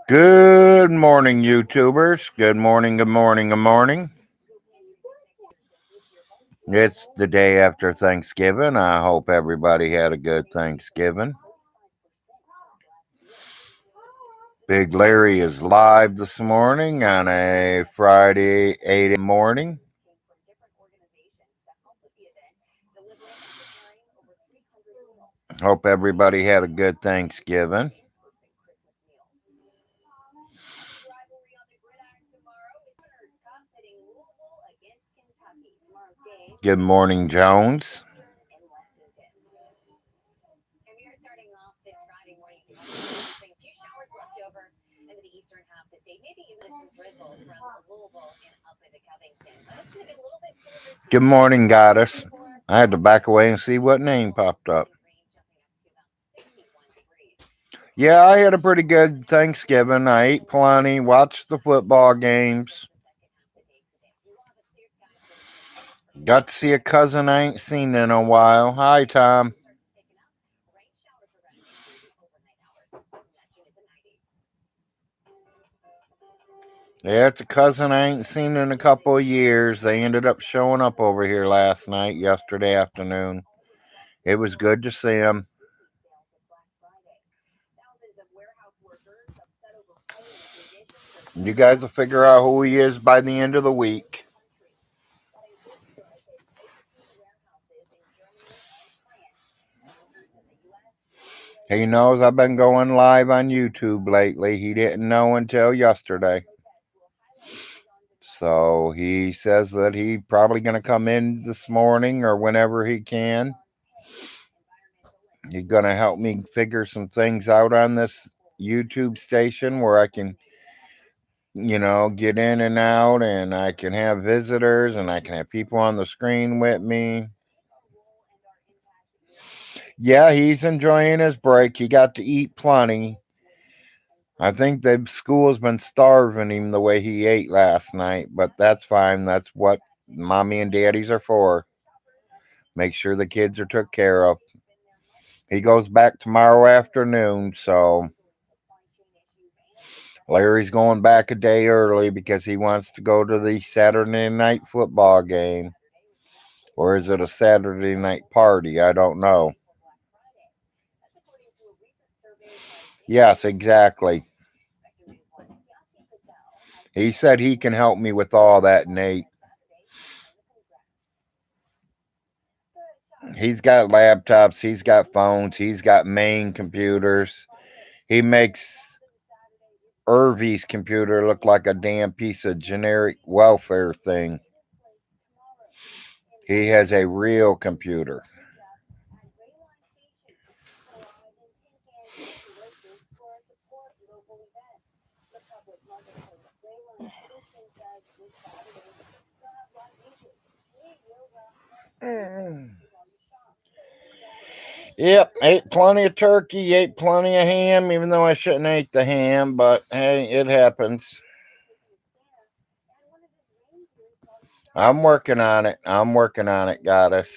Good morning, YouTubers. Good morning, good morning, good morning. It's the day after Thanksgiving. I hope everybody had a good Thanksgiving. Big Larry is live this morning on a Friday 8 morning. Hope everybody had a good Thanksgiving. Good morning, Jones. Good morning, Goddess. I had to back away and see what name popped up. Yeah, I had a pretty good Thanksgiving. I ate plenty, watched the football games. Got to see a cousin I ain't seen in a while. Hi, Tom. Yeah, it's a cousin I ain't seen in a couple of years. They ended up showing up over here last night, yesterday afternoon. It was good to see them. You guys will figure out who he is by the end of the week. He knows I've been going live on YouTube lately. He didn't know until yesterday. So he says that he's probably going to come in this morning or whenever he can. He's going to help me figure some things out on this YouTube station where I can, get in and out and I can have visitors and I can have people on the screen with me. Yeah, he's enjoying his break. He got to eat plenty. I think the school's been starving him the way he ate last night, but that's fine. That's what mommy and daddies are for. Make sure the kids are took care of. He goes back tomorrow afternoon, so Larry's going back a day early because he wants to go to the Saturday night football game. Or is it a Saturday night party? I don't know. Yes, exactly. He said he can help me with all that, Nate. He's got laptops, he's got phones, he's got main computers. He makes Irvy's computer look like a damn piece of generic welfare thing. He has a real computer. Yep, ate plenty of turkey, ate plenty of ham, even though I shouldn't ate the ham, but hey, it happens. I'm working on it. I'm working on it, goddess.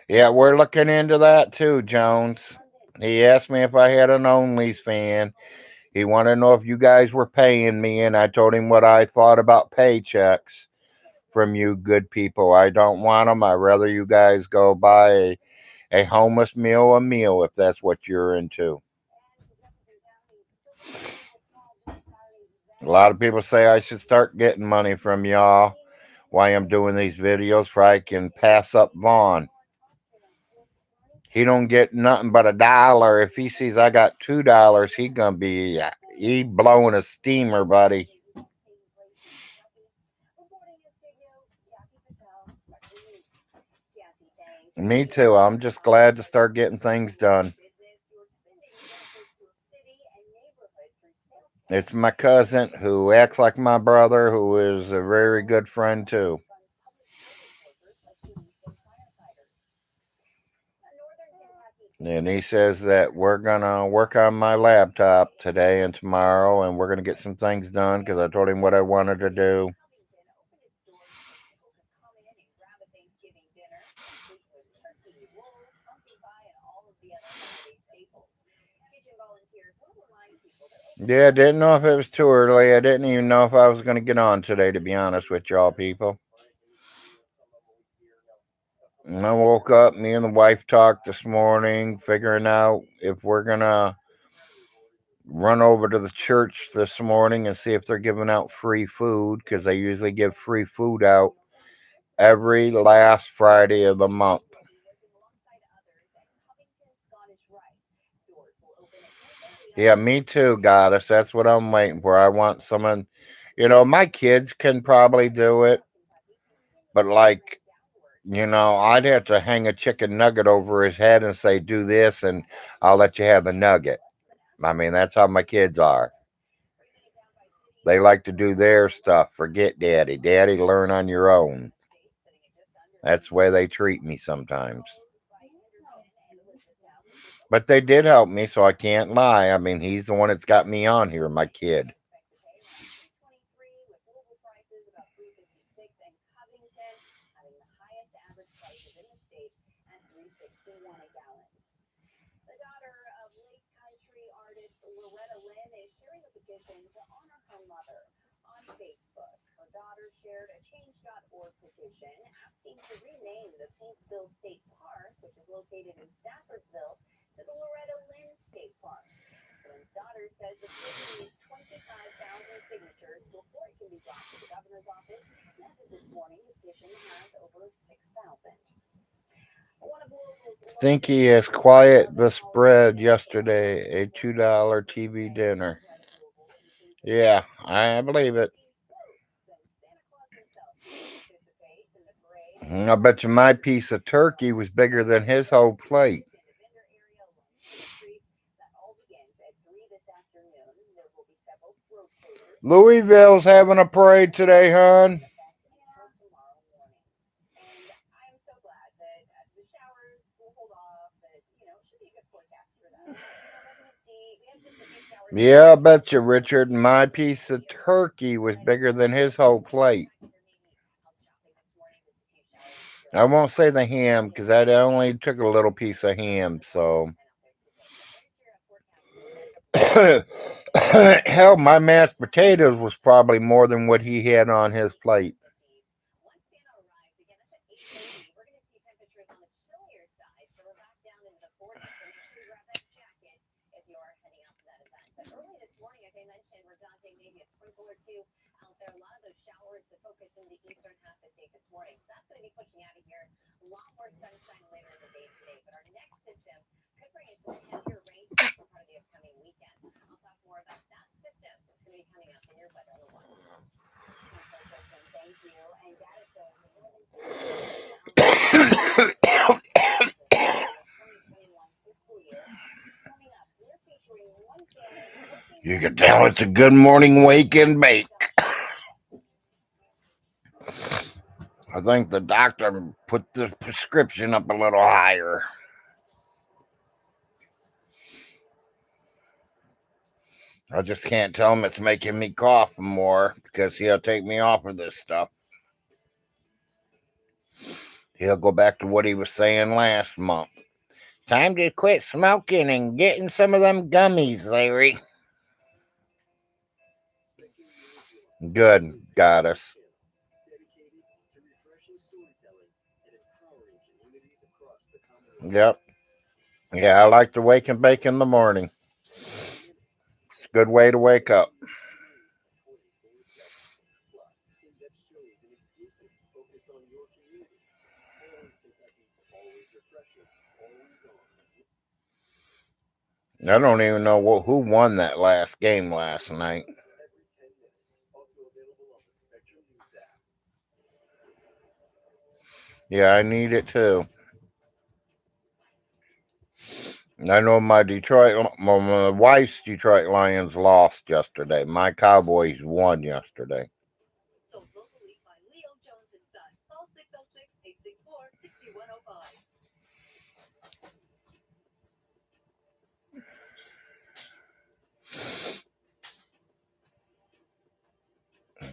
Yeah, we're looking into that too, Jones. He asked me if I had an Onlys fan. He wanted to know if you guys were paying me, and I told him what I thought about paychecks from you good people. I don't want them. I'd rather you guys go buy a homeless meal a meal if that's what you're into. A lot of people say I should start getting money from y'all while I'm doing these videos for I can pass up Vaughn. He don't get nothing but $1. If he sees I got $2, he blowing a steamer, buddy. Me too. I'm just glad to start getting things done. It's my cousin who acts like my brother, who is a very good friend too. And he says that we're gonna work on my laptop today and tomorrow, and we're gonna get some things done because I told him what I wanted to do. Yeah, didn't know if it was too early. I didn't even know if I was going to get on today, to be honest with y'all people. And I woke up, me and the wife talked this morning, figuring out if we're going to run over to the church this morning and see if they're giving out free food, because they usually give free food out every last Friday of the month. Yeah, me too, Goddess. That's what I'm waiting for. I want someone, my kids can probably do it, but I'd have to hang a chicken nugget over his head and say, do this, and I'll let you have the nugget. I mean, that's how my kids are. They like to do their stuff. Forget daddy. Daddy, learn on your own. That's the way they treat me sometimes. But they did help me, so I can't lie. I mean, he's the one that's got me on here, my kid. Stinky has quiet the spread yesterday, a $2 TV dinner. Yeah, I believe it. I bet you my piece of turkey was bigger than his whole plate. Louisville's having a parade today, hon. Yeah, I bet you, Richard. My piece of turkey was bigger than his whole plate. I won't say the ham because I only took a little piece of ham, so. Hell, my mashed potatoes was probably more than what he had on his plate. You can tell it's a good morning wake and bake. I think the doctor put the prescription up a little higher. I just can't tell him it's making me cough more because he'll take me off of this stuff. He'll go back to what he was saying last month. Time to quit smoking and getting some of them gummies, Larry. Good, Goddess. Yep. Yeah, I like to wake and bake in the morning. It's a good way to wake up. I don't even know who won that last game last night. Yeah, I need it too. I know my wife's Detroit Lions lost yesterday. My Cowboys won yesterday.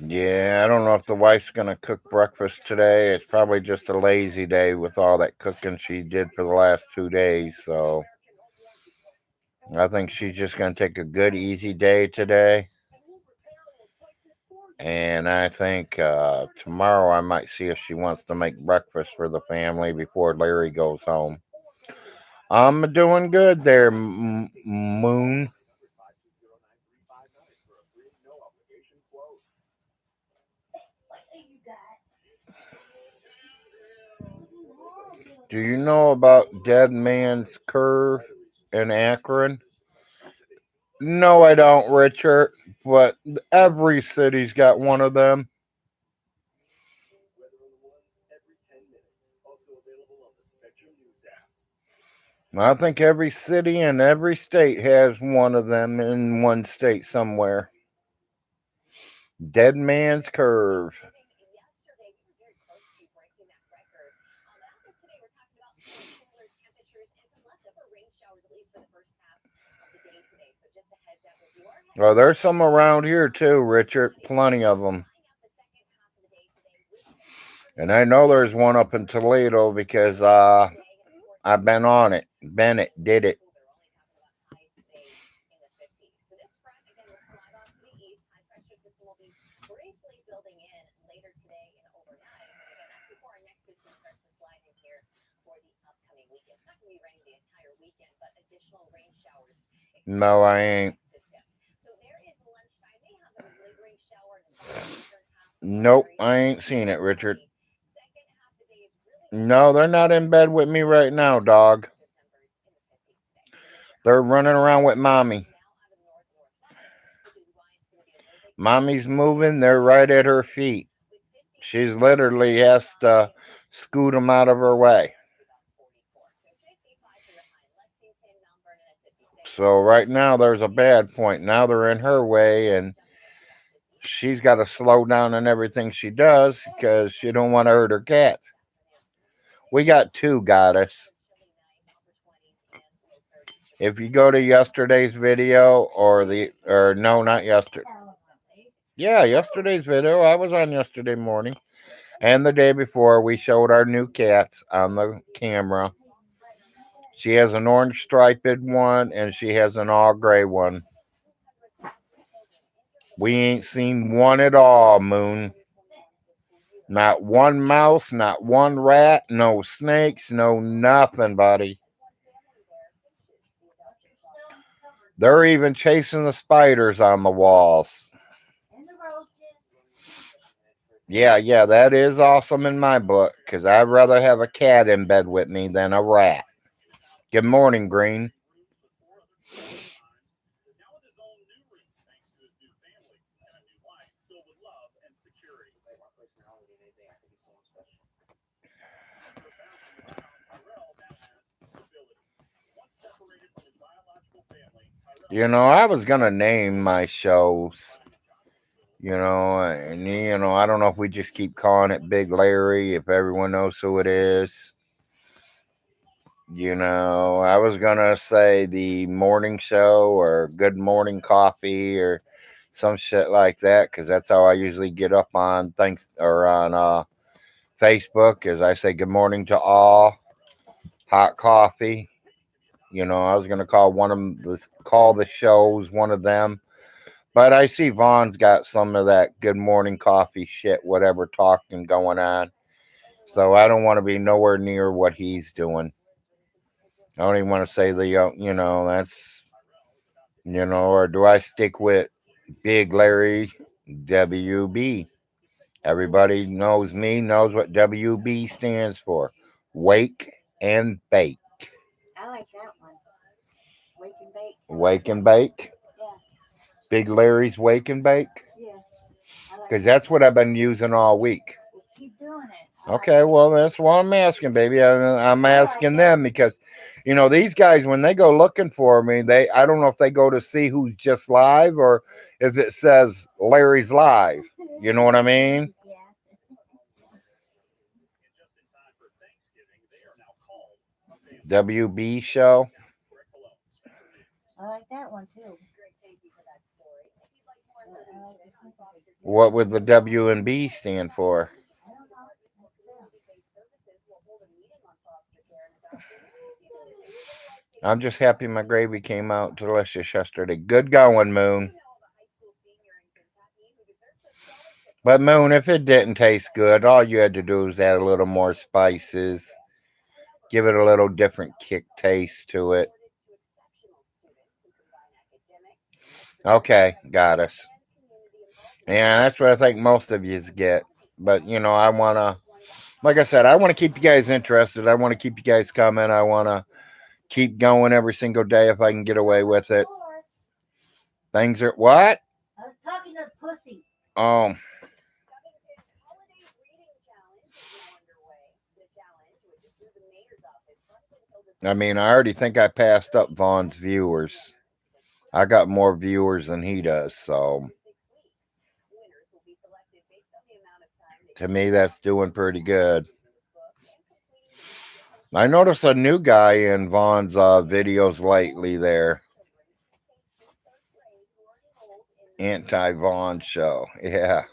Yeah, I don't know if the wife's going to cook breakfast today. It's probably just a lazy day with all that cooking she did for the last 2 days. So I think she's just going to take a good, easy day today. And I think tomorrow I might see if she wants to make breakfast for the family before Larry goes home. I'm doing good there, Moon. Do you know about Dead Man's Curve in Akron? No, I don't, Richard. But every city's got one of them. I think every city and every state has one of them in one state somewhere. Dead Man's Curve. Oh, there's some around here too, Richard. Plenty of them. And I know there's one up in Toledo because I've been on it. Bennett did it. No, I ain't. Nope, I ain't seen it, Richard. No, they're not in bed with me right now, dog. They're running around with mommy. Mommy's moving, they're right at her feet. She's literally has to scoot them out of her way. So right now there's a bad point. Now they're in her way and she's got to slow down in everything she does because she don't want to hurt her cats. We got two, goddess. If you go to yesterday's video or no, not yesterday. Yeah, yesterday's video. I was on yesterday morning. And the day before, we showed our new cats on the camera. She has an orange striped one, and she has an all gray one. We ain't seen one at all, Moon. Not one mouse, not one rat, no snakes, no nothing, buddy. They're even chasing the spiders on the walls. Yeah, that is awesome in my book because I'd rather have a cat in bed with me than a rat. Good morning, Green. I was gonna name my shows. I don't know if we just keep calling it Big Larry if everyone knows who it is. I was gonna say the morning show or Good Morning Coffee or some shit like that because that's how I usually get up on thanks or on Facebook. As I say, good morning to all, hot coffee. I was gonna call the shows one of them, but I see Vaughn's got some of that Good Morning Coffee shit, whatever talking going on. So I don't want to be nowhere near what he's doing. I don't even want to say that's, or do I stick with Big Larry WB? Everybody knows me, knows what WB stands for. Wake and bake. I like that one. Wake and bake. Wake and bake. Yeah. Big Larry's Wake and bake. Yeah. Because that's what I've been using all week. Well, keep doing it. Okay, well, that's what I'm asking, baby. I'm asking them because, these guys, when they go looking for me, I don't know if they go to see who's just live or if it says Larry's live. You know what I mean? Yeah. WB show. I like that one too. What would the W and B stand for? I'm just happy my gravy came out delicious yesterday. Good going, Moon. But Moon, if it didn't taste good, all you had to do was add a little more spices, give it a little different kick taste to it. Okay, got us. Yeah, that's what I think most of yous get. But I wanna, like I said, I want to keep you guys interested. I want to keep you guys coming. I want to keep going every single day if I can get away with it. Things are what? I was talking to the pussy. Oh, I mean, I already think I passed up Vaughn's viewers. I got more viewers than he does, so to me, that's doing pretty good. I noticed a new guy in Vaughn's videos lately there. Anti Vaughn show. Yeah.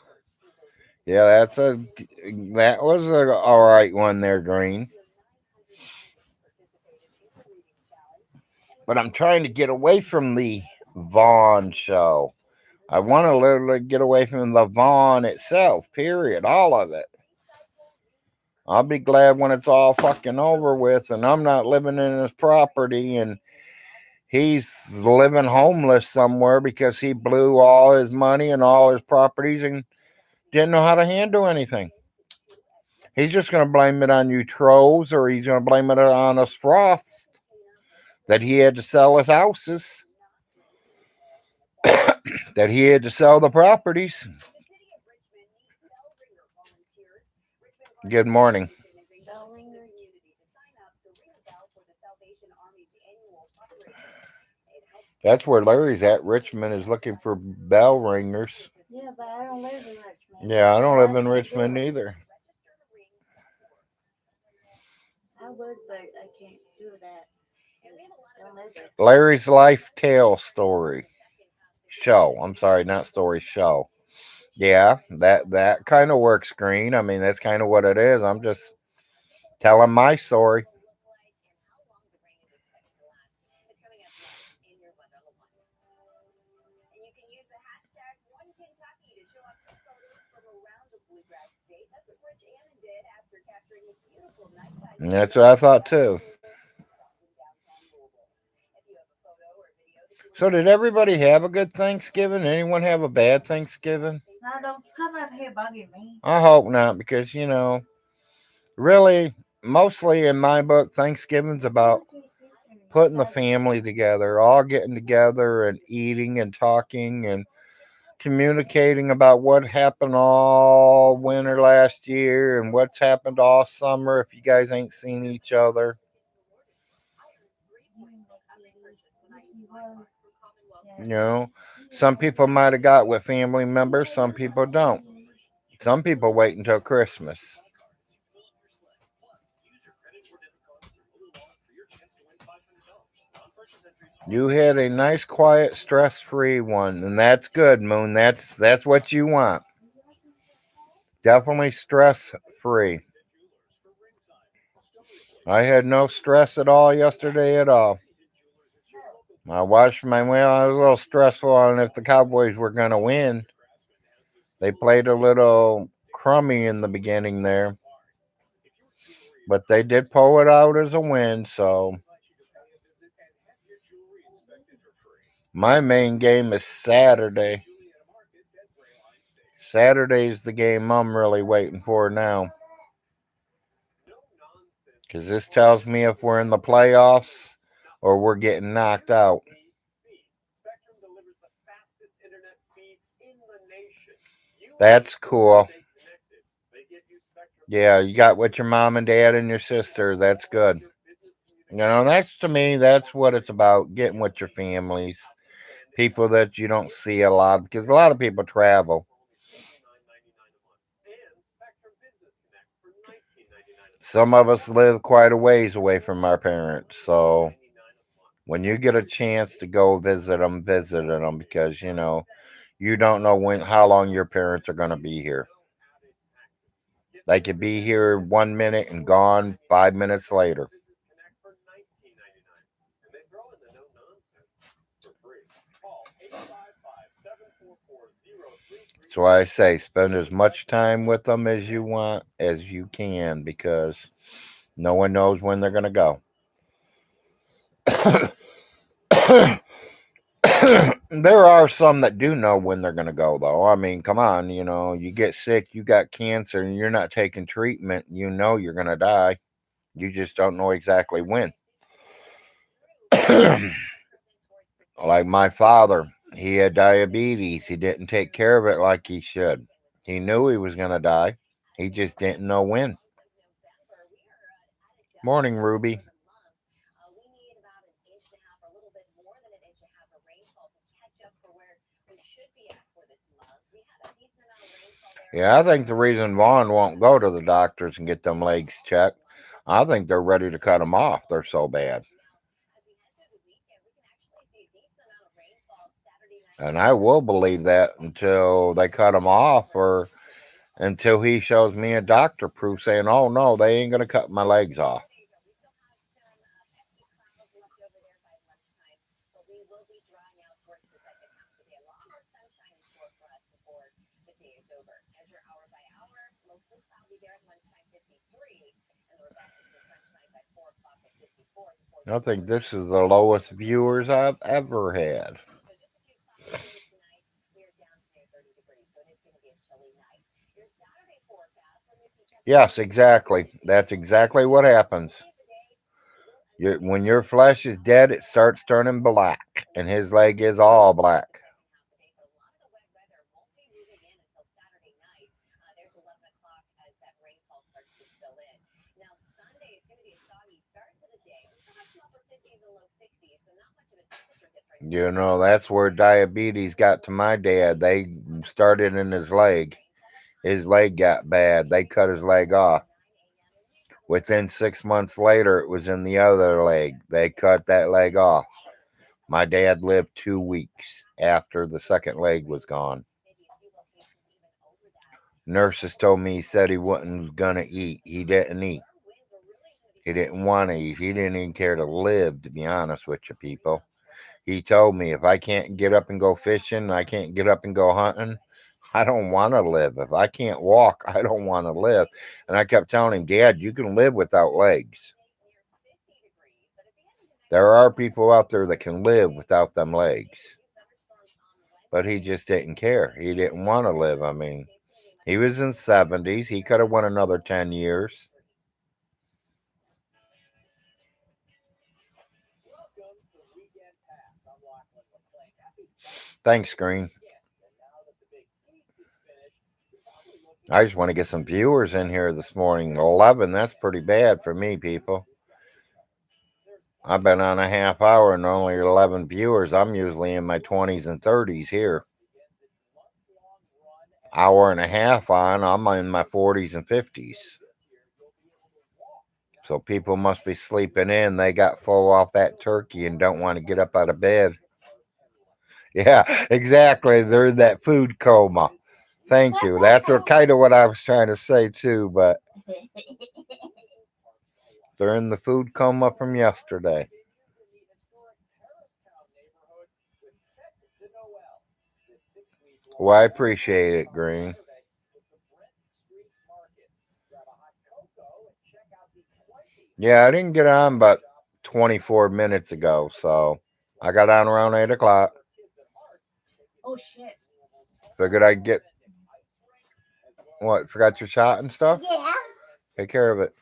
Yeah, that was a all right one there, Green. But I'm trying to get away from the Vaughn show. I want to literally get away from the Vaughn itself, period. All of it. I'll be glad when it's all fucking over with and I'm not living in his property and he's living homeless somewhere because he blew all his money and all his properties and didn't know how to handle anything. He's just going to blame it on you trolls or he's going to blame it on us frosts that he had to sell his houses, that he had to sell the properties. Good morning. That's where Larry's at. Richmond is looking for bell ringers. Yeah, but I don't live in Richmond. Yeah, I don't So live in can't do Richmond it. either. I would, but I can't do that. Don't live there. Larry's Life Tale Story Show. I'm sorry, not story, show. Yeah, that kind of works, Green. I mean, that's kind of what it is. I'm just telling my story. And that's what I thought too. So, did everybody have a good Thanksgiving? Anyone have a bad Thanksgiving? Now don't come up here bugging me. I hope not, because really, mostly in my book, Thanksgiving's about putting the family together, all getting together and eating and talking and communicating about what happened all winter last year and what's happened all summer if you guys ain't seen each other. You know, some people might have got with family members, some people don't. Some people wait until Christmas. You had a nice, quiet, stress-free one, and that's good, Moon. That's what you want. Definitely stress-free. I had no stress at all yesterday at all. I watched my well. I was a little stressful on if the Cowboys were going to win. They played a little crummy in the beginning there, but they did pull it out as a win. So my main game is Saturday. Saturday's the game I'm really waiting for now. Because this tells me if we're in the playoffs or we're getting knocked out. That's cool. Yeah, you got with your mom and dad and your sister. That's good. That's to me, that's what it's about getting with your families, people that you don't see a lot because a lot of people travel. Some of us live quite a ways away from our parents. So when you get a chance to go visit them because, you don't know how long your parents are going to be here. They could be here 1 minute and gone 5 minutes later. That's why I say spend as much time with them as you want as you can because no one knows when they're going to go. There are some that do know when they're going to go, though. I mean, come on, you get sick, you got cancer, and you're not taking treatment, you know you're going to die. You just don't know exactly when. Like my father, he had diabetes. He didn't take care of it like he should. He knew he was going to die. He just didn't know when. Morning, Ruby. Yeah, I think the reason Vaughn won't go to the doctors and get them legs checked, I think they're ready to cut them off. They're so bad. And I will believe that until they cut them off or until he shows me a doctor proof saying, oh, no, they ain't going to cut my legs off. I think this is the lowest viewers I've ever had. Yes, exactly. That's exactly what happens. When your flesh is dead, it starts turning black, and his leg is all black. That's where diabetes got to my dad. They started in his leg. His leg got bad. They cut his leg off. Within 6 months later, it was in the other leg. They cut that leg off. My dad lived 2 weeks after the second leg was gone. Nurses told me he said he wasn't going to eat. He didn't eat. He didn't want to eat. He didn't even care to live, to be honest with you people. He told me if I can't get up and go fishing, I can't get up and go hunting, I don't want to live. If I can't walk, I don't want to live. And I kept telling him, Dad, you can live without legs. There are people out there that can live without them legs. But he just didn't care. He didn't want to live. I mean, he was in 70s. He could have went another 10 years. Thanks, Green. I just want to get some viewers in here this morning. 11, that's pretty bad for me, people. I've been on a half hour and only 11 viewers. I'm usually in my 20s and 30s here. Hour and a half on, I'm in my 40s and 50s. So people must be sleeping in. They got full off that turkey and don't want to get up out of bed. Yeah, exactly. They're in that food coma. Thank you. That's kind of what I was trying to say too, but they're in the food coma from yesterday. Well, I appreciate it, Green. Yeah, I didn't get on but 24 minutes ago, so I got on around 8 o'clock. Oh shit. Figured I'd get. What, forgot your shot and stuff? Yeah. Take care of it.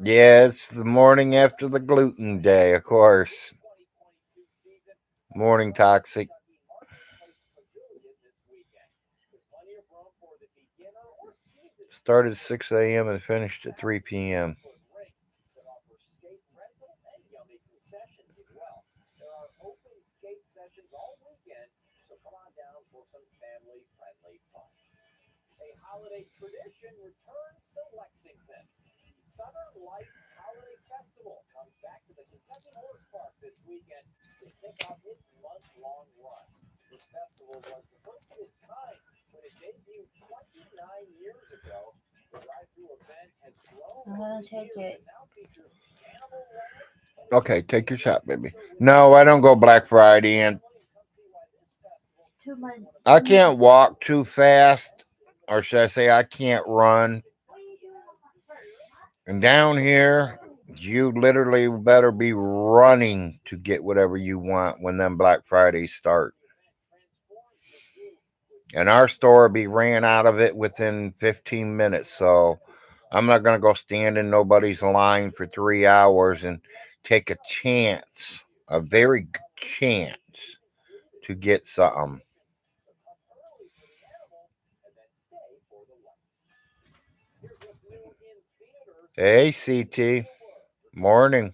Yeah, it's the morning after the gluten day, of course. Morning toxic. Started 6 a.m. and finished at 3 p.m. I'm gonna take it. Okay, take your shot, baby. No, I don't go Black Friday, and Too much. I Too much. can't walk too fast, or should I say, I can't run. And down here, you literally better be running to get whatever you want when them Black Fridays start. And our store be ran out of it within 15 minutes. So I'm not going to go stand in nobody's line for 3 hours and take a chance, a very good chance to get something. Hey, CT. Morning.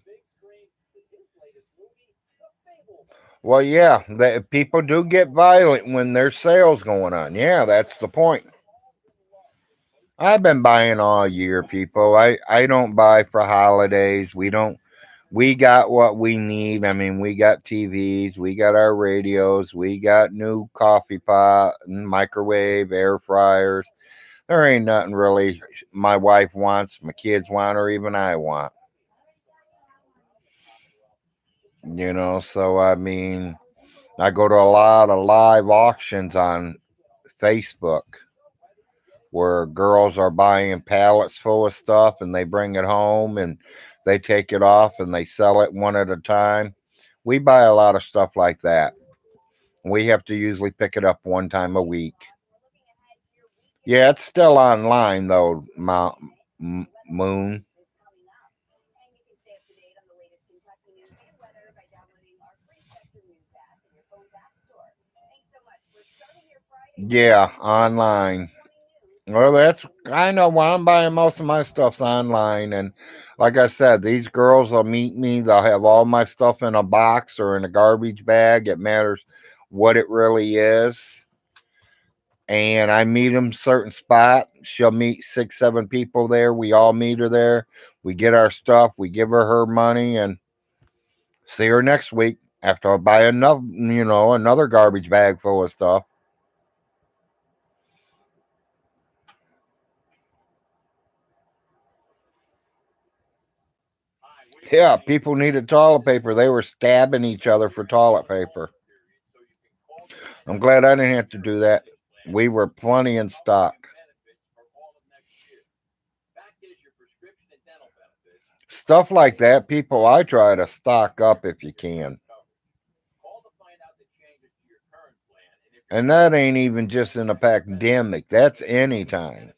Well, yeah, people do get violent when there's sales going on. Yeah, that's the point. I've been buying all year, people. I don't buy for holidays. We got what we need. I mean, we got TVs, we got our radios, we got new coffee pot, and microwave, air fryers. There ain't nothing really my wife wants, my kids want, or even I want. So I mean, I go to a lot of live auctions on Facebook where girls are buying pallets full of stuff and they bring it home and they take it off and they sell it one at a time. We buy a lot of stuff like that. We have to usually pick it up one time a week. Yeah, it's still online though, Moon. Yeah, online. Well, that's I know why I'm buying most of my stuff's online, and like I said, these girls will meet me. They'll have all my stuff in a box or in a garbage bag. It matters what it really is, and I meet them certain spot. She'll meet 6, 7 people there. We all meet her there. We get our stuff. We give her money, and see her next week after I buy another garbage bag full of stuff. Yeah, people needed toilet paper. They were stabbing each other for toilet paper. I'm glad I didn't have to do that. We were plenty in stock. Stuff like that, people, I try to stock up if you can. And that ain't even just in a pandemic, that's anytime.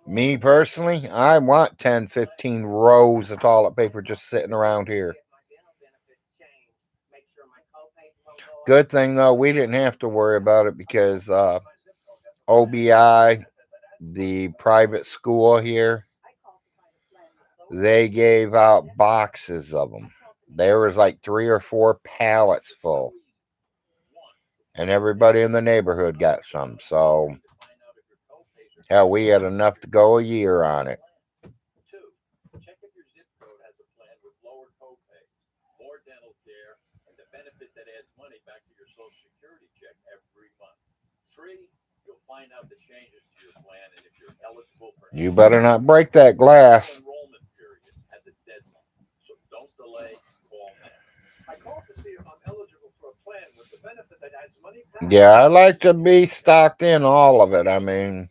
Me personally, I want 10, 15 rows of toilet paper just sitting around here. Good thing though, we didn't have to worry about it because OBI, the private school here, they gave out boxes of them. There was like 3 or 4 pallets full, and everybody in the neighborhood got some. So, hell, we had enough to go a year on it. You better not break that glass. Yeah, I like to be stocked in all of it. I mean,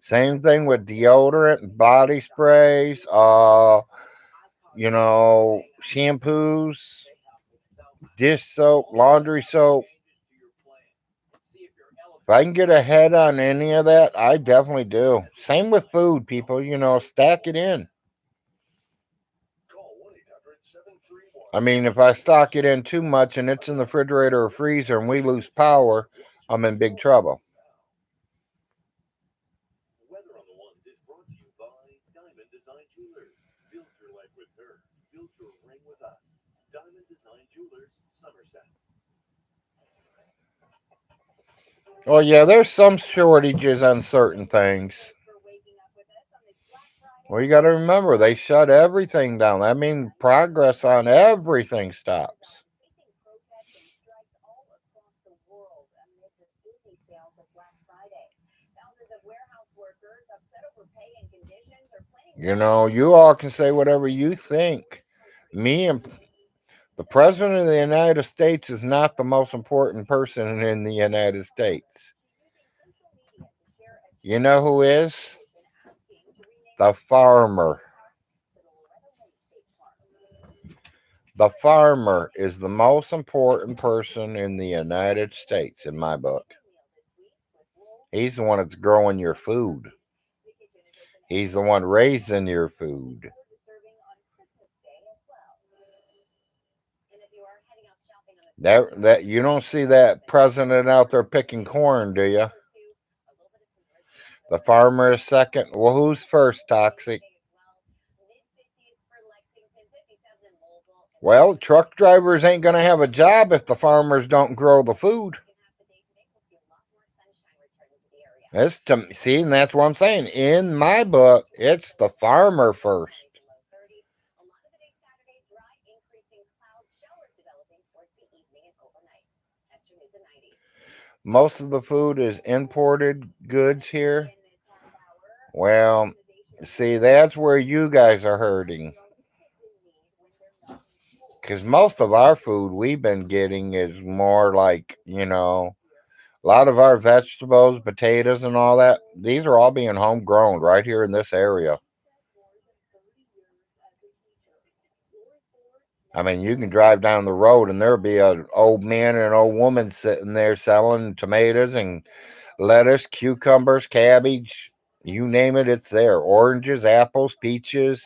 same thing with deodorant and body sprays, shampoos, dish soap, laundry soap. If I can get ahead on any of that, I definitely do. Same with food, people, stack it in. I mean, if I stock it in too much and it's in the refrigerator or freezer and we lose power, I'm in big trouble. Oh, yeah, there's some shortages on certain things. Well, you got to remember, they shut everything down. I mean, progress on everything stops. You know, you all can say whatever you think. Me and the president of the United States is not the most important person in the United States. You know who is? The farmer. The farmer is the most important person in the United States, in my book. He's the one that's growing your food. He's the one raising your food. That you don't see that president out there picking corn, do you? The farmer is second. Well, who's first, Toxic? Well, truck drivers ain't going to have a job if the farmers don't grow the food. See, and that's what I'm saying. In my book, it's the farmer first. Most of the food is imported goods here. Well, see, that's where you guys are hurting. Because most of our food we've been getting is more like, a lot of our vegetables, potatoes, and all that, these are all being homegrown right here in this area. I mean, you can drive down the road and there'll be an old man and an old woman sitting there selling tomatoes and lettuce, cucumbers, cabbage, you name it, it's there. Oranges, apples, peaches.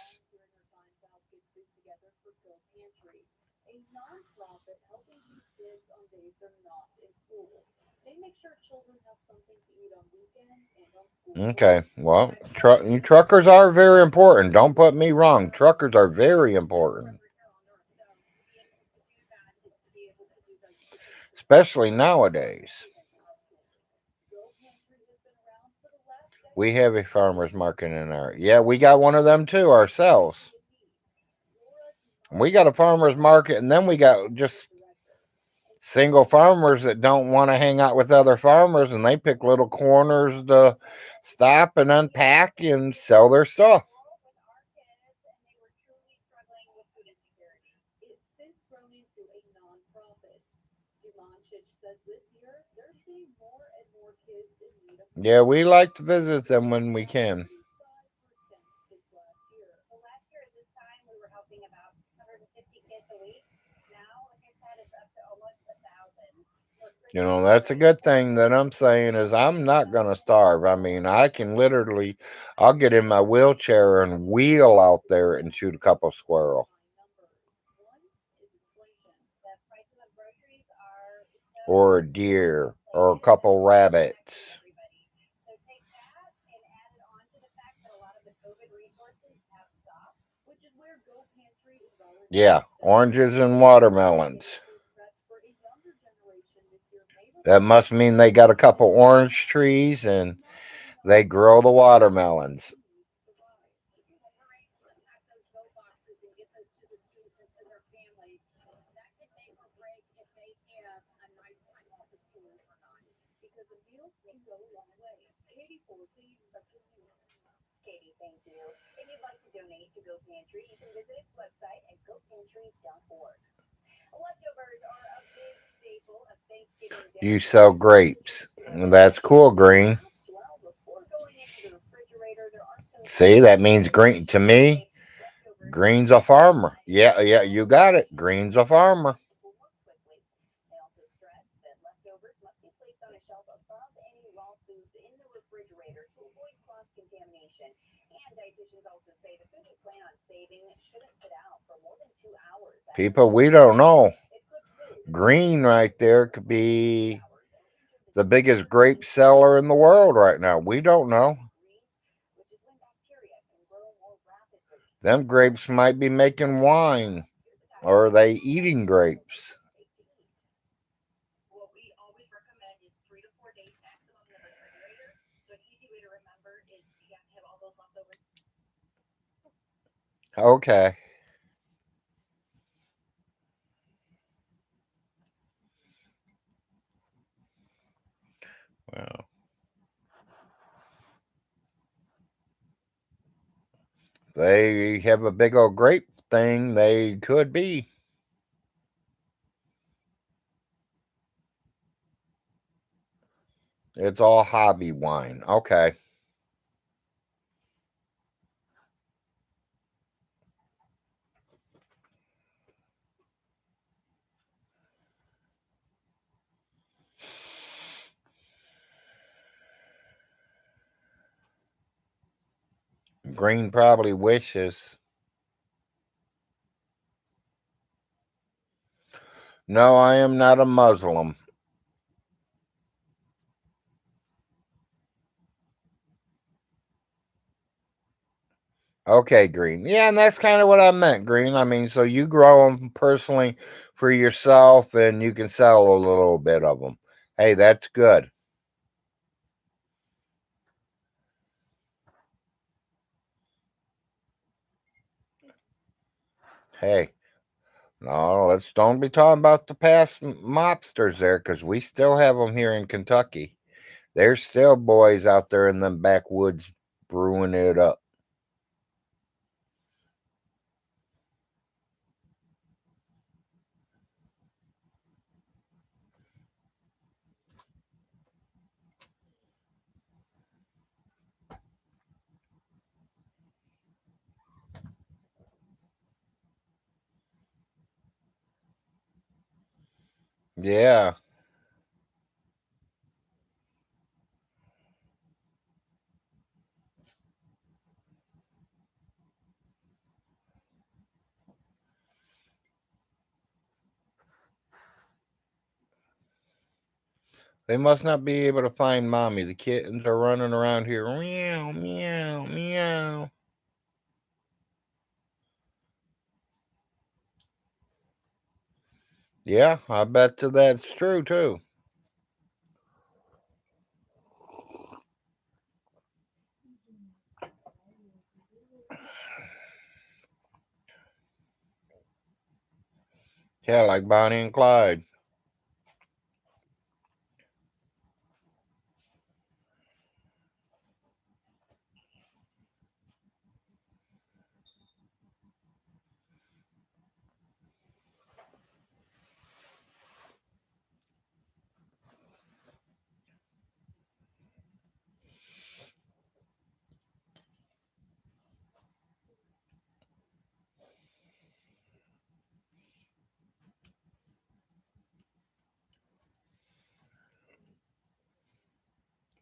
Okay, well, truckers are very important. Don't put me wrong. Truckers are very important, especially nowadays. We have a farmer's market in our. Yeah, we got one of them too ourselves. We got a farmer's market, and then we got just single farmers that don't want to hang out with other farmers, and they pick little corners to stop and unpack and sell their stuff. Yeah, we like to visit them when we can. That's a good thing that I'm saying is I'm not going to starve. I mean, I can literally, I'll get in my wheelchair and wheel out there and shoot a couple squirrel. Or a deer or a couple rabbits. Yeah, oranges and watermelons. That must mean they got a couple orange trees and they grow the watermelons. You sell grapes. That's cool, Green. See, that means green to me. Green's a farmer. Yeah, yeah, you got it. Green's a farmer. People, we don't know. Green right there could be the biggest grape seller in the world right now. We don't know. Them grapes might be making wine. Or are they eating grapes? Okay. Well, They have a big old grape thing. They could be. It's all hobby wine. Okay. Green probably wishes. No, I am not a Muslim. Okay, Green. Yeah, and that's kind of what I meant, Green. I mean, so you grow them personally for yourself and you can sell a little bit of them. Hey, that's good. Hey, no, let's don't be talking about the past mobsters there because we still have them here in Kentucky. There's still boys out there in them backwoods brewing it up. Yeah, they must not be able to find mommy. The kittens are running around here. Meow, meow, meow. Yeah, I bet you that's true too. Yeah, like Bonnie and Clyde.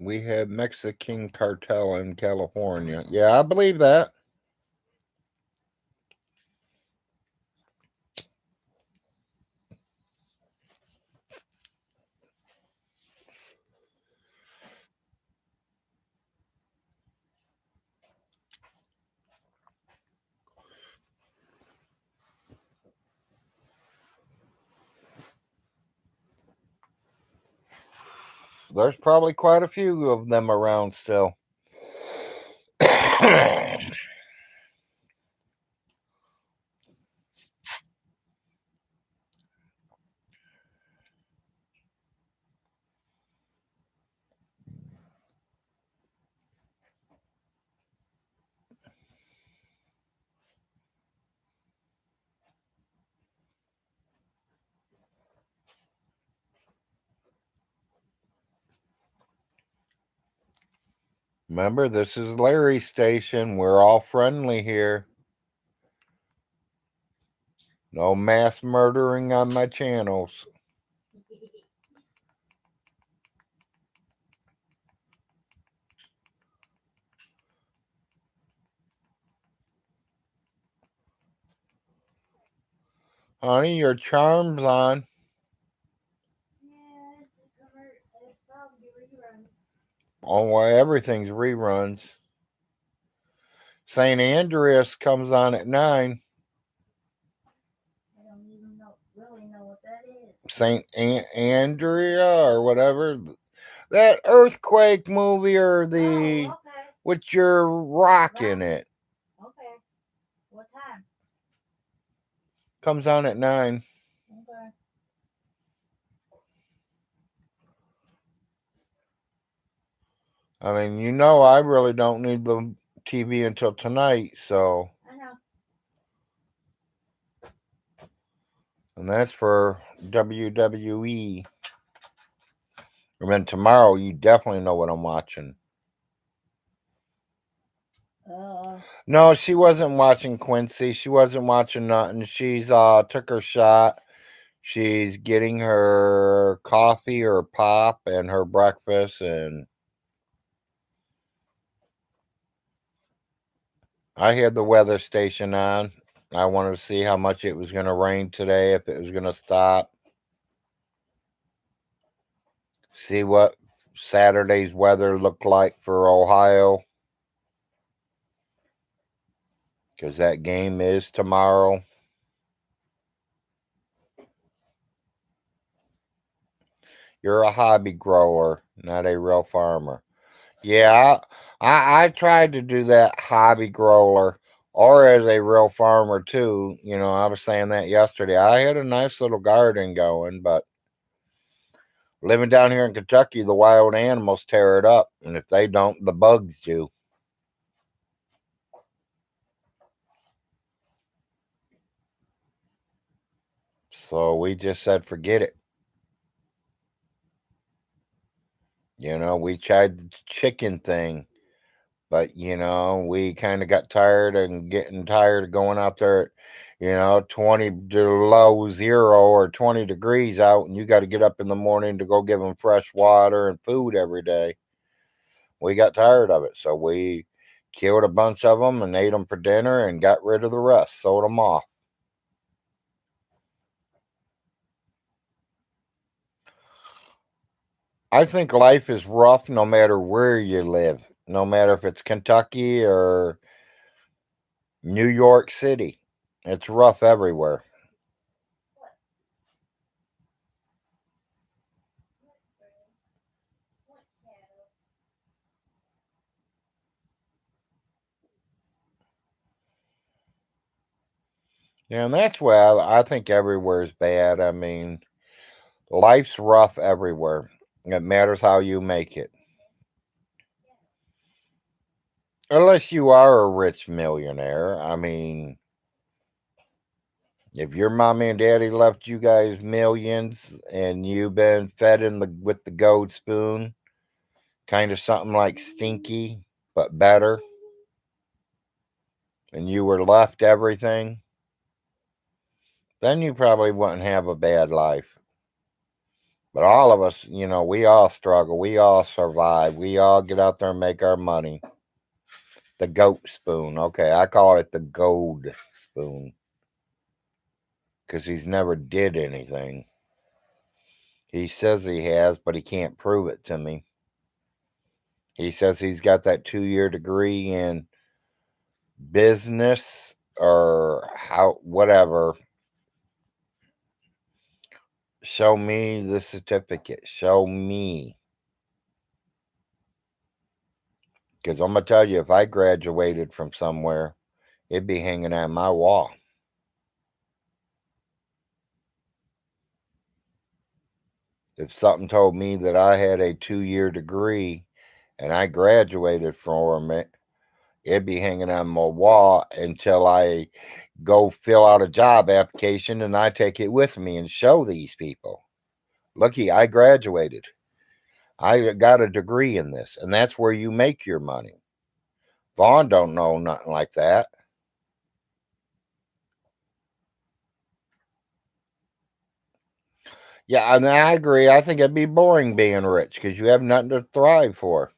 We have Mexican cartel in California. Yeah, I believe that. There's probably quite a few of them around still. Remember, this is Larry's station. We're all friendly here. No mass murdering on my channels. Honey, your charm's on. Yeah, it's probably rerun. Oh, well, everything's reruns. St. Andreas comes on at 9. I don't even really know what that is. St. Andrea or whatever. That earthquake movie or the. Oh, okay. With your rock in it. Okay. What time? Comes on at 9. Okay. I mean, I really don't need the TV until tonight, so I know. and that's for WWE. And then tomorrow, you definitely know what I'm watching. Uh, No, she wasn't watching Quincy. She wasn't watching nothing. She's took her shot. She's getting her coffee or pop and her breakfast, and I had the weather station on. I wanted to see how much it was going to rain today, if it was going to stop. See what Saturday's weather looked like for Ohio, because that game is tomorrow. You're a hobby grower, not a real farmer. Yeah, I tried to do that hobby grower or as a real farmer too. You know, I was saying that yesterday. I had a nice little garden going, but living down here in Kentucky, the wild animals tear it up. And if they don't, the bugs do. So we just said, forget it. You know, we tried the chicken thing. But we kind of got tired and getting tired of going out there at, 20 below zero or 20 degrees out, and you got to get up in the morning to go give them fresh water and food every day. We got tired of it, so we killed a bunch of them and ate them for dinner and got rid of the rest, sold them off. I think life is rough no matter where you live, no matter if it's Kentucky or New York City. It's rough everywhere. Yeah, and that's why I think everywhere's bad. I mean, life's rough everywhere. It matters how you make it. Unless you are a rich millionaire. I mean, if your mommy and daddy left you guys millions and you've been fed with the gold spoon, kind of something like Stinky, but better, and you were left everything, then you probably wouldn't have a bad life. But all of us, we all struggle. We all survive. We all get out there and make our money. The goat spoon. Okay, I call it the gold spoon because he's never did anything. He says he has, but he can't prove it to me. He says he's got that 2-year degree in business or how, whatever. Show me the certificate. Show me. Because I'm going to tell you, if I graduated from somewhere, it'd be hanging on my wall. If something told me that I had a 2-year degree and I graduated from it, it'd be hanging on my wall until I go fill out a job application and I take it with me and show these people. Looky, I graduated. I got a degree in this, and that's where you make your money. Vaughn don't know nothing like that. Yeah, I mean, I agree. I think it'd be boring being rich because you have nothing to thrive for.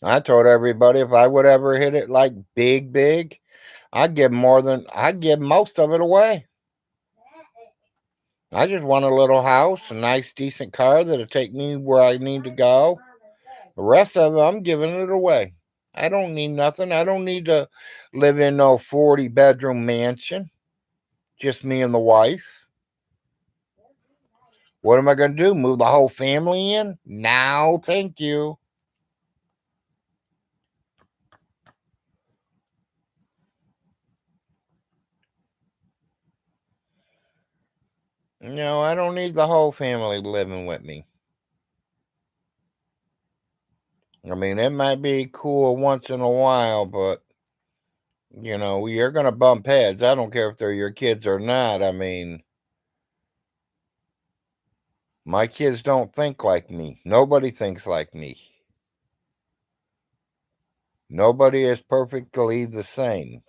I told everybody if I would ever hit it like big, I'd give most of it away. I just want a little house, a nice, decent car that'll take me where I need to go. The rest of it, I'm giving it away. I don't need nothing. I don't need to live in no 40-bedroom mansion. Just me and the wife. What am I going to do? Move the whole family in? No, thank you. No, I don't need the whole family living with me. I mean, it might be cool once in a while, but you're gonna bump heads. I don't care if they're your kids or not. I mean, my kids don't think like me. Nobody thinks like me. Nobody is perfectly the same.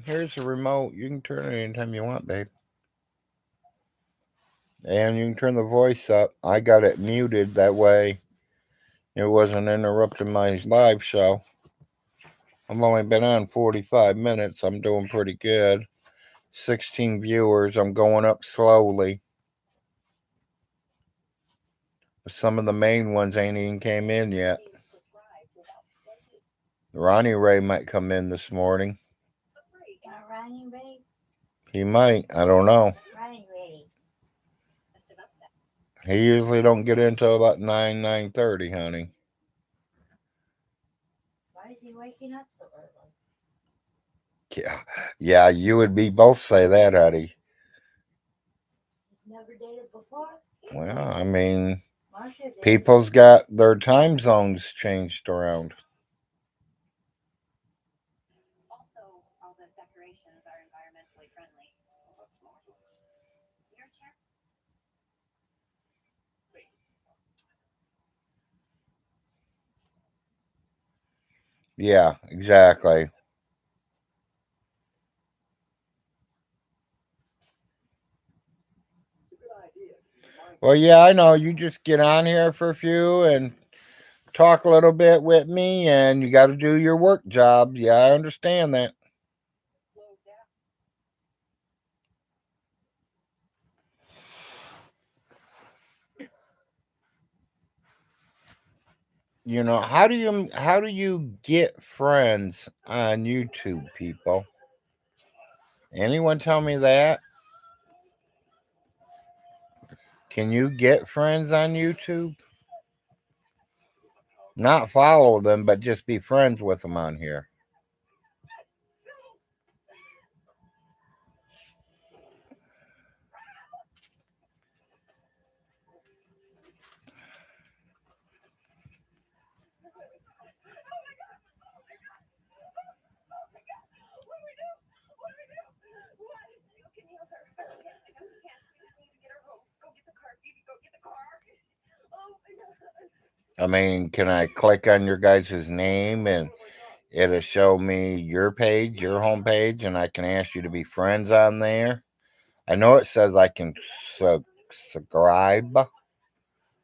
Here's the remote. You can turn it anytime you want, babe. And you can turn the voice up. I got it muted that way it wasn't interrupting my live show. I've only been on 45 minutes. I'm doing pretty good. 16 viewers. I'm going up slowly. Some of the main ones ain't even came in yet. Ronnie Ray might come in this morning. Ronnie Ray? He might. I don't know. Ronnie Ray. He usually don't get in till about 9:30, honey. Why is he waking up so early? Yeah, you would be both say that, honey. He's never did it before? Well, I mean, Marcia did. people's got their time zones changed around. Yeah, exactly. Well, yeah, I know. You just get on here for a few and talk a little bit with me, and you got to do your work job. Yeah, I understand that. How do you get friends on YouTube, people? Anyone tell me that? Can you get friends on YouTube? Not follow them, but just be friends with them on here. I mean, can I click on your guys' name and it'll show me your page, your homepage, and I can ask you to be friends on there? I know it says I can subscribe.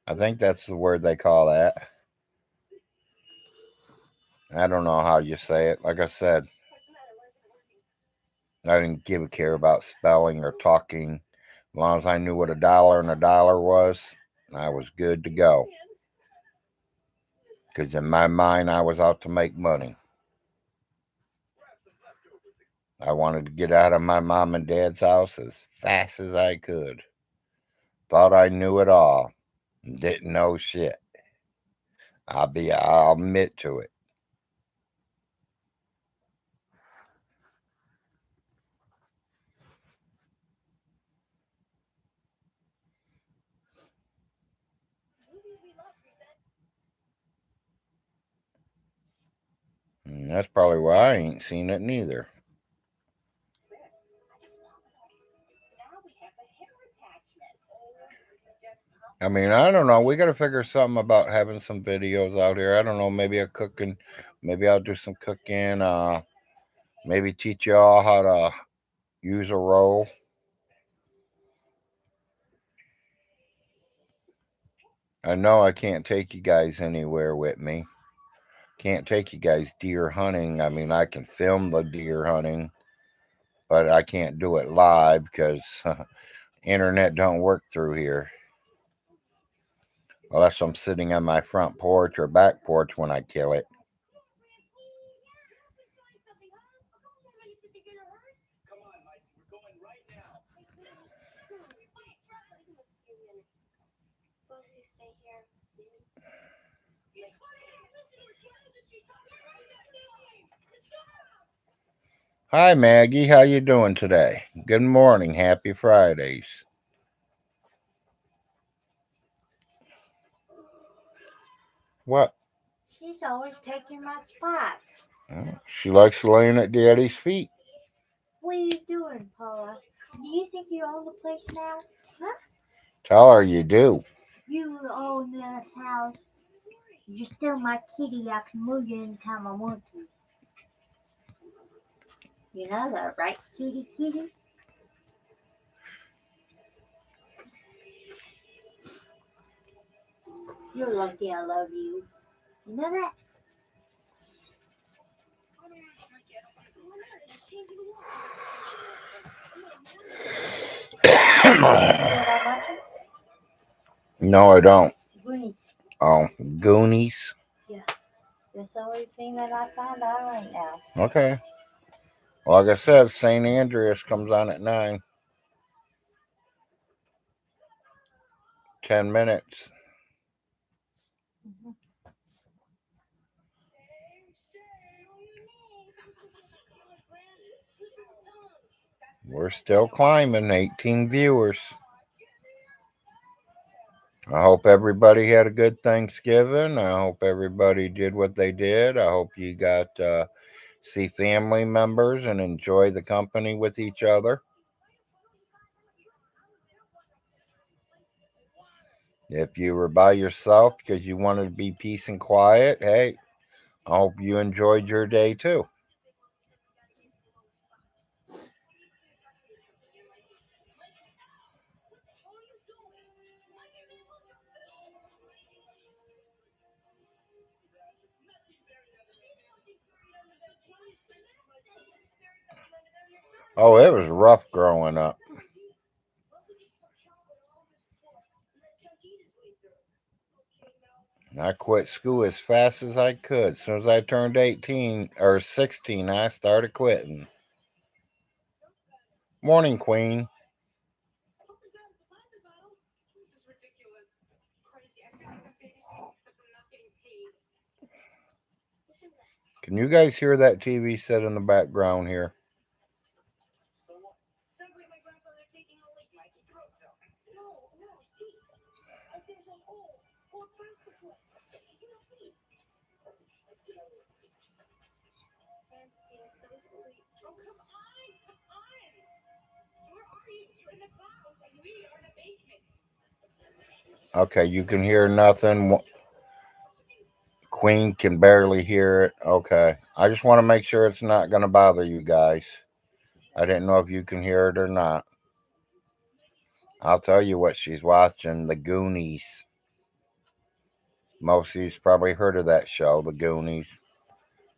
I think that's the word they call that. I don't know how you say it. Like I said, I didn't give a care about spelling or talking. As long as I knew what a dollar and a dollar was, I was good to go. Because in my mind, I was out to make money. I wanted to get out of my mom and dad's house as fast as I could. Thought I knew it all. Didn't know shit. I'll admit to it. And that's probably why I ain't seen it neither. I mean, I don't know. We got to figure something about having some videos out here. I don't know. Maybe a cooking. Maybe I'll do some cooking. Maybe teach y'all how to use a roll. I know I can't take you guys anywhere with me. Can't take you guys deer hunting. I mean, I can film the deer hunting, but I can't do it live because internet don't work through here. Unless I'm sitting on my front porch or back porch when I kill it. Hi Maggie, how you doing today? Good morning, happy Fridays. What? She's always taking my spot. She likes laying at Daddy's feet. What are you doing, Paula? Do you think you own the place now? Huh? Tell her you do. You own this house. You're still my kitty. I can move you anytime I want to. You know that, right, kitty kitty? You're lucky I love you. You know that? You know what I'm watching? No, I don't. Goonies. Oh, Goonies. Yeah. That's the only thing that I found out right now. Okay. Like I said, St. Andreas comes on at 9. 10 minutes. Mm-hmm. We're still climbing, 18 viewers. I hope everybody had a good Thanksgiving. I hope everybody did what they did. I hope you got see family members and enjoy the company with each other. If you were by yourself because you wanted to be peace and quiet, hey, I hope you enjoyed your day too. Oh, it was rough growing up. I quit school as fast as I could. As soon as I turned 18 or 16, I started quitting. Morning, Queen. Can you guys hear that TV set in the background here? Okay, you can hear nothing. Queen can barely hear it. Okay. I just want to make sure it's not going to bother you guys. I didn't know if you can hear it or not. I'll tell you what she's watching, The Goonies. Most of you's probably heard of that show, The Goonies,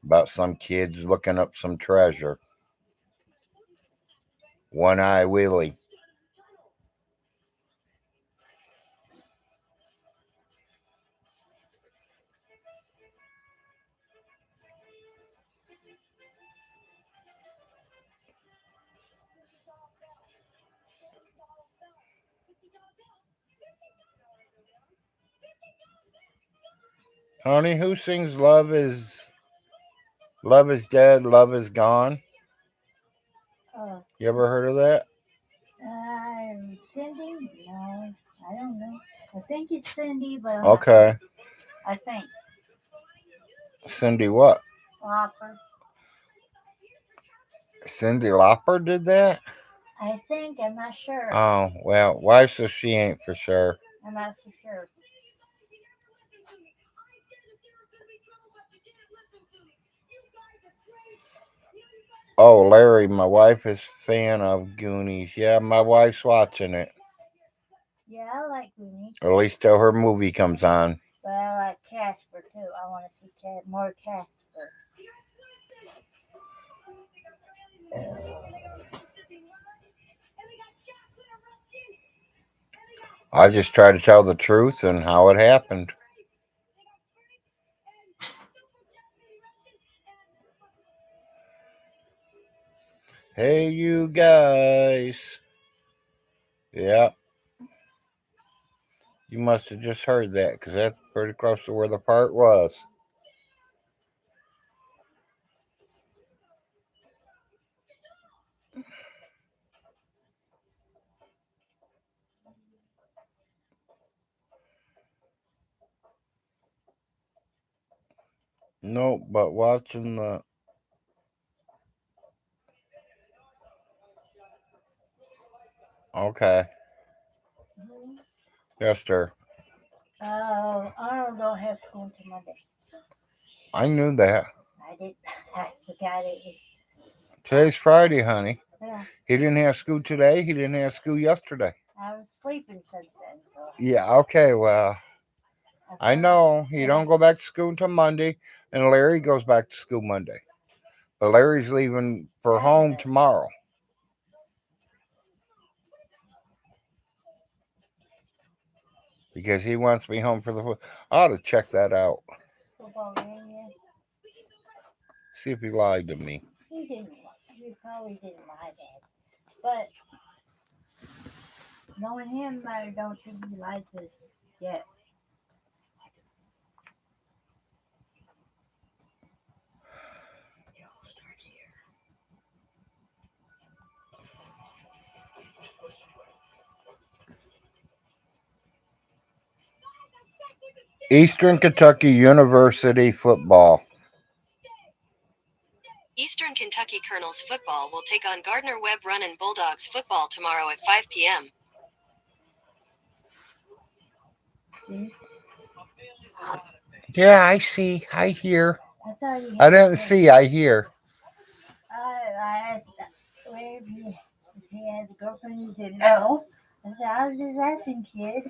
about some kids looking up some treasure. One Eye Willie. Honey, who sings Love is Dead, Love is Gone? Uh, You ever heard of that? Cindy? No, I don't know. I think it's Cindy, but Okay. I think Cindy what? Lauper. Cindy Lauper did that? I think I'm not sure. Oh, well, wife says she ain't for sure. I'm not for sure. Oh, Larry, my wife is fan of Goonies. Yeah, my wife's watching it. Yeah, I like Goonies, Or at least till her movie comes on. but I like Casper too. I want to see more Casper. I just try to tell the truth and how it happened. Hey, you guys. Yeah, you must have just heard that because that's pretty close to where the part was. Nope, but watching the. Okay. Hmm? Yes, sir. Oh, Arnold don't have school until Monday. I knew that. I did. I forgot it was. Today's Friday, honey. Yeah, He didn't have school today. He didn't have school yesterday. I was sleeping since then, so Yeah, okay, well, I I finally. know he And don't go back to school until Monday, and Larry goes back to school Monday. But Larry's leaving for home Saturday. tomorrow because he wants me home for the. I ought to check that out. Football game, yeah. See if he lied to me. He didn't. He probably didn't lie, Dad. But knowing him, I don't think he lied to us yet. Eastern Kentucky University football. Eastern Kentucky Colonels football will take on Gardner Webb Runnin' Bulldogs football tomorrow at 5 p.m. See, Yeah, I see. I hear. I thought he I had. didn't see. I hear. I asked where if he has a girlfriend. He said no. I said I was just asking, kid.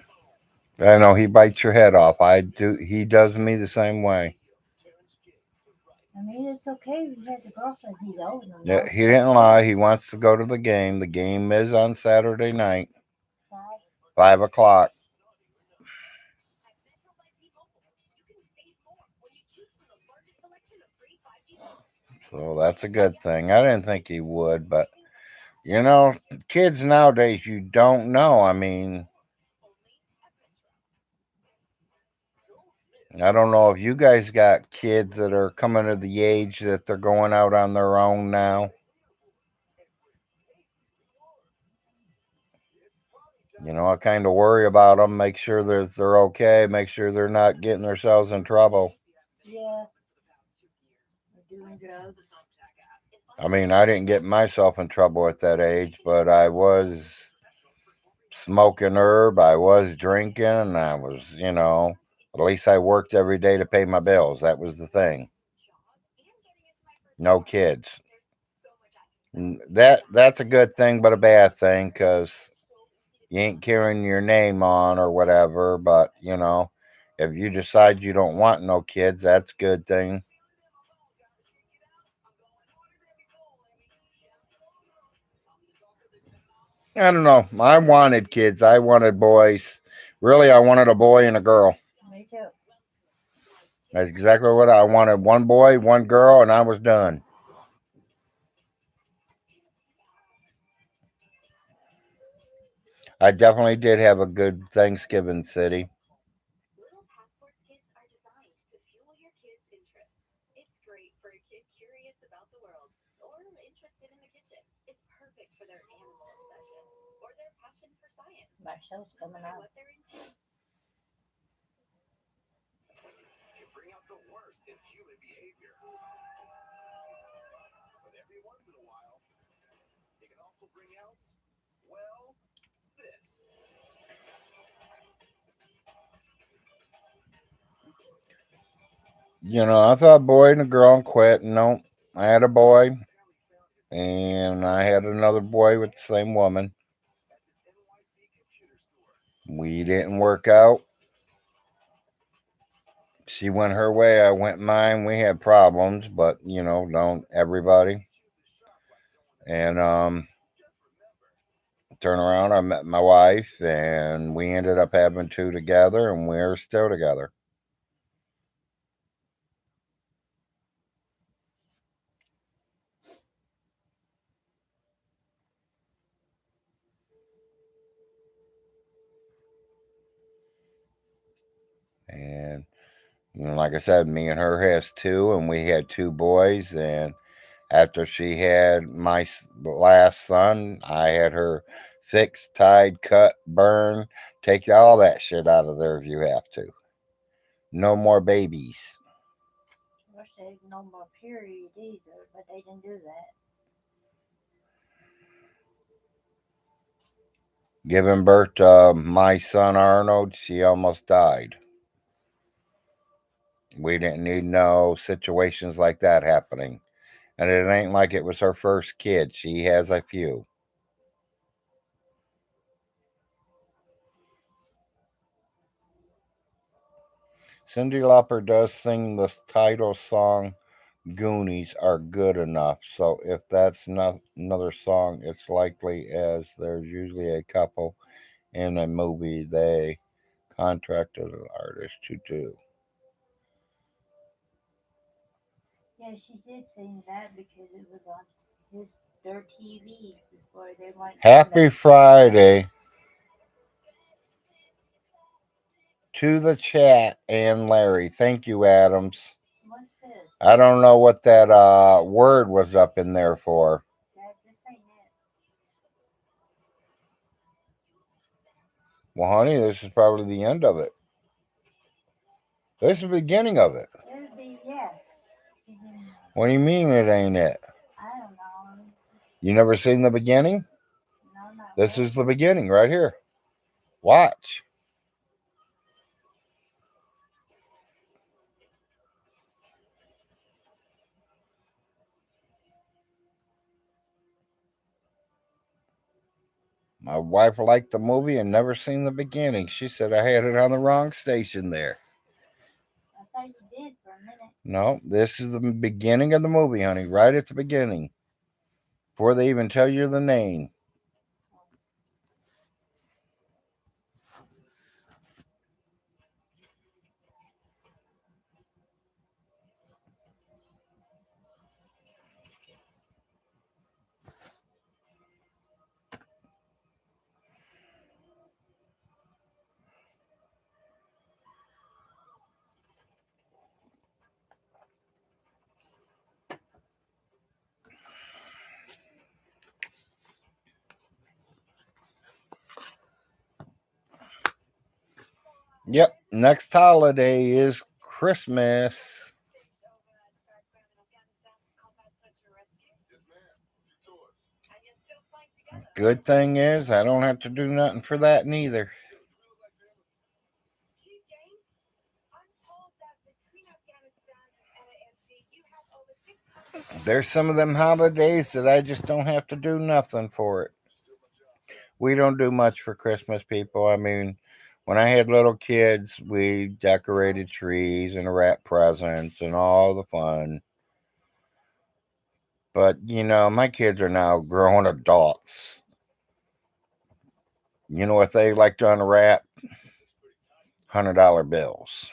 I know he bites your head off. I do. He does me the same way. I mean, it's okay if he has a girlfriend. He's old enough. Yeah, he didn't lie. He wants to go to the game. The game is on Saturday night, 5 o'clock. So that's a good thing. I didn't think he would, but kids nowadays, you don't know. I mean, I don't know if you guys got kids that are coming to the age that they're going out on their own now. I kind of worry about them, make sure that they're okay, make sure they're not getting themselves in trouble. Yeah, we're doing drugs. I mean, I didn't get myself in trouble at that age, but I was smoking herb, I was drinking, and I was, at least I worked every day to pay my bills. That was the thing. No kids. That's a good thing, but a bad thing because you ain't carrying your name on or whatever. But if you decide you don't want no kids, that's a good thing. I don't know. I wanted kids. I wanted boys. Really, I wanted a boy and a girl. Me too. That's exactly what I wanted. One boy, one girl, and I was done. I definitely did have a good Thanksgiving city. Little passport kits are designed to fuel your kids' interests. It's great for a kid curious about the world or interested in the kitchen. It's perfect for their animal obsession or their passion for science. My show's No coming matter out. what they're into. Can bring out the worst in human behavior. But every once in a while, it can also bring out, well, this. I thought boy and a girl and quit. No, I had a boy, and I had another boy with the same woman. At this NYC computer store. We didn't work out. She went her way, I went mine. We had problems, but don't everybody. And Just remember, turn around, I met my wife, and we ended up having two together, and we're still together. And like I said, me and her has two, and we had two boys. And after she had my last son, I had her fixed, tied, cut, burn. Take all that shit out of there if you have to. No more babies. We're take no more period either, but they didn't do that. Giving birth to my son Arnold, she almost died. We didn't need no situations like that happening. And it ain't like it was her first kid. She has a few. Cyndi Lauper does sing the title song Goonies are good enough. So if that's not another song, it's likely as there's usually a couple in a movie they contracted an artist to do. Yeah, she did sing that because it was on their TV before they went. Happy Friday to the chat and Larry. Thank you, Adams. What's this? I don't know what that word was up in there for. That this ain't it. Well, honey, this is probably the end of it. This is the beginning of it. It'll be yeah. What do you mean it ain't it? I don't know. You never seen the beginning? No, not This really. is the beginning right here. Watch. My wife liked the movie and never seen the beginning. She said I had it on the wrong station there. I thought you did for a minute. No, this is the beginning of the movie, honey. Right at the beginning. Before they even tell you the name. Yep, next holiday is Christmas. Good thing is, I don't have to do nothing for that neither. There's some of them holidays that I just don't have to do nothing for it. We don't do much for Christmas, people. I mean, when I had little kids, we decorated trees and wrapped presents and all the fun. But, my kids are now grown adults. You know what they like to unwrap? $100 bills.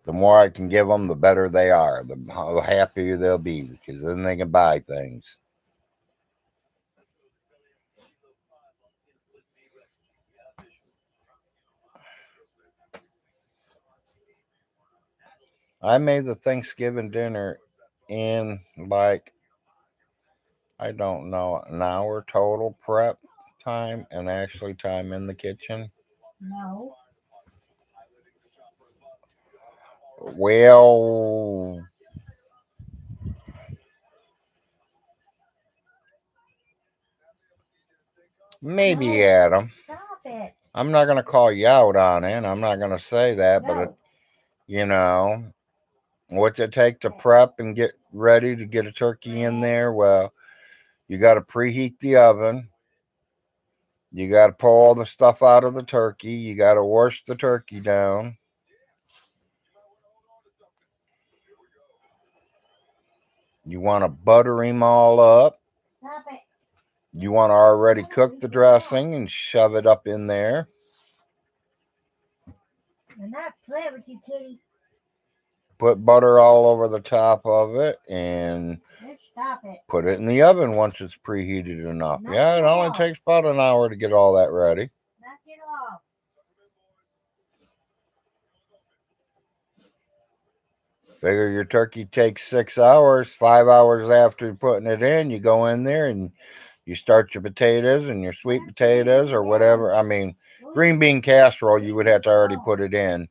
The more I can give them, the better they are. The happier they'll be because then they can buy things. I made the Thanksgiving dinner in I don't know, an hour total prep time and actually time in the kitchen. No. Well, maybe, No. Adam. Stop it. I'm not going to call you out on it. I'm not going to say that, No. but, what's it take to prep and get ready to get a turkey in there? Well, you got to preheat the oven. You got to pull all the stuff out of the turkey. You got to wash the turkey down. You want to butter him all up. Stop it. You want to already cook the dressing and shove it up in there. I'm not playing with you, kitty. Put butter all over the top of it and Just stop it. put it in the oven once it's preheated enough. Yeah, it only takes about an hour to get all that ready. Knock it off. Figure your turkey takes 6 hours. 5 hours after putting it in, you go in there and you start your potatoes and your sweet potatoes or whatever. I mean, green bean casserole, you would have to already put it in,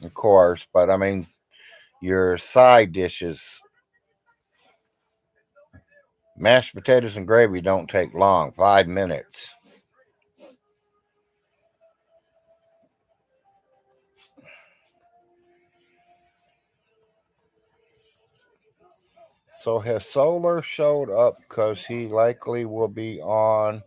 of course. But I mean, your side dishes. Mashed potatoes and gravy don't take long, 5 minutes. So has Solar showed up because he likely will be on.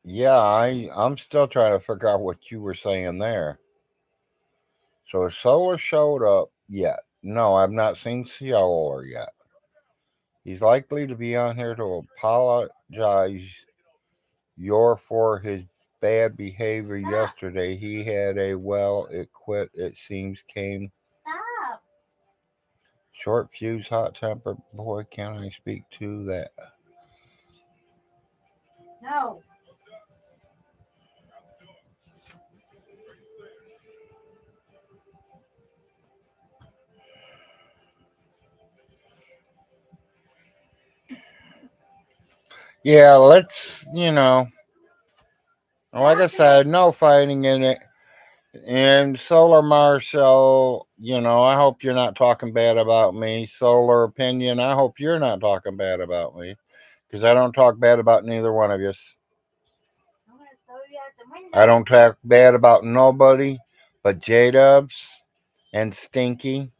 Yeah, I'm still trying to figure out what you were saying there. So has Solar showed up yet? No, I've not seen Solar yet. He's likely to be on here to apologize your for his bad behavior yesterday. He had a it quit, it seems, came Stop. short fuse, hot tempered. Boy, can I speak to that? No. Yeah, like I said, no fighting in it. And Solar Marshall, I hope you're not talking bad about me. Solar Opinion, I hope you're not talking bad about me. Because I don't talk bad about neither one of you. I'm gonna throw you out the window. I don't talk bad about nobody but J Dubs and Stinky.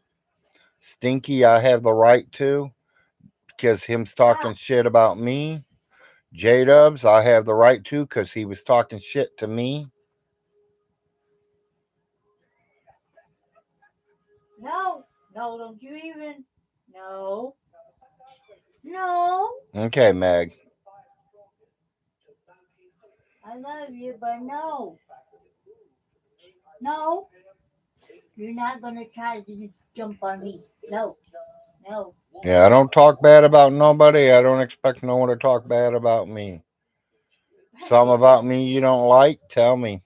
Stinky, I have the right to because him's talking shit about me. J Dubs, I have the right to because he was talking shit to me. No. No, don't you even. No. No. Okay, Meg. I love you, but no. No. You're not gonna try to jump on me. No. No. Yeah, I don't talk bad about nobody. I don't expect no one to talk bad about me. Something about me you don't like, tell me.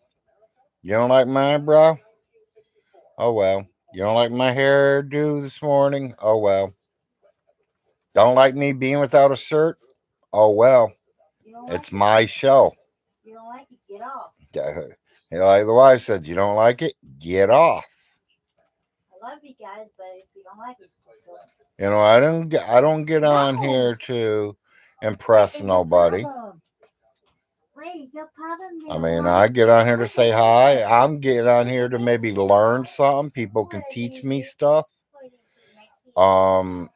You don't like my eyebrow? Oh well. You don't like my hairdo this morning? Oh well. Don't like me being without a shirt? Oh well. You don't It's like it? my show. You don't like it? Get off. Like the wife said, you don't like it? Get off. I love you guys, but if you don't like it, I don't get on here to impress nobody. What is your problem? I mean, I get on here to say hi. I'm getting on here to maybe learn something. People can teach me stuff. Um,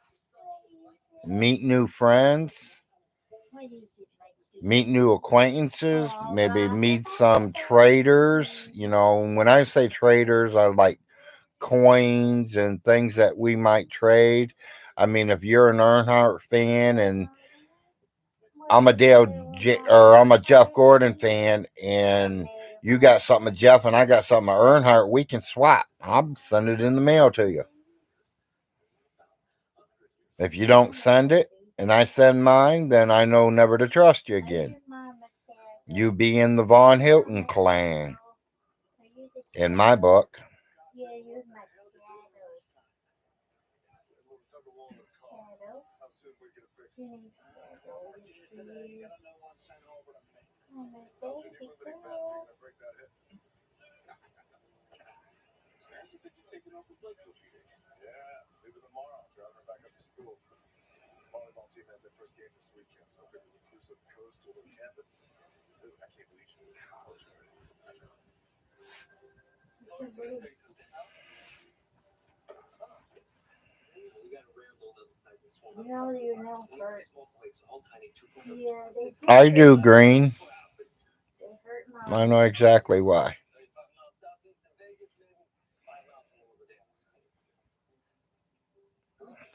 meet new friends, meet new acquaintances, maybe meet some traders. When I say traders, I like coins and things that we might trade. I mean, if you're an Earnhardt fan and I'm a Jeff Gordon fan, and you got something of Jeff and I got something of Earnhardt, we can swap. I'll send it in the mail to you. If you don't send it and I send mine, then I know never to trust you again. You be in the Von Hilton clan, in my book. Yeah, you're my shadow. How soon we get it fixed? Oh, my How soon baby you move any faster, girl. you're gonna break that hip. She said you're taking off the break for a few days. Yeah, leaving tomorrow. Driving her back up to school. Volleyball team has their first game this weekend, so I figured we'd cruise up the coast to a little camping. Dude, I can't believe she's in college already. I know. I was gonna say something. You know your nails hurt. Yeah, they do. I do, Green. They hurt I my. know exactly why.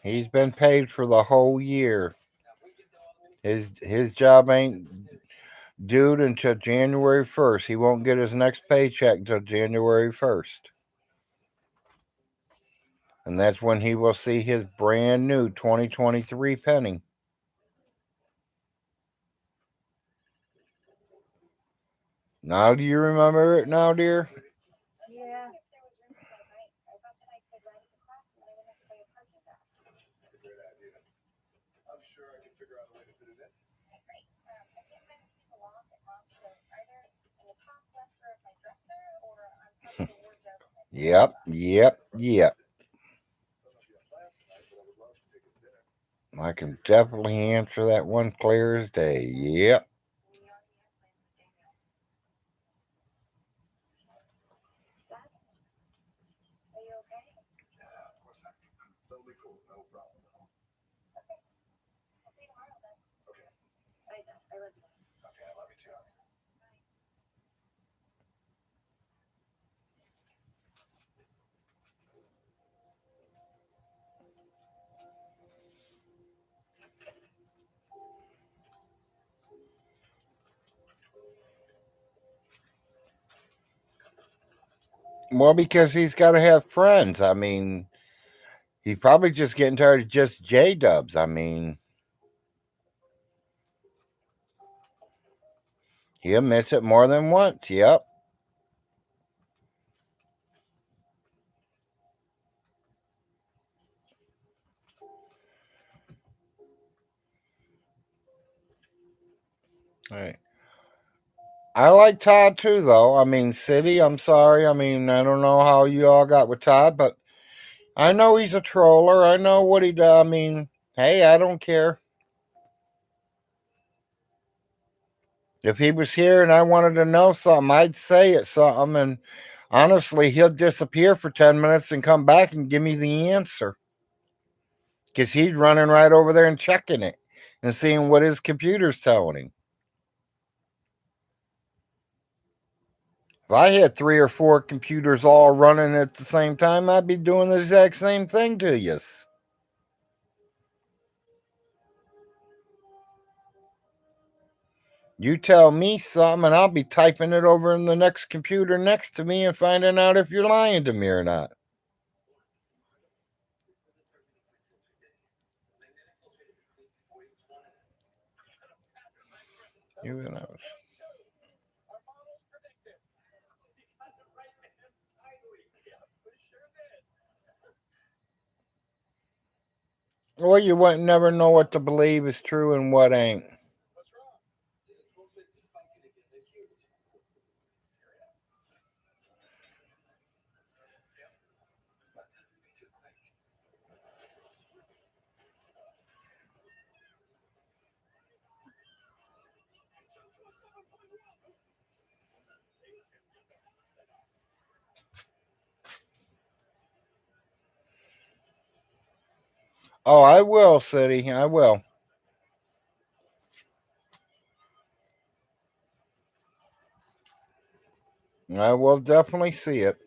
He's been paid for the whole year. His job ain't due until January 1st. He won't get his next paycheck until January 1st. And that's when he will see his brand new 2023 penny. Now, do you remember it now, dear? Yeah. That's a great idea. I'm sure I can figure out a way to fit it in. Yep, yep, yep. I don't know if you have plans tonight, but I would love to take you to dinner. I can definitely answer that one clear as day. Yep. Yeah, of course not. Totally cool. No problem at all. Okay. Okay, I love you too, honey. Well, because he's got to have friends. I mean, he's probably just getting tired of just J Dubs. I mean, he admits it more than once. Yep. Right. I like Todd too, though. I mean, City, I'm sorry. I mean, I don't know how you all got with Todd, but I know he's a troller. I know what he does. I mean, hey, I don't care. If he was here and I wanted to know something, I'd say it something. And honestly, he'll disappear for 10 minutes and come back and give me the answer. Because he's running right over there and checking it and seeing what his computer's telling him. If I had 3 or 4 computers all running at the same time, I'd be doing the exact same thing to you. You tell me something, and I'll be typing it over in the next computer next to me and finding out if you're lying to me or not. Who knows? Well, you wouldn't never know what to believe is true and what ain't. Oh, I will, City. I will. I will definitely see it.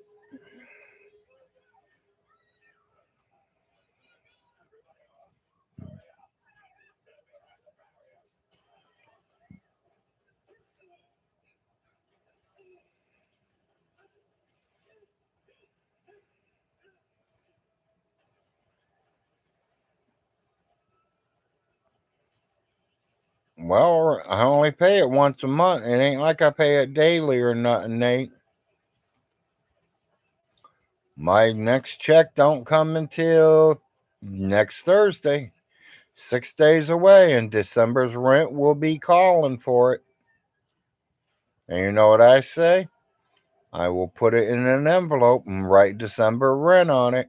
Well, I only pay it once a month. It ain't like I pay it daily or nothing, Nate. My next check don't come until next Thursday. 6 days away, and December's rent will be calling for it. And you know what I say? I will put it in an envelope and write December rent on it.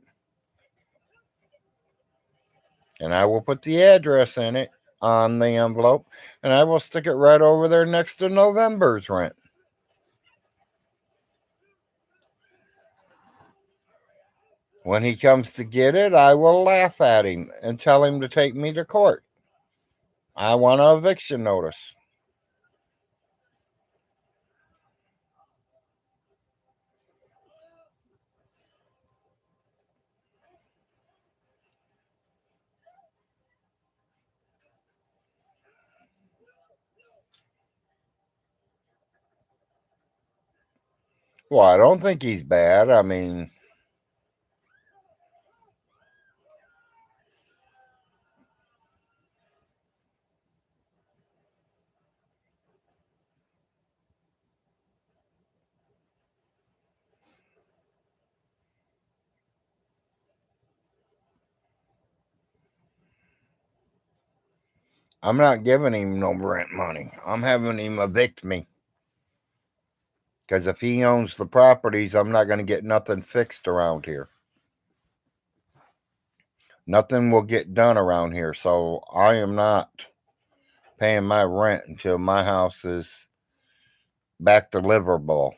And I will put the address in it on the envelope, and I will stick it right over there next to November's rent. When he comes to get it, I will laugh at him and tell him to take me to court. I want an eviction notice. Well, I don't think he's bad. I mean, I'm not giving him no rent money. I'm having him evict me. Because if he owns the properties, I'm not going to get nothing fixed around here. Nothing will get done around here. So I am not paying my rent until my house is back to livable.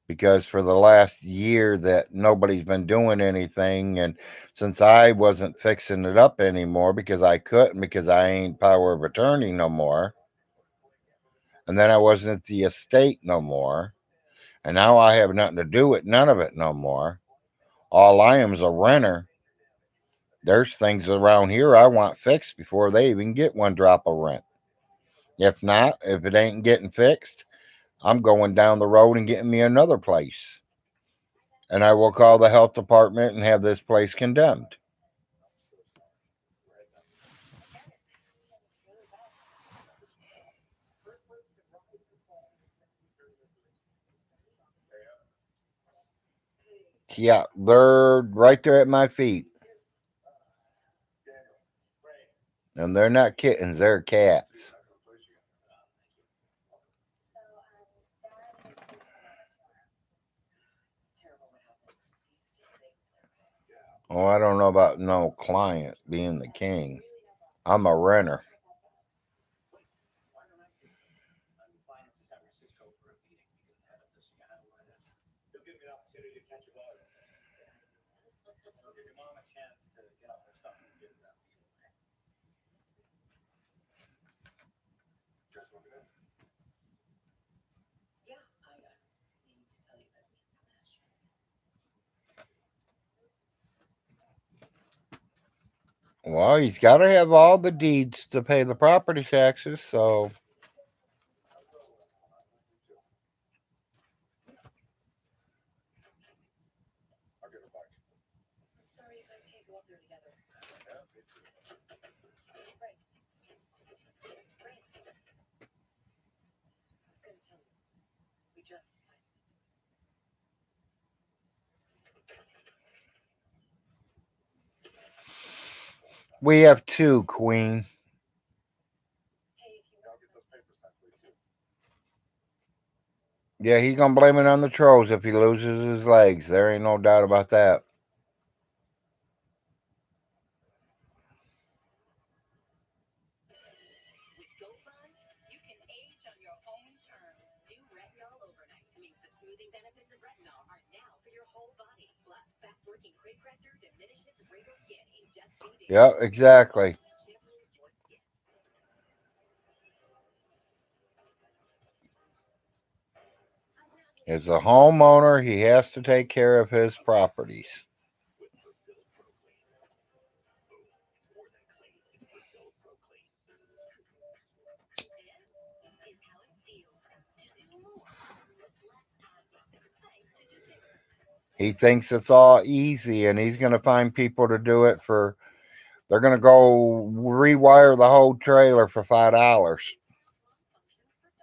Because for the last year that nobody's been doing anything, and since I wasn't fixing it up anymore because I couldn't, because I ain't power of attorney no more, and then I wasn't at the estate no more, and now I have nothing to do with none of it no more. All I am is a renter. There's things around here I want fixed before they even get one drop of rent. If not, if it ain't getting fixed, I'm going down the road and getting me another place. And I will call the health department and have this place condemned. Yeah, they're right there at my feet. And they're not kittens, they're cats. Oh, I don't know about no client being the king. I'm a renter. Well, he's got to have all the deeds to pay the property taxes, so I'll get it back. Sorry you guys can't go up there together. Yeah, me too. Right. Right. I was gonna tell you. We just decided. we have two, Queen. Hey, if you Yeah, I'll want get those papers sent for you too. Yeah, he's gonna blame it on the trolls if he loses his legs. There ain't no doubt about that. With GoFund, you can age on your own terms. New retinol overnight means the smoothing benefits of retinol are now for your whole body. Plus, fast-working cream corrector diminishes wrinkled skin in just 2 days. Yeah, exactly. Championing your skin. As a homeowner, he has to take care of his properties. Is how it feels to do more with less asthma. Thanks to Debunking. He thinks it's all easy and he's gonna find people to do it for they're gonna go rewire the whole trailer for $5. Lifelong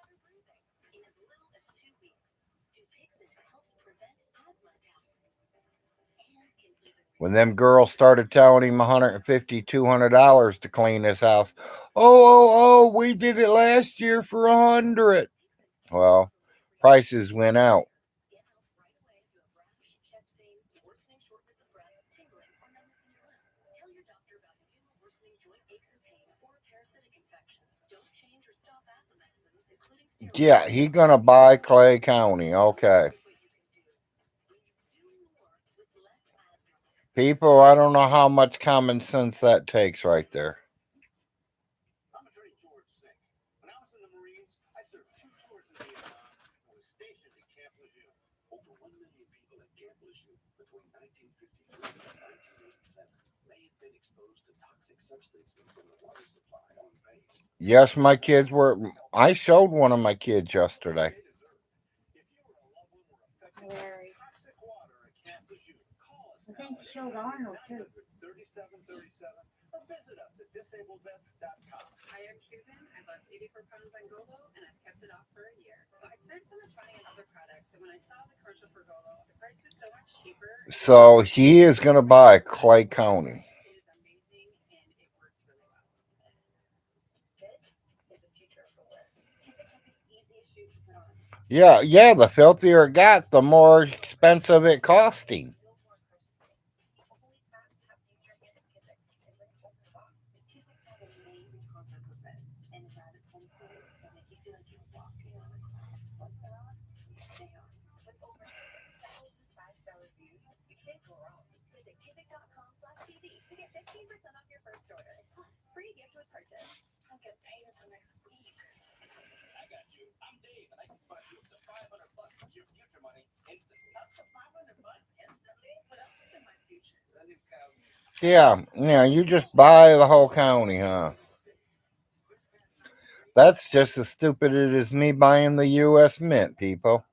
function for better breathing in as little as 2 weeks. Dupixent helps prevent asthma attacks and can even When them girls started telling him $150, $200 to clean his house. Oh, we did it last year for $100. Well, prices went out. get help right away if you have rash, chest pain, worsening shortness of breath, tingling, or numbness in your limbs. Tell your doctor about new worsening joint aches and pain or a parasitic infection. Don't change or stop asthma medicines, including steroids. Yeah, he gonna buy Clay County. Okay. Here's what you can do. When you do more with less asthma. People, I don't know how much common sense that takes right there. I'm Attorney George Sink. When I was in the Marines, I served 2 tours in Vietnam and was stationed at Camp Lejeune. Over 1 million people at Camp Lejeune between 1953 and 1987 may have been exposed to toxic substances in the water supply on base. Yes, my kids were. I showed one of my kids yesterday. think he showed Arnold too. 3737 or visit us at disabledvets.com. Hi, I'm Susan. I've lost 84 pounds on Golo, and I've kept it off for a year. I spent so much money on other products, and when I saw the commercial for Golo, the price was so much cheaper. So he is going to buy Clay County. It is amazing, and it works really well. This is the future of the work. TikTok is the easiest shoes to put on. Yeah, the filthier it got, the more expensive it cost him. No more crush space. Holy fat, have future and Kizix. It's like an open box. Kizix have amazing comfortable beds and rabbit home series that make you feel like you're walking on a cloud. Once they're on, you stay on. With over 6,000 five-star reviews, you can't go wrong. Visit kizix.com/TV to get 15% off your first order. Plus, free gift with purchase. I'll get paid until next week. I got you. I'm Dave, and I can spot you up to $500 of your future money instantly. Up to $500 instantly? What else is in my future? A new couch. Yeah, you just buy the whole county, huh? That's just as stupid as me buying the U.S. Mint, people.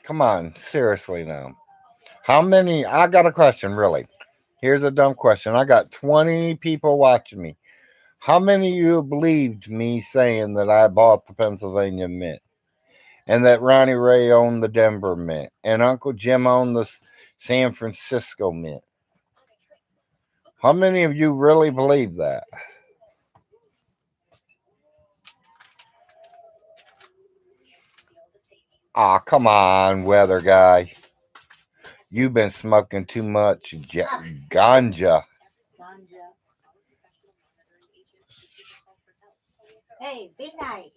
Come on, seriously now. How many? I got a question, really. Here's a dumb question. I got 20 people watching me. How many of you believed me saying that I bought the Pennsylvania Mint and that Ronnie Ray owned the Denver Mint and Uncle Jim owned the San Francisco Mint? How many of you really believe that? Ah, come on, weather guy. You've been smoking too much ganja. Ganja. Hey, be nice.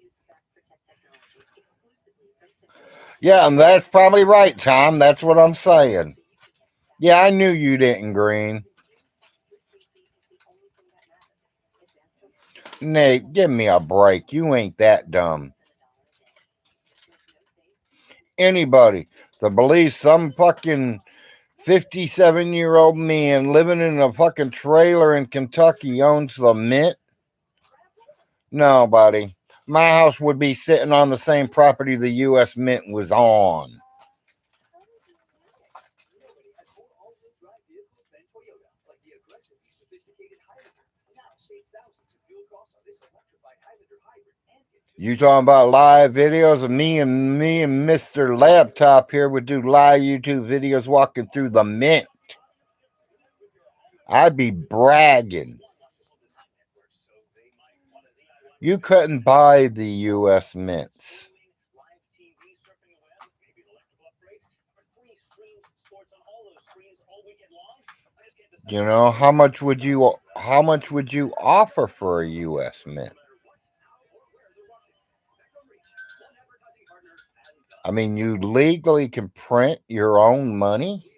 Yeah, and that's probably right, Tom. That's what I'm saying. Yeah, I knew you didn't, Green. Nate, give me a break. You ain't that dumb. Anybody that believes some fucking 57-year-old man living in a fucking trailer in Kentucky owns the Mint? No, buddy. My house would be sitting on the same property the U.S. Mint was on. Nobody has more all-wheel drive vehicles than Toyota, like the aggressively sophisticated Highlander. Now save thousands in fuel costs on this electrified Highlander hybrid and get You talking about live videos of me and Mr. Laptop here would do live YouTube videos walking through the Mint. I'd be bragging. You couldn't buy the U.S. Mints. live TV, surfing the web, maybe an electrical upgrade, or 3 streams sports on all those screens all weekend long. I just can't decide. You know, how much would you offer for a U.S. Mint? I mean, you legally can print your own money.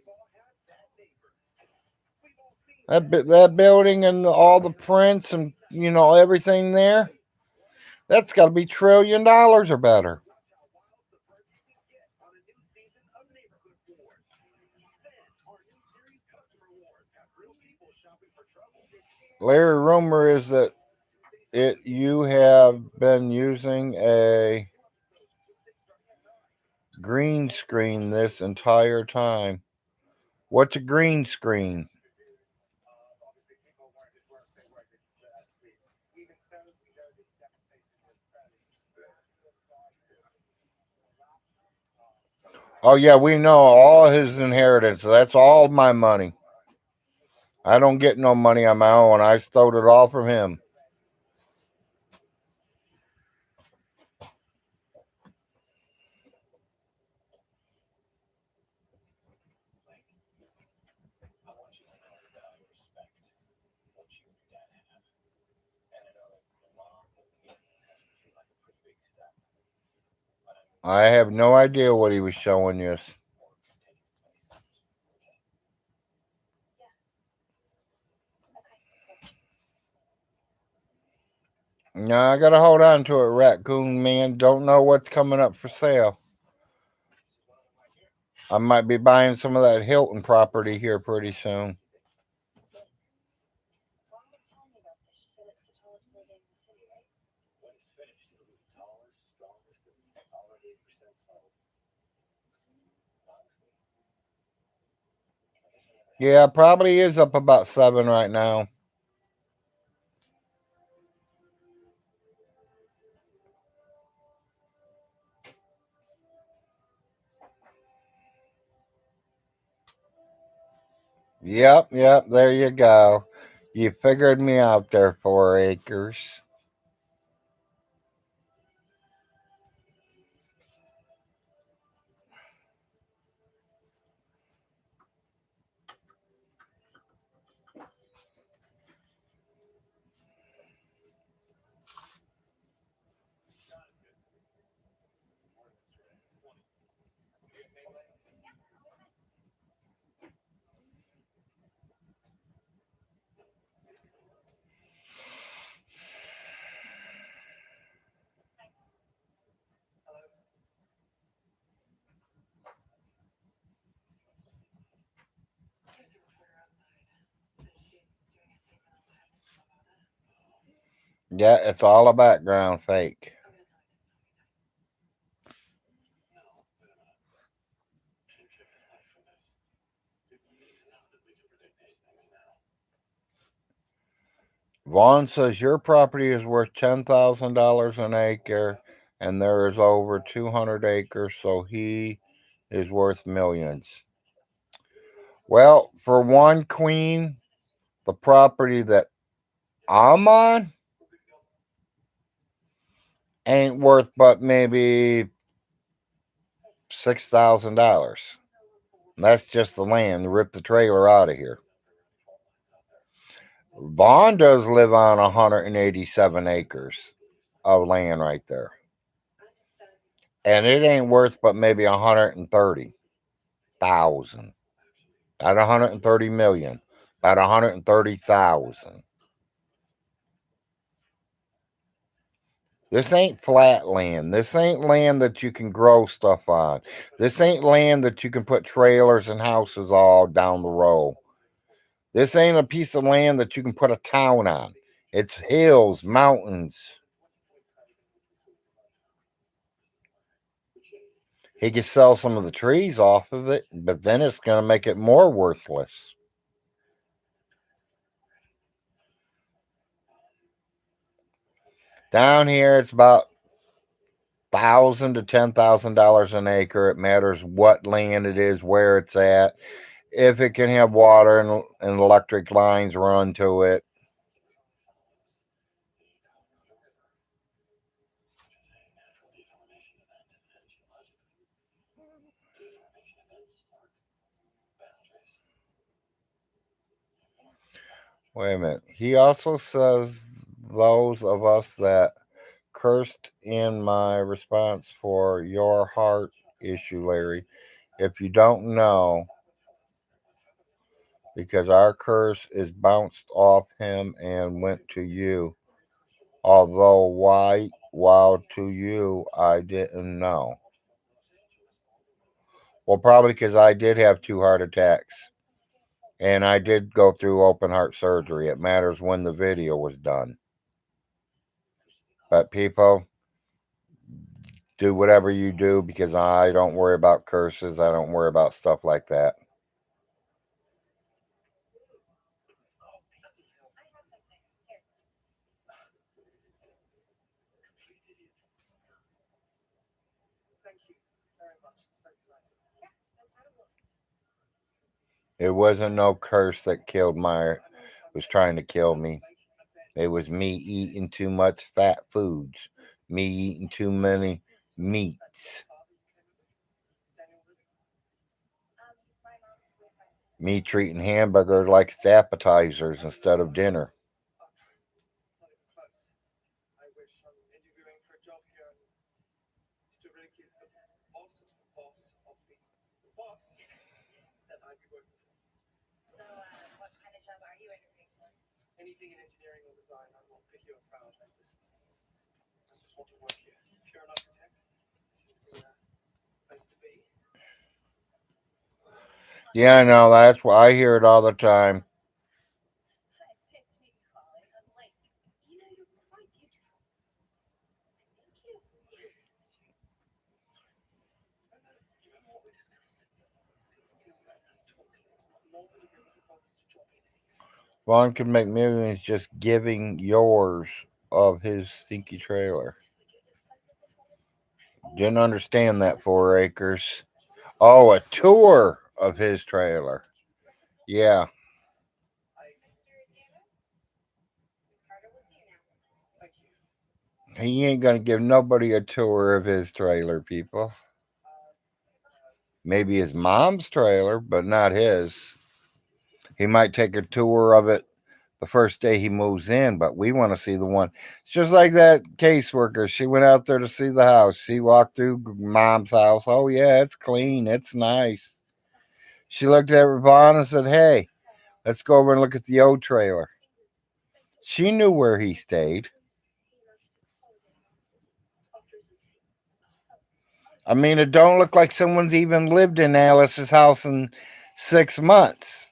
That building and all the prints and everything there, that's got to be $1 trillion or better. Larry, rumor is that you have been using a green screen this entire time. What's a green screen? Oh yeah, we know all his inheritance. That's all my money. I don't get no money on my own. I stole it all from him. I want you to know that I respect what you and your dad have. And I know that the mom has to feel like a pretty big step. But I have no idea what he was showing us. No, I gotta hold on to it, raccoon man. Don't know what's coming up for sale. I might be buying some of that Hilton property here pretty soon. when it's finished, it'll be tall Yeah, probably is up about 7 right now. Yep, there you go. You figured me out there, 4 acres. Yeah, it's all a background fake. Vaughn says your property is worth $10,000 an acre, and there is over 200 acres, so he is worth millions. Well, for one queen, the property that I'm on ain't worth but maybe $6,000. That's just the land. Rip the trailer out of here. Vaughn does live on 187 acres of land right there. And it ain't worth but maybe 130,000. Not 130 million. About 130,000. This ain't flat land. This ain't land that you can grow stuff on. This ain't land that you can put trailers and houses all down the road. This ain't a piece of land that you can put a town on. It's hills, mountains. He could sell some of the trees off of it, but then it's going to make it more worthless. Down here, it's about $1,000 to $10,000 an acre. It matters what land it is, where it's at, if it can have water and electric lines run to it. Wait a minute. He also says those of us that cursed in my response for your heart issue, Larry. If you don't know, because our curse is bounced off him and went to you. Although why wow to you I didn't know. Well, probably because I did have 2 heart attacks. And I did go through open heart surgery. It matters when the video was done. But people, do whatever you do because I don't worry about curses. I don't worry about stuff like that. It wasn't no curse that killed my was trying to kill me. It was me eating too much fat foods, me eating too many meats, me treating hamburgers like it's appetizers instead of dinner. Yeah, I know. That's why I hear it all the time. Vaughn could make millions just giving yours of his stinky trailer. Didn't understand that 4 acres. Oh, a tour of his trailer. Yeah. He ain't gonna give nobody a tour of his trailer, people. Maybe his mom's trailer, but not his. He might take a tour of it the first day he moves in, but we want to see the one. It's just like that caseworker. She went out there to see the house. She walked through mom's house. Oh, yeah, it's clean. It's nice. She looked at Vaughn and said, "Hey, let's go over and look at the old trailer." She knew where he stayed. I mean, it don't look like someone's even lived in Alice's house in 6 months.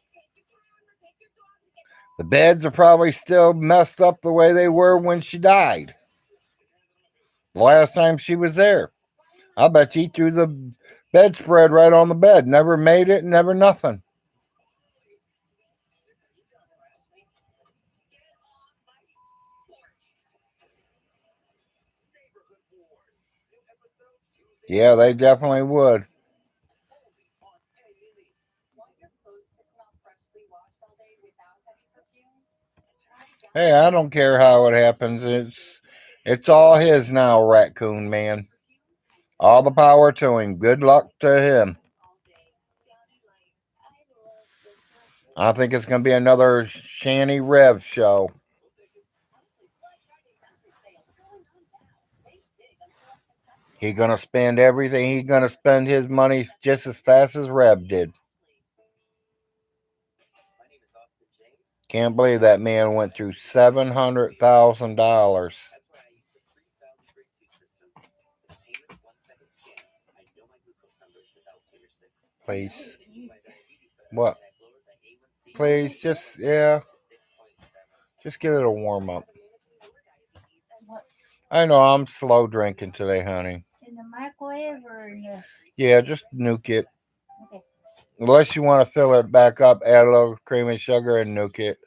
The beds are probably still messed up the way they were when she died. The last time she was there. I bet he threw the bedspread right on the bed. Never made it, never nothing. Yeah, they definitely would. Hey, I don't care how it happens. It's all his now, Raccoon Man. All the power to him. Good luck to him. I think it's going to be another Shanny Rev show. He's going to spend everything. He's going to spend his money just as fast as Rev did. Can't believe that man went through $700,000. Please. What? Please, yeah. Just give it a warm up. I know I'm slow drinking today, honey. In the microwave or in the... Yeah, just nuke it. Okay. Unless you want to fill it back up, add a little cream and sugar and nuke it.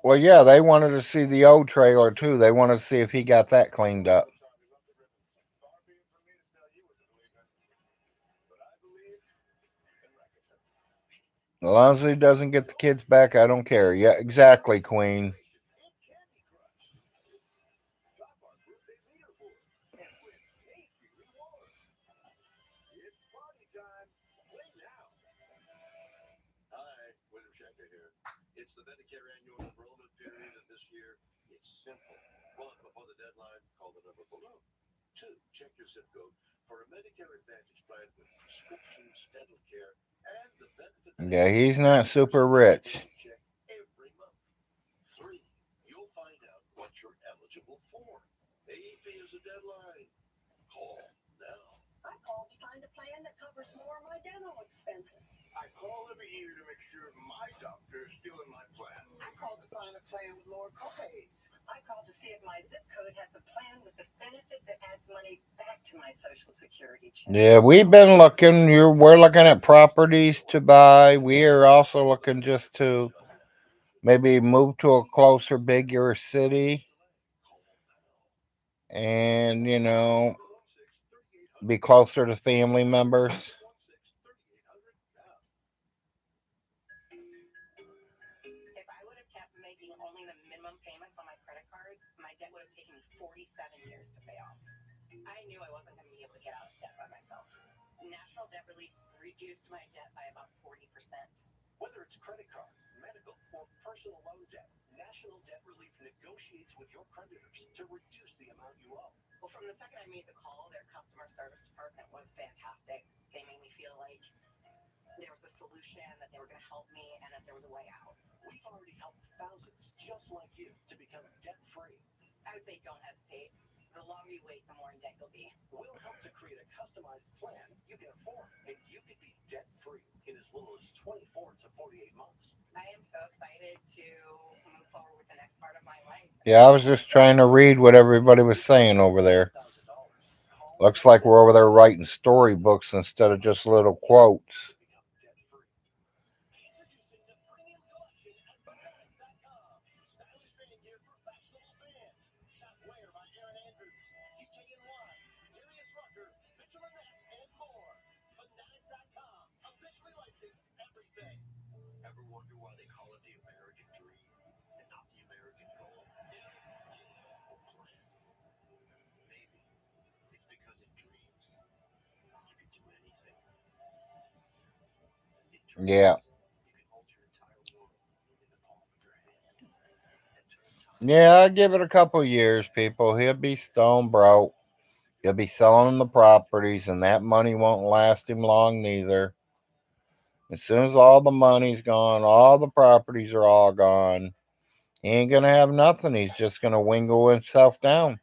Well, yeah, they wanted to see the old trailer too. They wanted to see if he got that cleaned up. As long as he doesn't get the kids back, I don't care. Yeah, exactly, Queen. It's the Medicare annual enrollment period, and this year it's simple. One, before the deadline, call the number below. Two, check your zip code for a Medicare Advantage plan with prescriptions, dental care, and the benefit. Yeah, he's not super rich. Check every month. Three, you'll find out what you're eligible for. AP is a deadline. Call now. I called to find a plan that covers more of my dental expenses. I call every year to make sure my doctor is still in my plan. I called to find a plan with lower copay. I called to see if my zip code has a plan with the benefit that adds money back to my Social Security check. Yeah, we've been looking. We're looking at properties to buy. We are also looking just to maybe move to a closer, bigger city. And, be closer to family members. If I would have kept making only the minimum payments on my credit cards, my debt would have taken me 47 years to pay off. I knew I wasn't going to be able to get out of debt by myself. National Debt Relief reduced my debt by about 40%. Whether it's credit card, medical, or personal loan debt, National Debt Relief negotiates with your creditors to reduce the amount you owe. Well, from the second I made the call, their customer service department was fantastic. They made me feel like there was a solution, that they were going to help me, and that there was a way out. We've already helped thousands just like you to become debt-free. I would say don't hesitate. The longer you wait, the more in debt you'll be. We'll help to create a customized plan you can afford, and you could be debt-free in as little as 24 to 48 months. I am so excited to move forward Yeah, I was just trying to read what everybody was saying over there. Looks like we're over there writing storybooks instead of just little quotes. Introducing the premium collection at Fanatics.com. Stylish fan gear for fashionable fans. Shop Wear by Aaron Andrews, DKNY, Darius Rucker, Benjamin Ness, and more. Fanatics.com. Officially licensed everything. Ever wonder why they call it the American dream and not the American goal? Or plan? Maybe it's because in dreams, you can do anything. In dreams, Yeah. you can hold your entire world in the palm of your hand and turn time. Yeah, I give it a couple years, people. He'll be stone broke. He'll be selling the properties, and that money won't last him long neither. As soon as all the money's gone, all the properties are all gone, he ain't gonna have nothing. He's just gonna wingle himself down.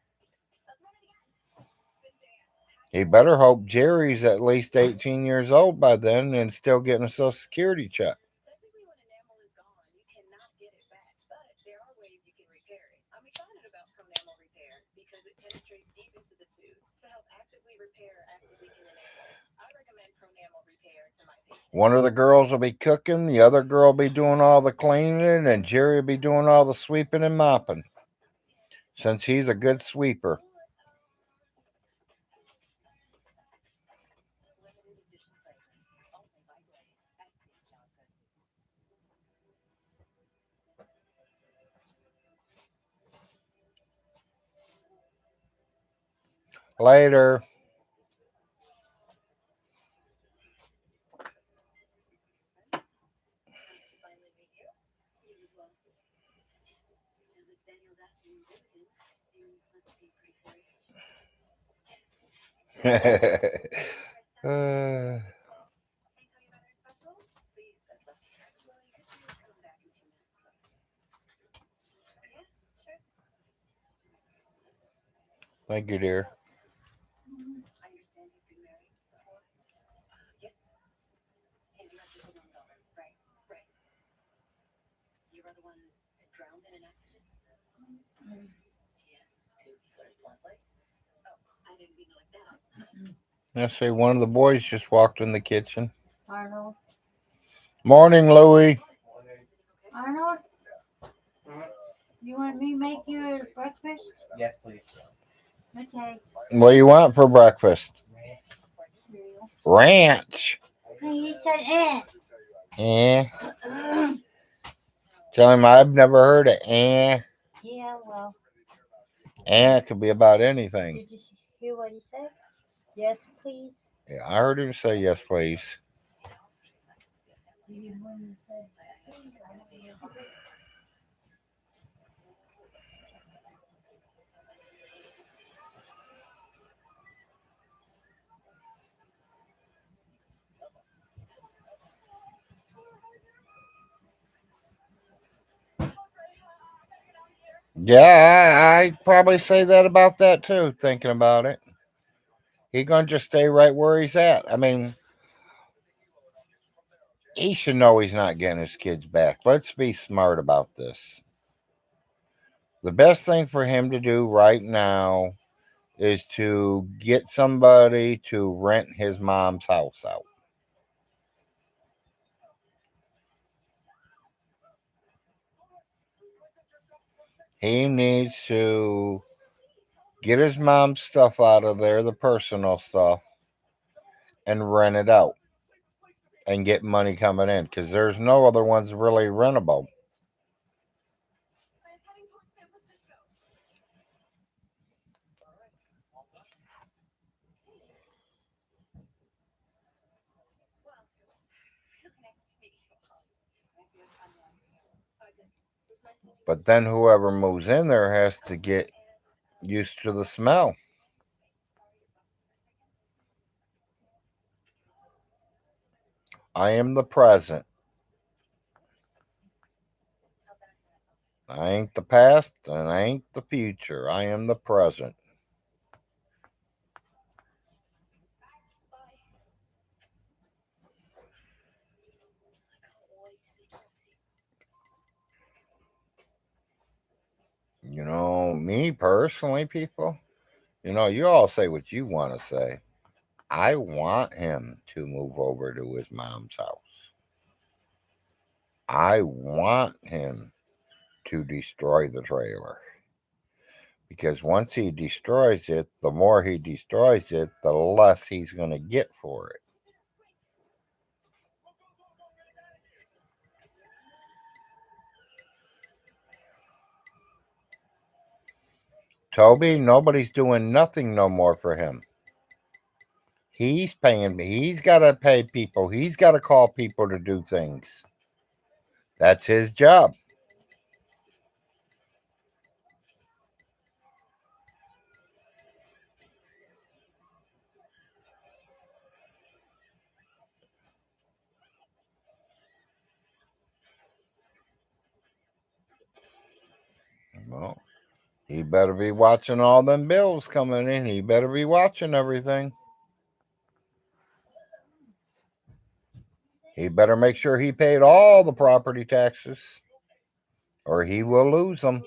He better hope Jerry's at least 18 years old by then and still getting a Social Security check. Technically, when enamel is gone, you cannot get it back, but there are ways you can repair it. I'm excited about Pronamel Repair because it penetrates deep into the tooth to help actively repair acid leaking enamel. I recommend Pronamel Repair to my patients. One of the girls will be cooking, the other girl will be doing all the cleaning, and Jerry will be doing all the sweeping and mopping, since he's a good sweeper. Limited edition fragrance, only by Glade at St. Johnson. Later. Nice to finally meet you. You as well. Now that Daniel's asked you to live with him, things must be pretty serious. Uh, Can I tell you about our special? Please, I'd love to hear. Actually, could you come back in a few minutes, please? Yeah, sure. Thank you, dear. I understand you've been married before. Yes. And you have just the one daughter. Right, right. You were the one that drowned in an accident? Yes, to put it bluntly. Oh, I didn't mean it like that. I say one of the boys just walked in the kitchen. Arnold. Morning, Louie. Everything okay? Arnold, you want me to make you a breakfast? Yes, please. Okay. What do you want for breakfast? Cereal. Ranch. Hey, he said eh. Eh. Tell him I've never heard of eh. Yeah, well, Eh could be about anything. did you hear what he said? Yes, please. Yeah, I heard him say yes, please. You want me to say? Yeah, I probably say that about that too, thinking about it. He gonna just stay right where he's at. I mean, he should know he's not getting his kids back. Let's be smart about this. The best thing for him to do right now is to get somebody to rent his mom's house out. He needs to get his mom's stuff out of there, the personal stuff, and rent it out and get money coming in because there's no other ones really rentable. I'm heading towards San Francisco. Well, really nice to meet you all. I'm good. It was nice to meet you. But then whoever moves in there has to get And used to the smell. borrow your phone for a second. I am the present. Tell Becca that. I ain't the past and I ain't the future. I am the present. Bye. I can't wait to be 20. Me personally, people, you all say what you want to say. I want him to move over to his mom's house. I want him to destroy the trailer. Because once he destroys it, the more he destroys it, the less he's going to get for it. Toby, nobody's doing nothing no more for him. He's paying me. He's got to pay people. He's got to call people to do things. That's his job. Well, he better be watching all them bills coming in. He better be watching everything. He better make sure he paid all the property taxes, or he will lose them.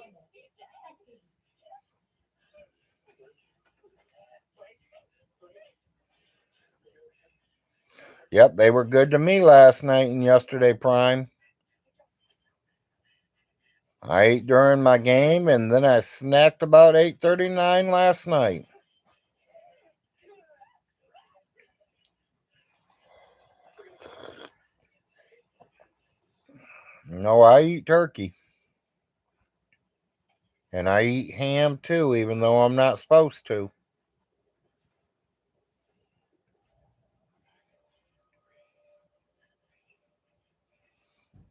Yep, they were good to me last night and yesterday, Prime. I ate during my game, and then I snacked about 8:39 last night. No, I eat turkey. And I eat ham too, even though I'm not supposed to.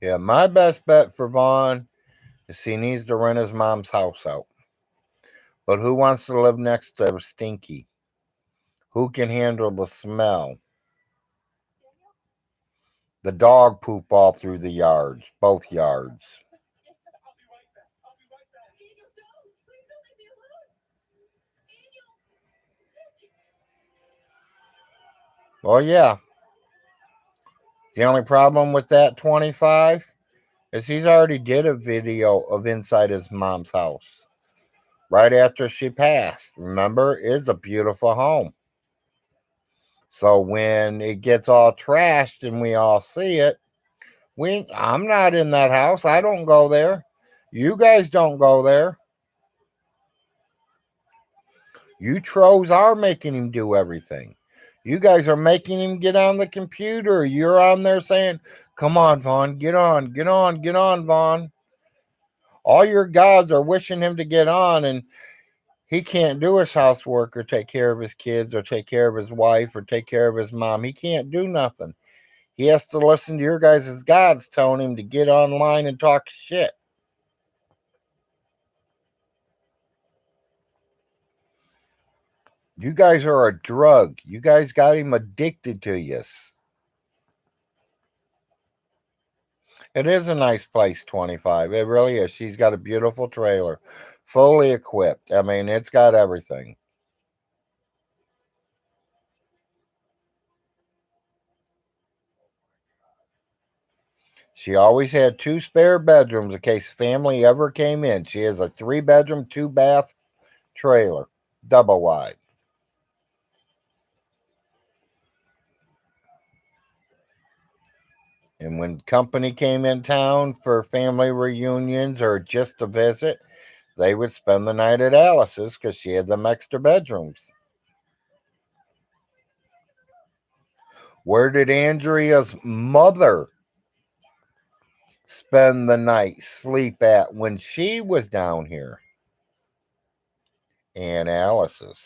Yeah, my best bet for Vaughn is he needs to rent his mom's house out. But who wants to live next to Stinky? Who can handle the smell? The dog poop all through the yards, both yards. Well, yeah. The only problem with that 25 is he's already did a video of inside his mom's house right after she passed. Remember, it's a beautiful home. So when it gets all trashed and we all see it, I'm not in that house. I don't go there. You guys don't go there. You trolls are making him do everything. You guys are making him get on the computer. You're on there saying, "Come on, Vaughn, get on, get on, get on, Vaughn." All your gods are wishing him to get on, and he can't do his housework or take care of his kids or take care of his wife or take care of his mom. He can't do nothing. He has to listen to your guys' gods telling him to get online and talk shit. You guys are a drug. You guys got him addicted to you. It is a nice place, 25. It really is. She's got a beautiful trailer, fully equipped. I mean, it's got everything. She always had 2 spare bedrooms in case family ever came in. She has a 3-bedroom, 2-bath trailer, double wide. And when company came in town for family reunions or just to visit, they would spend the night at Alice's because she had them extra bedrooms. Where did Andrea's mother spend the night, sleep at when she was down here? And Alice's.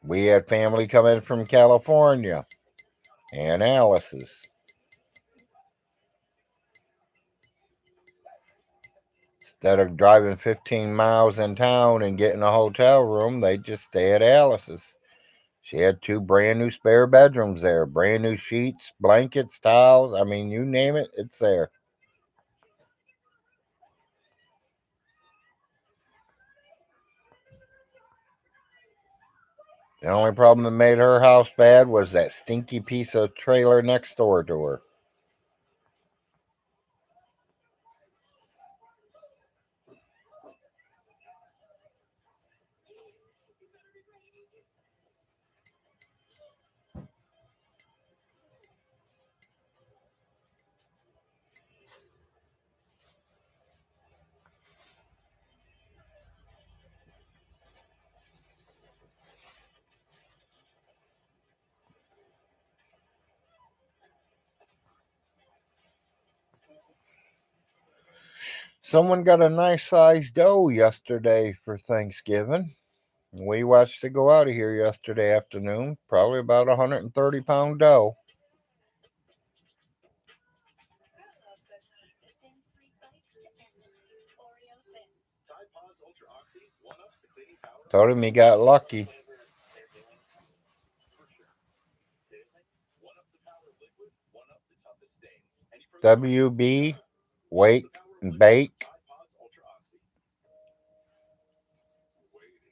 We had family come in from California. And Alice's. Instead of driving 15 miles in town and getting a hotel room, they just stay at Alice's. She had 2 brand new spare bedrooms there, brand new sheets, blankets, towels. I mean, you name it, it's there. The only problem that made her house bad was that stinky piece of trailer next door to her. Someone got a nice sized doe yesterday for Thanksgiving. We watched it go out of here yesterday afternoon. Probably about 130-pound doe. Tide Pods Ultra Oxy one-ups the cleaning power. Told him he got lucky. For sure. Seriously? One up the power of liquid, one up the toughest stains. Any further WB, wake and bake. Tide Pods Ultra Oxy. Waiting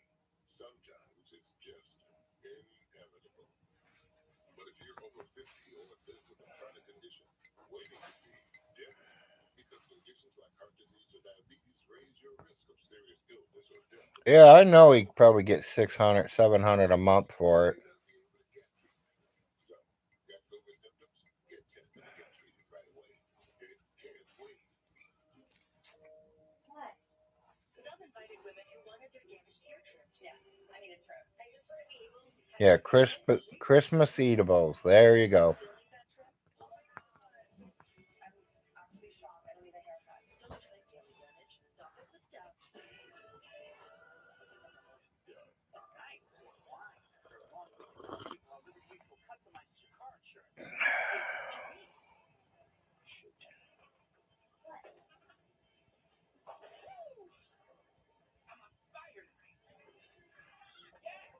sometimes is just inevitable. But if you're over 50 or live with a chronic condition, waiting could be deadly. Because conditions like heart disease or diabetes raise your risk of serious illness or death. Yeah, I know he probably gets 600, 700 a month for it. So, got COVID symptoms? Get tested and get treated right away. It can't wait. What? Love invited women who wanted their damaged hair trimmed. Yeah, I need a trim. I just want to be able to cut Yeah, it. Christmas eatables. There you go. You like that trim? Oh my god. I'm actually shocked. I don't need a haircut. Don't try to daily damage. Stop it with Dove. That's nice. Why? Because every week will customize your car insurance. Hey, shoot. What? I'm on fire tonight. Yes!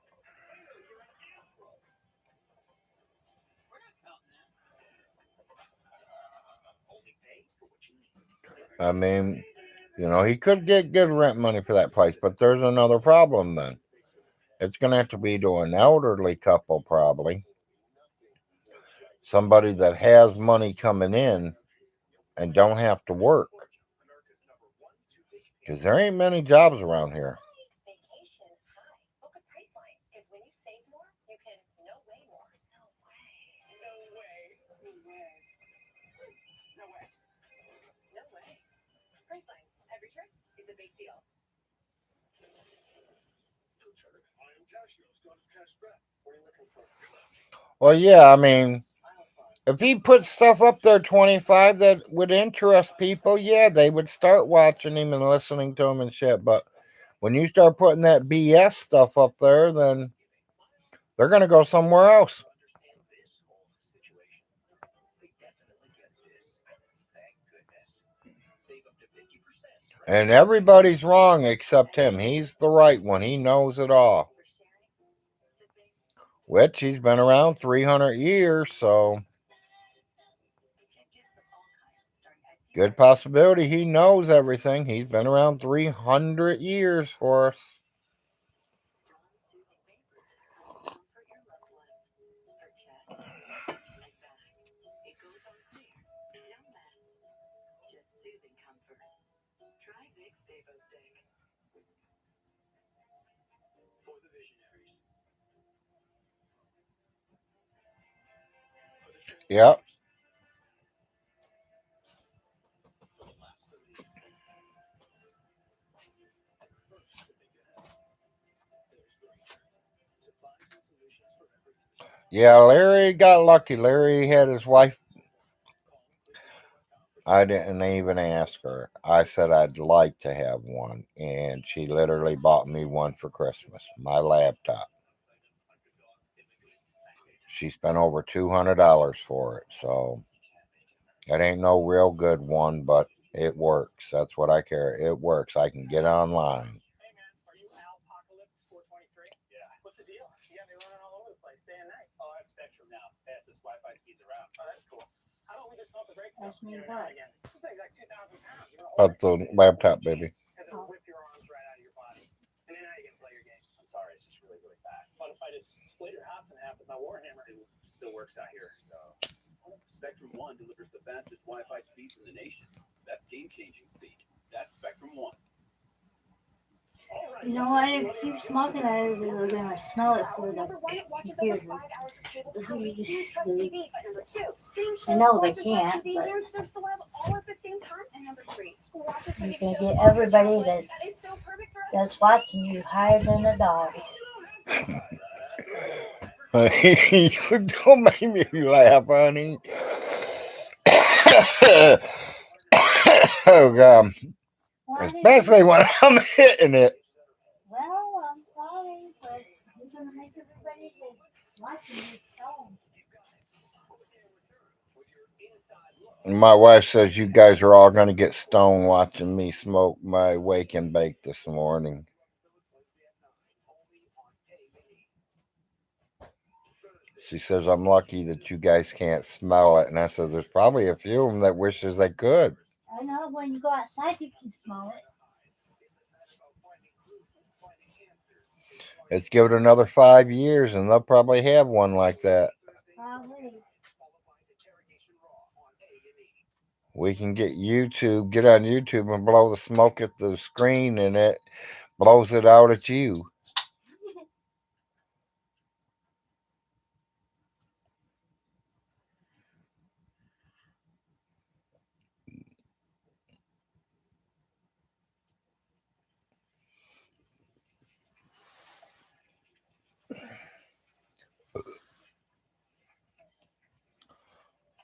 You're an asshole. We're not counting that. Only pay for what you need. I mean, he could get good rent money for that place, but there's another problem then. It's going to have to be to an elderly couple, probably. Somebody that has money coming in and don't have to work. Because there ain't many jobs around here. Vacation high. Book a Priceline. Because when you save more, you can no way more. No way. No way. No way. No way. No way. Priceline. Every trip is a big deal. I am Cashio's got cash back. What are you looking for? Well, yeah, I mean, if he put stuff up there 25 that would interest people, yeah, they would start watching him and listening to him and shit. But when you start putting that BS stuff up there, then they're going to go somewhere else. Understand this whole situation. They definitely get this. Thank goodness. Save up to 50%. And everybody's wrong except him. He's the right one. He knows it all. Which he's been around 300 years, so good possibility he knows everything. He's been around 300 years for us. It goes on clear, no mess, just soothing comfort. Try Vicks Vapor Stick. For the visionaries. For the trailblazers. Yep. For the last to leave. And the first to think ahead. There's Granger. Supplies and solutions for everything. Yeah, Larry got lucky. Larry had his wife. I didn't even ask her. I said I'd like to have one, and she literally bought me one for Christmas. My laptop. She spent over $200 for it, so it ain't no real good one, but it works. That's what I care. It works. I can get online. Hey man, are you Alpocalypse 423? Yeah. What's the deal? You got me running all over the place day and night. Oh, I have Spectrum now. Fastest Wi-Fi speeds around. Oh, that's cool. How about we just pump the brakes up? Ask me what? Again. This thing's like 2,000 pounds. You know, About the laptop, baby. because it'll whip your arms right out of your body. And then how you can play your game. I'm sorry, it's just really, really fast. Fun fight is with my Warhammer, it still works out here. So Spectrum One delivers the fastest Wi-Fi speeds in the nation. That's game-changing speed. That's Spectrum One. You know what? If you keep smoking that, they're gonna smell it through the Number one, it watches over computer. 5 hours of cable per week. You trust TV. But number two, stream I shows, know they watches live can't, TV, but and surf the web all at the same time. And number three, watches you favorite can shows get on your everybody tablet. That is so perfect for us. that's watching you higher than a dog. You don't make me laugh, honey. Oh, God. Why did Especially you? when I'm hitting it. Well, I'm sorry, but you're gonna make everybody that's watching you stoned. My wife says you guys are all going to get stoned watching me smoke my wake and bake this morning. She says I'm lucky that you guys can't smell it. And I said there's probably a few of them that wishes they could. I know when you go outside, you can smell it. Let's give it another 5 years and they'll probably have one like that. Probably. We can get on YouTube and blow the smoke at the screen and it blows it out at you.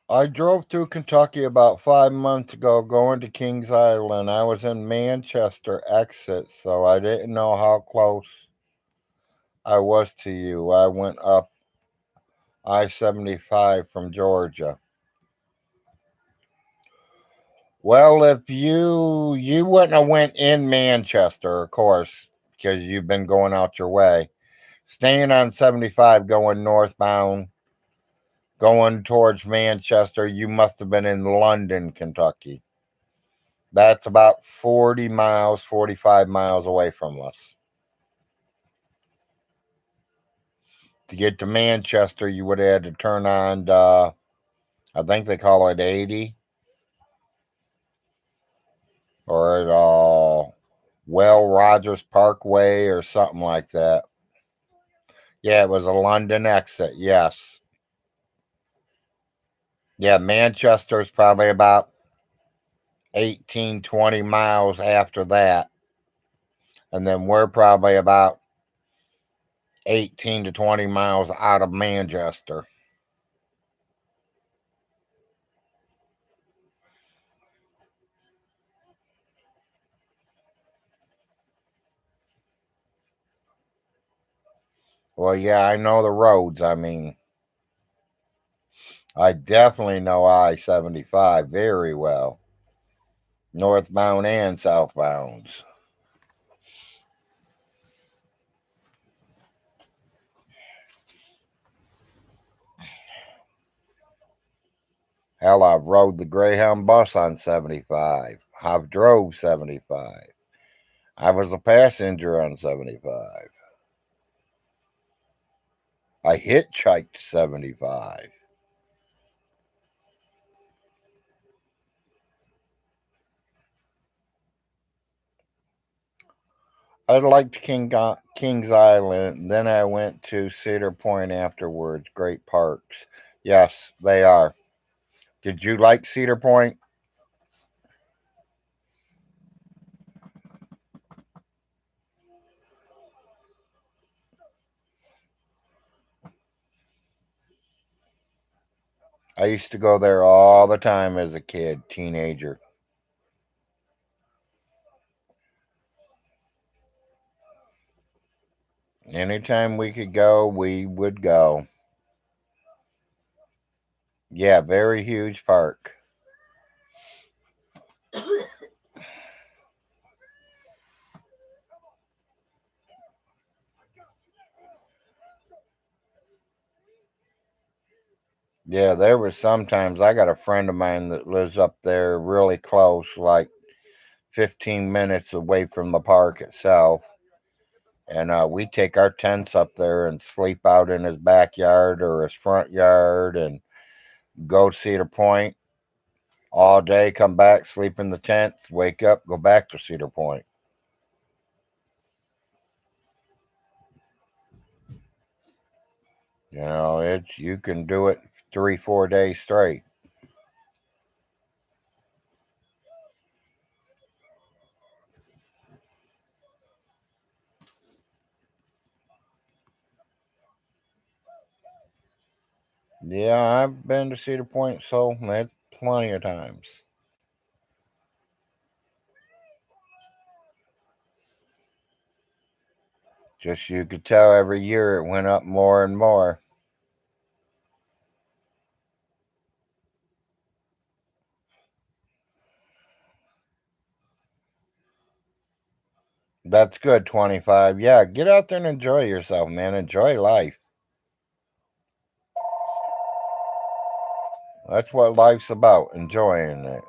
I drove through Kentucky about 5 months ago going to Kings Island. I was in Manchester exit, so I didn't know how close I was to you. I went up I-75 from Georgia. Well, if you wouldn't have went in Manchester, of course, because you've been going out your way. Staying on 75 going northbound, going towards Manchester, you must have been in London, Kentucky. That's about 40 miles, 45 miles away from us. To get to Manchester, you would have had to turn on, I think they call it 80. Or Well Rogers Parkway or something like that. Yeah, it was a London exit, yes. Yeah, Manchester's probably about 18, 20 miles after that. And then we're probably about 18 to 20 miles out of Manchester. Well, yeah, I know the roads. I mean, I definitely know I-75 very well, northbound and southbound. Hell, I've rode the Greyhound bus on 75. I've drove 75. I was a passenger on 75. I hitchhiked 75. I liked Kings Island. Then I went to Cedar Point afterwards. Great parks. Yes, they are. Did you like Cedar Point? I used to go there all the time as a kid, teenager. Anytime we could go, we would go. Yeah, very huge park. Yeah, there was sometimes I got a friend of mine that lives up there really close, like 15 minutes away from the park itself. And we take our tents up there and sleep out in his backyard or his front yard and go to Cedar Point all day, come back, sleep in the tent, wake up, go back to Cedar Point. It's you can do it 3, 4 days straight. Yeah, I've been to Cedar Point, so that's plenty of times. Just you could tell every year it went up more and more. That's good, 25. Yeah, get out there and enjoy yourself, man. Enjoy life. That's what life's about, enjoying it.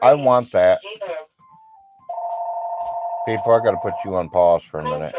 I want that. People, I gotta put you on pause for a minute.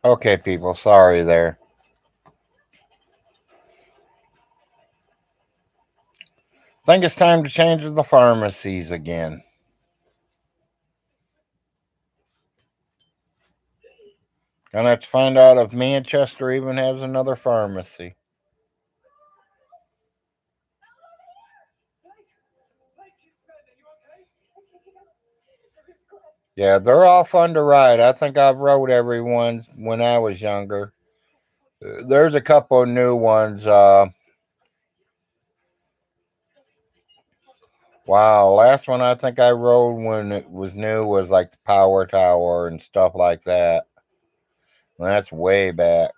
Okay, people, sorry there. Think it's time to change the pharmacies again. Gonna have to find out if Manchester even has another pharmacy. Yeah, they're all fun to ride. I think I've rode every one when I was younger. There's a couple of new ones. Wow, last one I think I rode when it was new was like the Power Tower and stuff like that. And that's way back.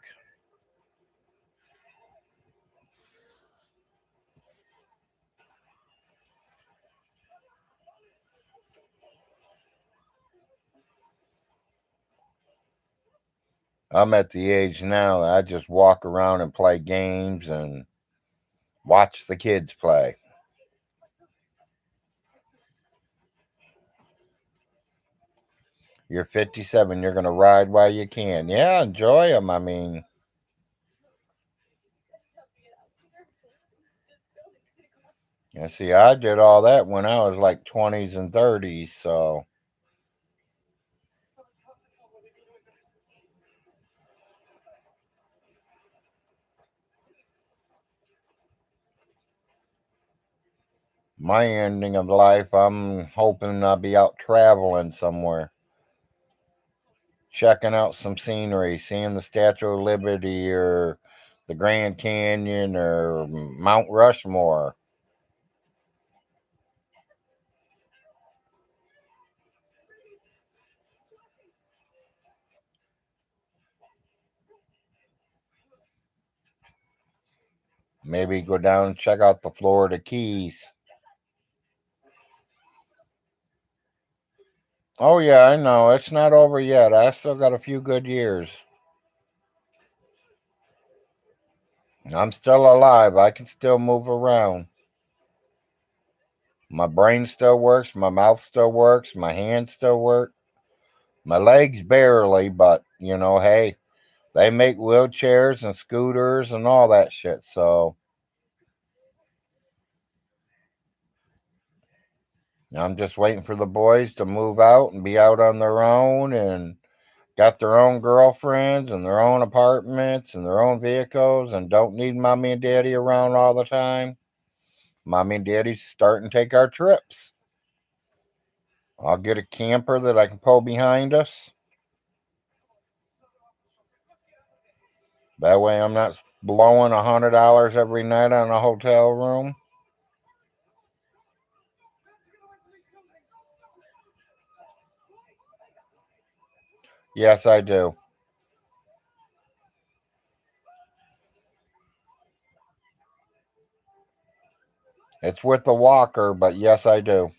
I'm at the age now that I just walk around and play games and watch the kids play. You're 57. You're gonna ride while you can. Yeah, enjoy them. I mean, you see, I did all that when I was like 20s and 30s. So my ending of life, I'm hoping I'll be out traveling somewhere, checking out some scenery, seeing the Statue of Liberty or the Grand Canyon or Mount Rushmore. Maybe go down and check out the Florida Keys. Oh, yeah, I know. It's not over yet. I still got a few good years. I'm still alive. I can still move around. My brain still works. My mouth still works. My hands still work. My legs barely, but hey, they make wheelchairs and scooters and all that shit. So I'm just waiting for the boys to move out and be out on their own and got their own girlfriends and their own apartments and their own vehicles and don't need mommy and daddy around all the time. Mommy and daddy start and take our trips. I'll get a camper that I can pull behind us. That way I'm not blowing $100 every night on a hotel room. Yes, I do. It's with the walker, but yes, I do.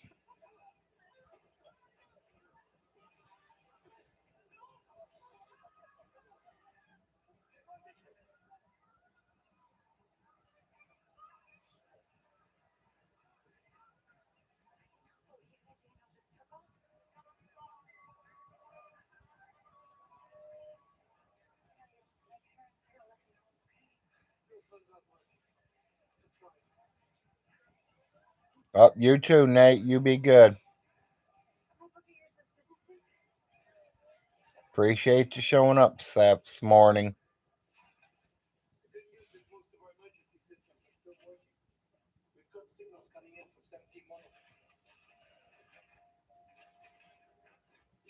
Oh, you too, Nate. You be good. Appreciate you showing up this morning. The good news is most of our emergency systems are still working. We've got signals coming in from 17 monitors.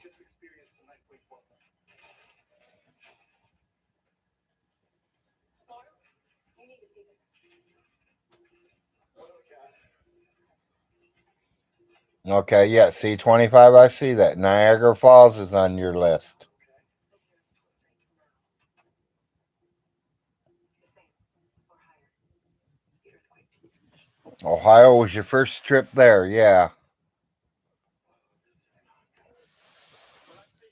Just experienced a 9.1. Mark, you need to see this. What do we got? Okay, yeah, C25, I see that. Niagara Falls is on your list. Okay. The same, or higher. The earthquake. Ohio was your first trip there, yeah. When I see,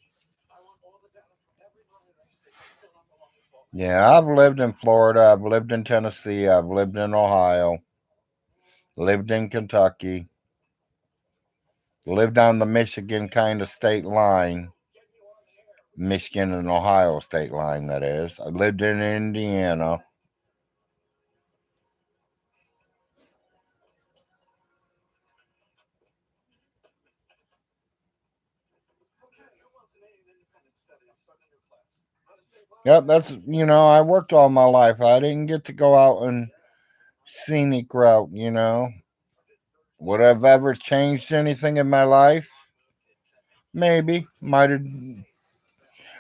I want all the data from every monitor I see. Still not the longest fault. Yeah, I've lived in Florida, I've lived in Tennessee, I've lived in Ohio, lived in Kentucky, lived on the Michigan kind of state line. Michigan and Ohio state line, that is. I lived in Indiana. Okay, who wants an independent study? I'm starting a new class. How to save lives. Yep, I worked all my life. I didn't get to go out and scenic route. Would I've ever changed anything in my life? Maybe. Might have.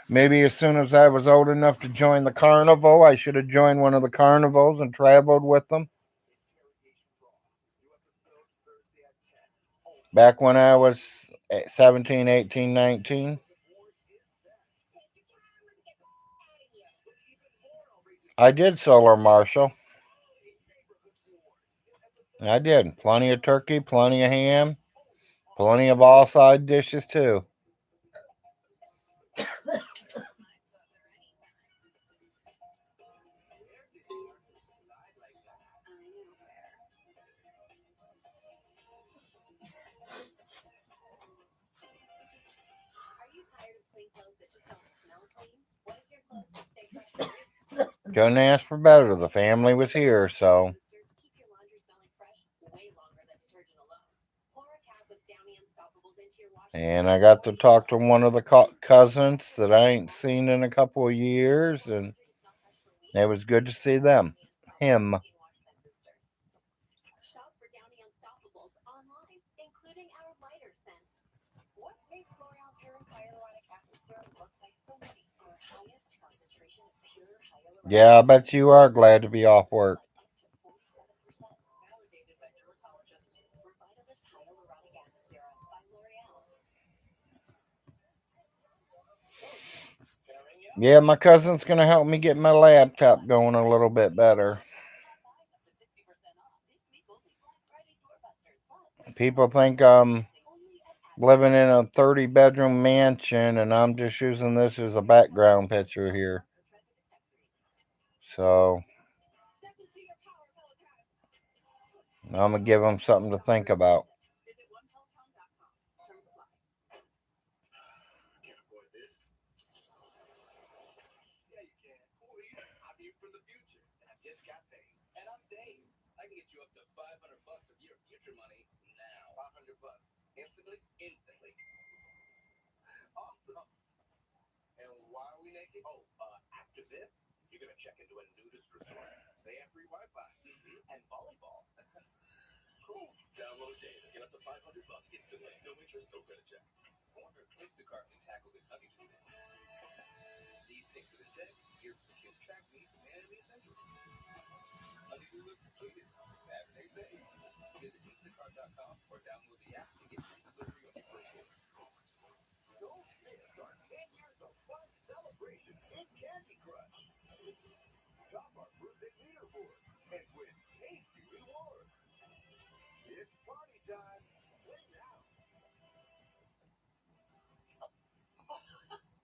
Maybe as soon as I was old enough to join the carnival, I should have joined one of the carnivals and traveled with them. Back when I was 17, 18, 19. I did solar marshal. I did. Plenty of turkey, plenty of ham, plenty of all side dishes too. Are you tired of clean clothes that just don't smell clean? What if your clothes can stay fresh for weeks? Couldn't ask for better. The family was here, so. Keep your laundry smelling fresh way longer than detergent alone. Pour a cap of Downy Unstoppables into your washing And I got to talk to one of the cousins that I ain't seen in a couple of years, and it was good to see them. Him. Shop for Downy Unstoppables online, including our lighter scent. What makes L'Oreal Pure Hyaluronic Acid Serum look like so many? Our highest concentration of pure hyaluronic Yeah, I bet you are glad to be off work. up to 47%. Validated by dermatologists. Revitalift Hyaluronic Acid Serum by L'Oreal. Can I ring you? Yeah, my cousin's gonna help me get my laptop going a little bit better. People think I'm living in a 30-bedroom mansion, and I'm just using this as a background picture here. So I'm gonna give them something to think about. Visit onepeloton.com. Terms apply. Can't avoid this. Yeah, you can. Who are you? I'm you from the future, and I just got paid. And I'm Dave. I can get you up to $500 of your future money now. $500 instantly. Instantly. Awesome. And why are we naked? Oh, after this, you're gonna check into a nudist resort. They have free Wi-Fi. And volleyball. Cool. Download Dave. Get up to $500 instantly. No interest, no credit check. I wonder if Instacart can tackle this hugging business. These pics of the tech, your kiss track needs the man in the essentials. Honeydew list completed. As they say. Visit Instacart.com or download the app to get free delivery on your first order. Don't miss our 10 years of fun celebration in Candy Crush. Top our birthday leaderboard and win tasty rewards. It's party time. Play now.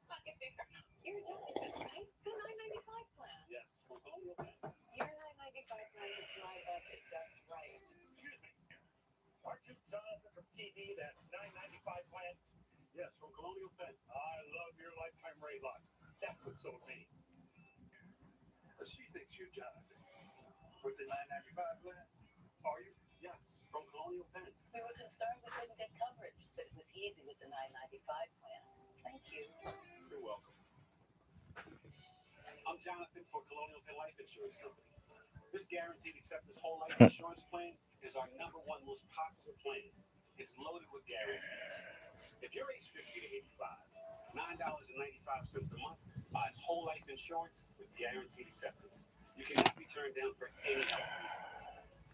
Hi there. You're Jonathan, right? The 995 plan. Yes, from Colonial Penn. Your 995 plan fits my budget just right. Excuse me. Aren't you Jonathan from TV, that 995 plan? Yes, from Colonial Penn. I love your lifetime rate lock. That could so be. She thinks you're Jonathan. With the 995 plan? Are you? Yes, from Colonial Penn. We were concerned we couldn't get coverage, but it was easy with the 995 plan. Thank you. You're welcome. I'm Jonathan for Colonial Penn Life Insurance Company. This guaranteed acceptance whole life insurance plan is our #1 most popular plan. It's loaded with guarantees. If you're age 50 to 85, $9.95 a month buys whole life insurance with guaranteed acceptance. You cannot be turned down for any health reason.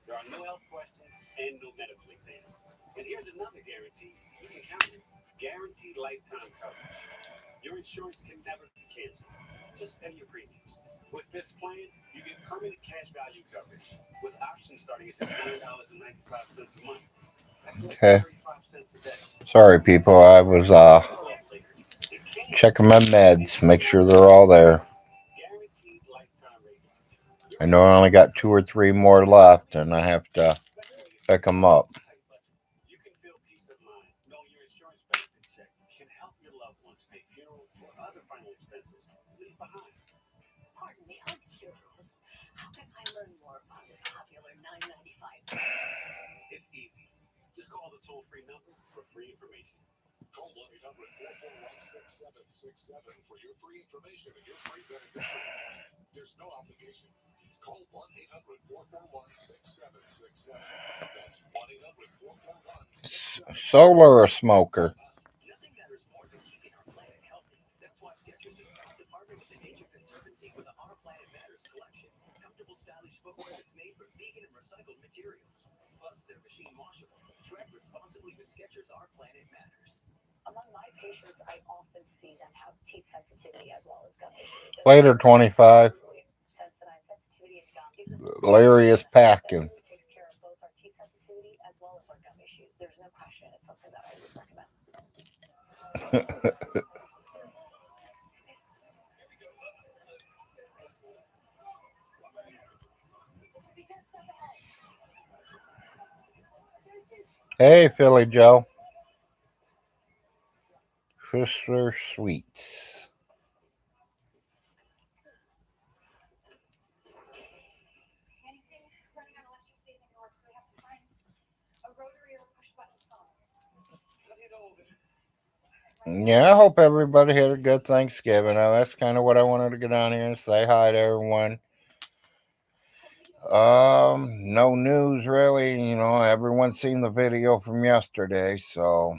There are no health questions and no medical exam. And here's another guarantee you can count on: guaranteed lifetime coverage. Your insurance can never be canceled. Just pay your premiums. With this plan, you get permanent cash value coverage with options starting at just $9.95 a month. That's less Okay. than 35 cents a day. Sorry, people. I was checking my meds, make sure they're all there. Guaranteed lifetime rate. I know I only got 2 or 3 more left, and I have to pick them up. You can feel peace of mind knowing your insurance benefits check can help your loved ones pay funeral or other final expenses leave behind. Pardon me, I'm curious. How can I learn more about this popular 995 plan? It's easy. Just call the toll-free number for free information. Call 1-800-441-6767 for your free information and your free beneficiary plan. There's no obligation. Call 1-800-441-6767. That's 1-800-441-6767. Solar or smoker? Nothing matters more than keeping our planet healthy. That's why Skechers is proud to partner with the Nature Conservancy with the Our Planet Matters collection. Comfortable, stylish footwear that's made from vegan and recycled materials. Plus, they're machine washable. Tread responsibly with Skechers. Our Planet Matters. Among my patients, I often see them have teeth sensitivity as well as gum issues. Later, 25. Sensodyne sensitivity and gum gives us Larry is packing. it takes care of both our teeth sensitivity as well as our gum issues. There's no question. It's something that I would recommend. Hey, Philly Joe. Chrysler Sweets. Anything running on electricity in New York, so we have to find a rotary or push button phone. How do you know all this? Yeah, I hope everybody had a good Thanksgiving. Now, that's kind of what I wanted to get on here and say hi to everyone. No news really. You know, everyone's seen the video from yesterday, so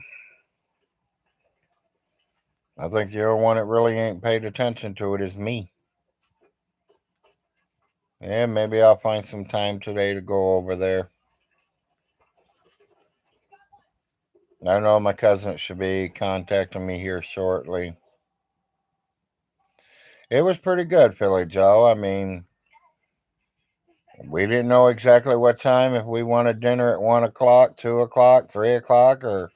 I think the only one that really ain't paid attention to it is me. Yeah, maybe I'll find some time today to go over there. I know my cousin should be contacting me here shortly. It was pretty good, Philly Joe. I mean, we didn't know exactly what time, if we wanted dinner at 1 o'clock, 2 o'clock, 3 o'clock, or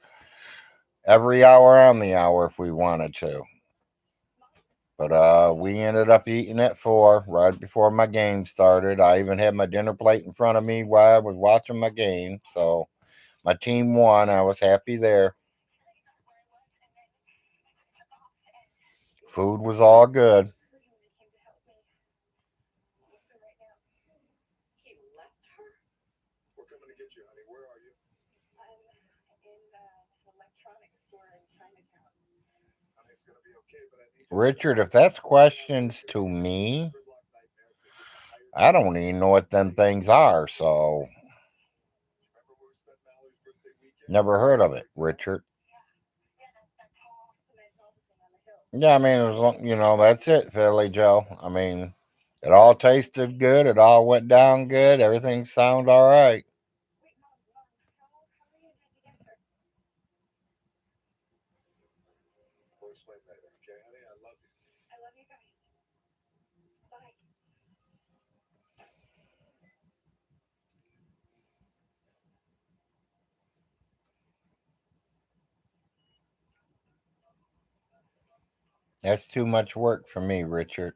every hour on the hour if we wanted to. But we ended up eating at 4 right before my game started. I even had my dinner plate in front of me while I was watching my game. So my team won. I was happy there. Food was all good. He left her? We're coming to get you, honey. Where are you? I'm in an electronics store in Chinatown. Honey, it's gonna be okay, but I need you. Richard, if that's questions to me, Gridlock nightmares that get tired. I don't even know what them things are. So Remember where we spent Mallory's birthday weekend? never heard of it, Richard. Yeah, that tall cement building on the hill. Yeah, I mean, that's it, Philly Joe. I mean, it all tasted good. It all went down good. Everything sounded all right. Wait, Mom, how are you going to get her? We'll explain later, okay, honey? I love you. I love you guys. Bye. That's too much work for me, Richard.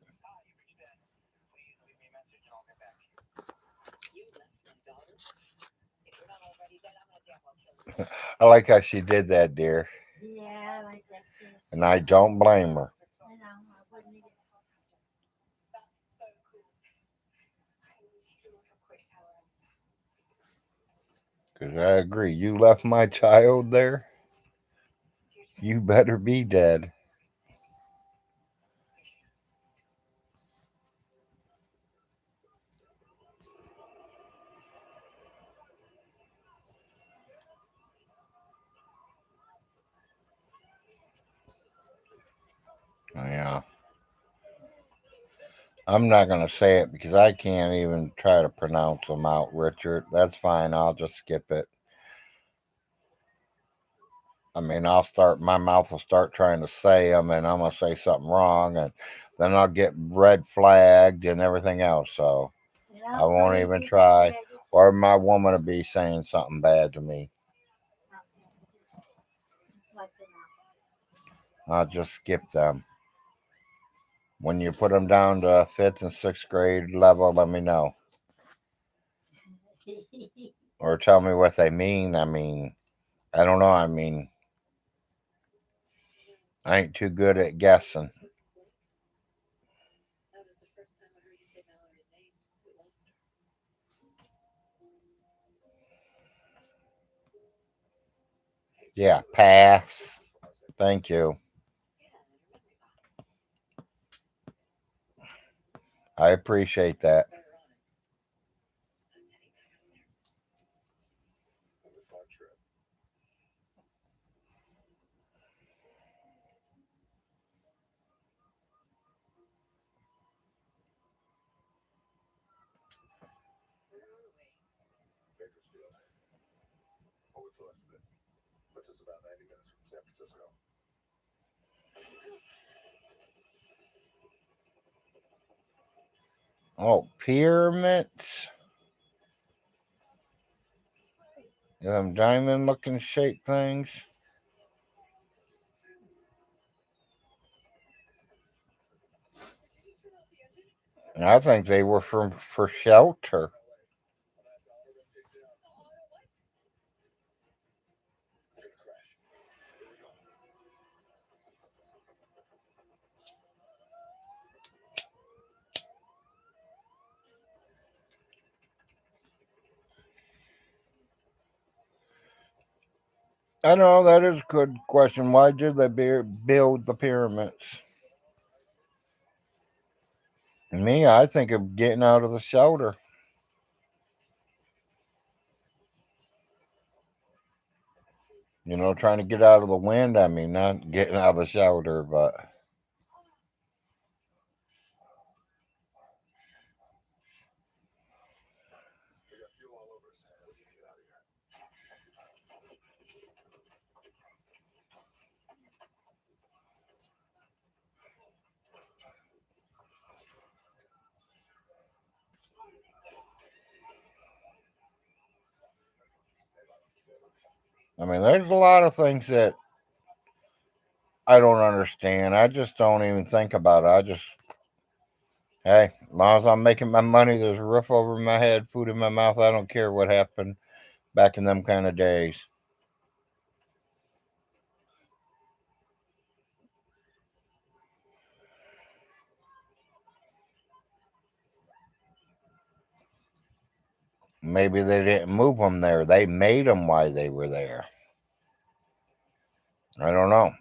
You left my daughter? If you're not already dead, I'm gonna damn well kill you. I like how she did that, dear. Yeah, I like that too. And I don't blame her. I know, I wouldn't either. That's so cool. I need you to look up quick, Helen. Because I agree. You left my child there, you better be dead. Yeah. I'm not going to say it because I can't even try to pronounce them out, Richard. That's fine. I'll just skip it. I mean, my mouth will start trying to say them and I'm going to say something wrong and then I'll get red flagged and everything else. So You I know, won't funny even you try. say that. Or my woman will be saying something bad to me. Like that. I'll just skip them. When you put them down to 5th and 6th grade level, let me know. Or tell me what they mean. I mean, I don't know. I mean, I ain't too good at guessing. That was the first time I heard you say Mallory's name since we lost her. Yeah, pass. Thank you. Yeah, and her memory box. I appreciate that. It's ironic. Us heading back up there. It was a fun trip. Where are we? Bakersfield. Oh, what's left of it? Puts us about 90 minutes from San Francisco. Oh, pyramids. Them diamond looking shaped things. Did you just turn off the engine? I think they were for shelter. When that dollar went take down, Oh, no, what? it's gonna crash. Here we go. I don't know. That is a good question. Why did they build the pyramids? Me, I think of getting out of the shelter. Trying to get out of the wind. I mean, not getting out of the shelter, but We got fuel all over us. We need to get out of here. I mean, there's a lot of things that I don't understand. I just don't even think about it. I just, hey, as long as I'm making my money, there's a roof over my head, food in my mouth. I don't care what happened back in them kind of days. Maybe they didn't move them there. They made them while they were there. I don't know.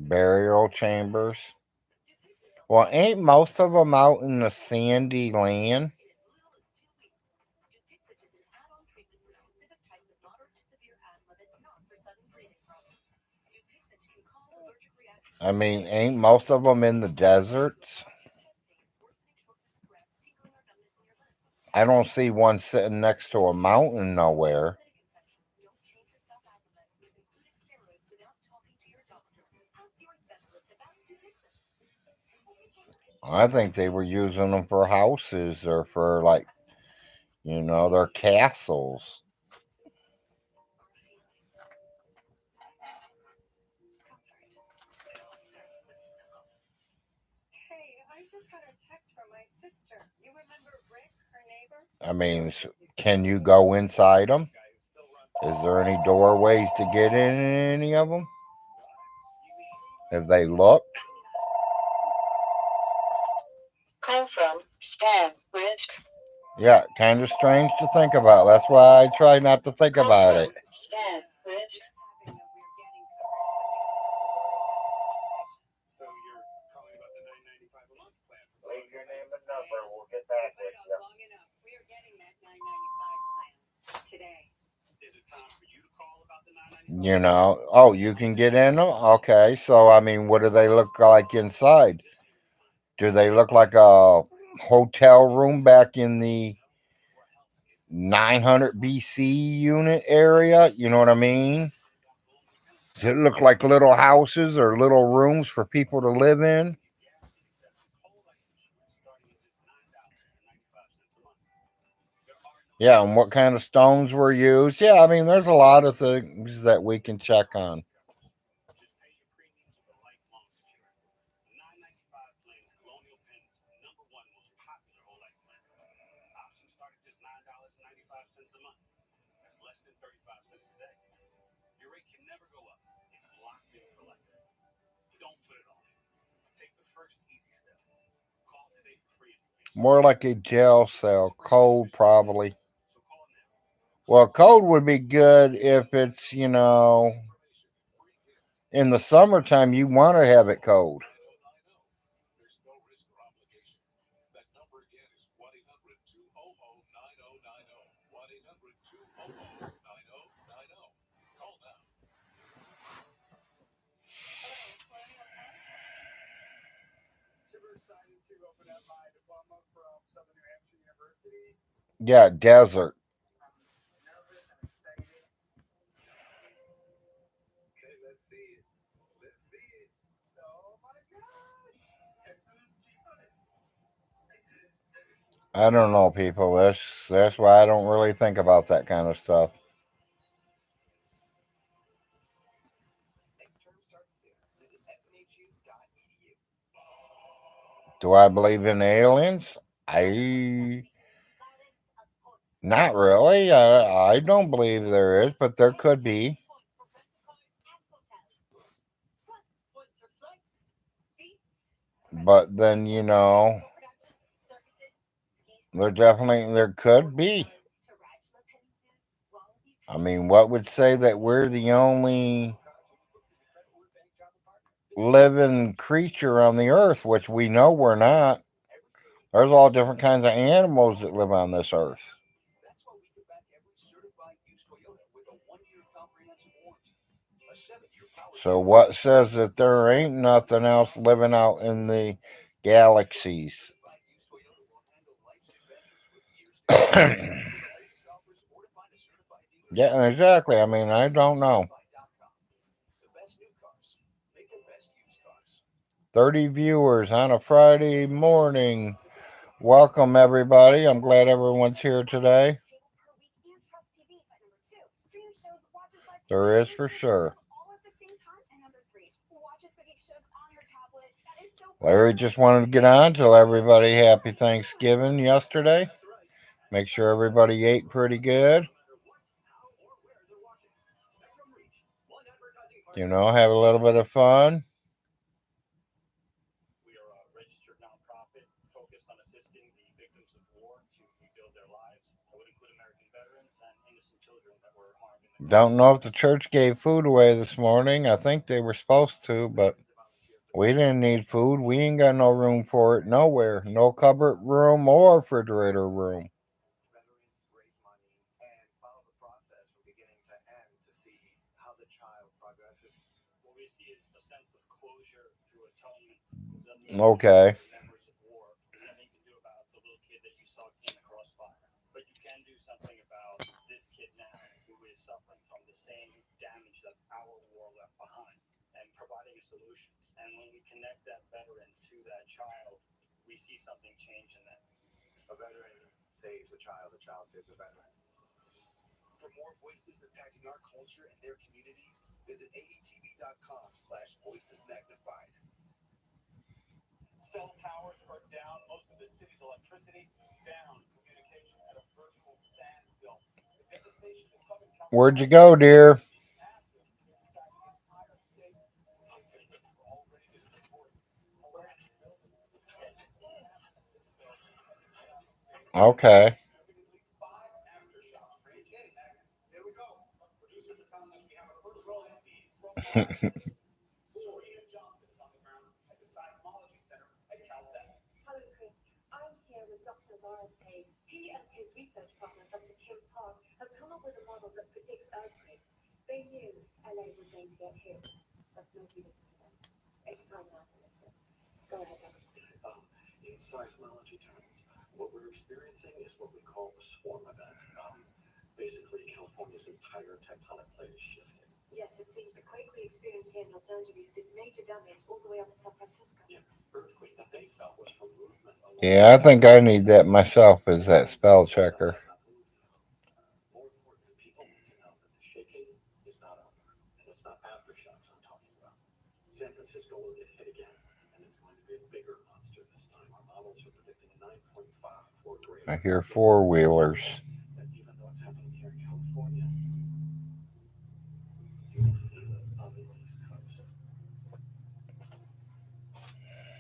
Burial chambers. Well, ain't most of them out in the sandy land? I mean, ain't most of them in the deserts? I don't see one sitting next to a mountain nowhere. I think they were using them for houses or for, like, their castles. Hey, I just got a text from my sister. You remember Rick, her neighbor? I mean, can you go inside them? Is there any doorways to get in any of them? Have they looked? Call from Stan Bridge. Yeah, kind of strange to think about. That's why I try not to think about it. Stan Bridge. So you're calling about the $9.95 a month plan for Leave your name and number. We'll get back with you. Long enough. We are getting that $9.95 plan today. Is it time for you to call about the $9.95? Oh, you can get in them? Okay, so I mean, what do they look like inside? Do they look like a hotel room back in the 900 BC unit area? You know what I mean? Does it look like little houses or little rooms for people to live in? Yeah, and what kind of stones were used? Yeah, I mean, there's a lot of things that we can check on. Just pay your premiums with a lifelong security. $9.95 plans Colonial Penn's #1 most popular whole life plan. Options start at just $9.95 a month. That's less than 35 cents a day. Your rate can never go up. It's locked in for life. Don't put it off. Take the first easy step. Call today for free information. More like a jail cell. Cold, probably. So call now. Well, cold would be good if it's, in the summertime, you want to have it cold. There's no risk or obligation. That number again is 1-800-200-9090. 1-800-200-9090. Call now. Super excited to open up my diploma from Southern New Hampshire University. Yeah, desert. Nervous and excited. Okay, let's see it. Let's see it. Oh my gosh! I don't know, people. That's why I don't really think about that kind of stuff. Next term starts soon. Visit snhu.edu. Do I believe in aliens? I Not really. I don't believe there is, but there could be. But then there could be. I mean, what would say that we're the only living creature on the earth, which we know we're not? There's all different kinds of animals that live on this earth. That's why we give back every certified used Toyota with a 1-year comprehensive warranty. A 7-year power. So what says that there ain't nothing else living out in the galaxies? Yeah, exactly. I mean, I don't know. The best new cars. Make the best used cars. 30 viewers on a Friday morning. Welcome, everybody. I'm glad everyone's here today. There is for sure. Larry just wanted to get on, tell everybody happy Thanksgiving yesterday. Make sure everybody ate pretty good. Have a little bit of fun. We are a registered nonprofit focused on assisting the victims of war to rebuild their lives. That would include American veterans and innocent children that were harmed in the Don't know if the church gave food away this morning. I think they were supposed to, but we didn't need food. We ain't got no room for it nowhere. No cupboard room or refrigerator room. Veterans raise money and follow the process from beginning to end to see how the child progresses. What we see is a sense of closure through atonement. Okay. Memories of war. There's nothing you can do about the little kid that you saw in the crossfire. But you can do something about this kid now who is suffering from the same damage that our war left behind and providing a solution. And when we connect that veteran to that child, we see something change in them. A veteran saves a child saves a veteran. For more voices impacting our culture and their communities, visit aetv.com/voicesmagnified. Cell towers are down. Most of the city's electricity down. Communication at a virtual standstill. The devastation in Southern California. Where'd you go, dear? Massive. In fact, the entire state. Officials are already to support awareness buildings. Okay. At least 5 aftershocks. Here we go. Producers are telling us we have a first roll indeed from Serena Johnson is on the ground at the Seismology Center at Caltech. Hello, Chris. I'm here with Dr. Lawrence Hayes. He and his research partner, Dr. Kim Park, have come up with a model that predicts earthquakes. They knew LA was going to get hit, but nobody listened to them. It's time now to listen. Go ahead, Dr. In seismology terms, what we're experiencing is what we call a swarm event. Basically, California's entire tectonic plate is shifting. Yes, it seems the quake we experienced here in Los Angeles did major damage all the way up in San Francisco. The earthquake that they felt was from movement along. Yeah, I think I need that myself as that spell checker. More importantly, people need to know that the shaking is not over, and it's not aftershocks I'm talking about. San Francisco will get hit again, and it's going to be a bigger monster this time. Our models are predicting a 9.5 or greater. I hear four-wheelers. That even though it's happening here in California, you will feel it on the East Coast.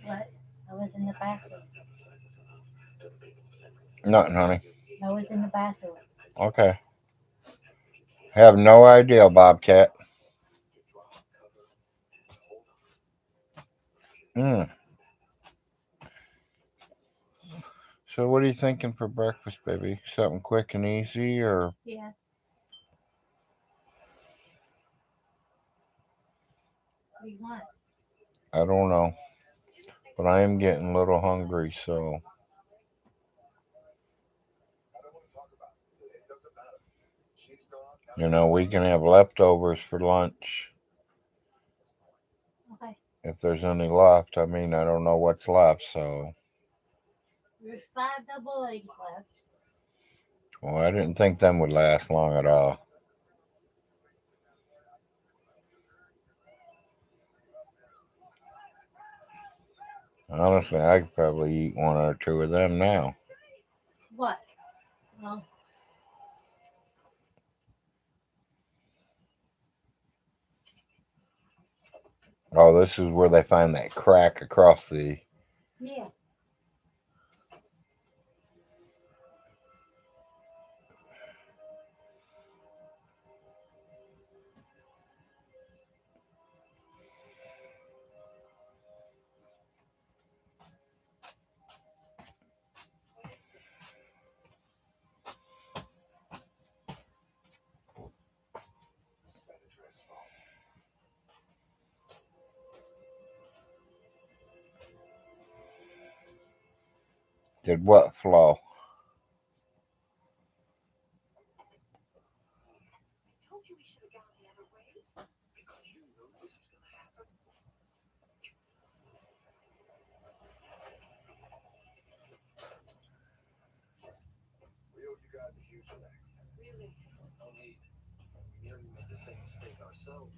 What? I was in the I bathroom. cannot emphasize this enough to the people of San Francisco. Nothing, honey. I was in the bathroom. Okay. Have no idea, Bobcat. To drop, cover, and hold on. So what are you thinking for breakfast, baby? Something quick and easy, or Yeah. What do you want? I don't know. But I am getting a little hungry, so I don't want to talk about it. It doesn't matter. She's gone. we can have leftovers for lunch Okay. if there's any left. I mean, I don't know what's left, so There's 5 double eggs left. well, I didn't think them would last long at all. Honestly, I could probably eat one or two of them now. What? Well, Oh, this is where they find that crack across the. yeah. Senator's fault. Did what flow? I told you we should have gone the other way. Because you knew this was going to happen. same mistake ourselves.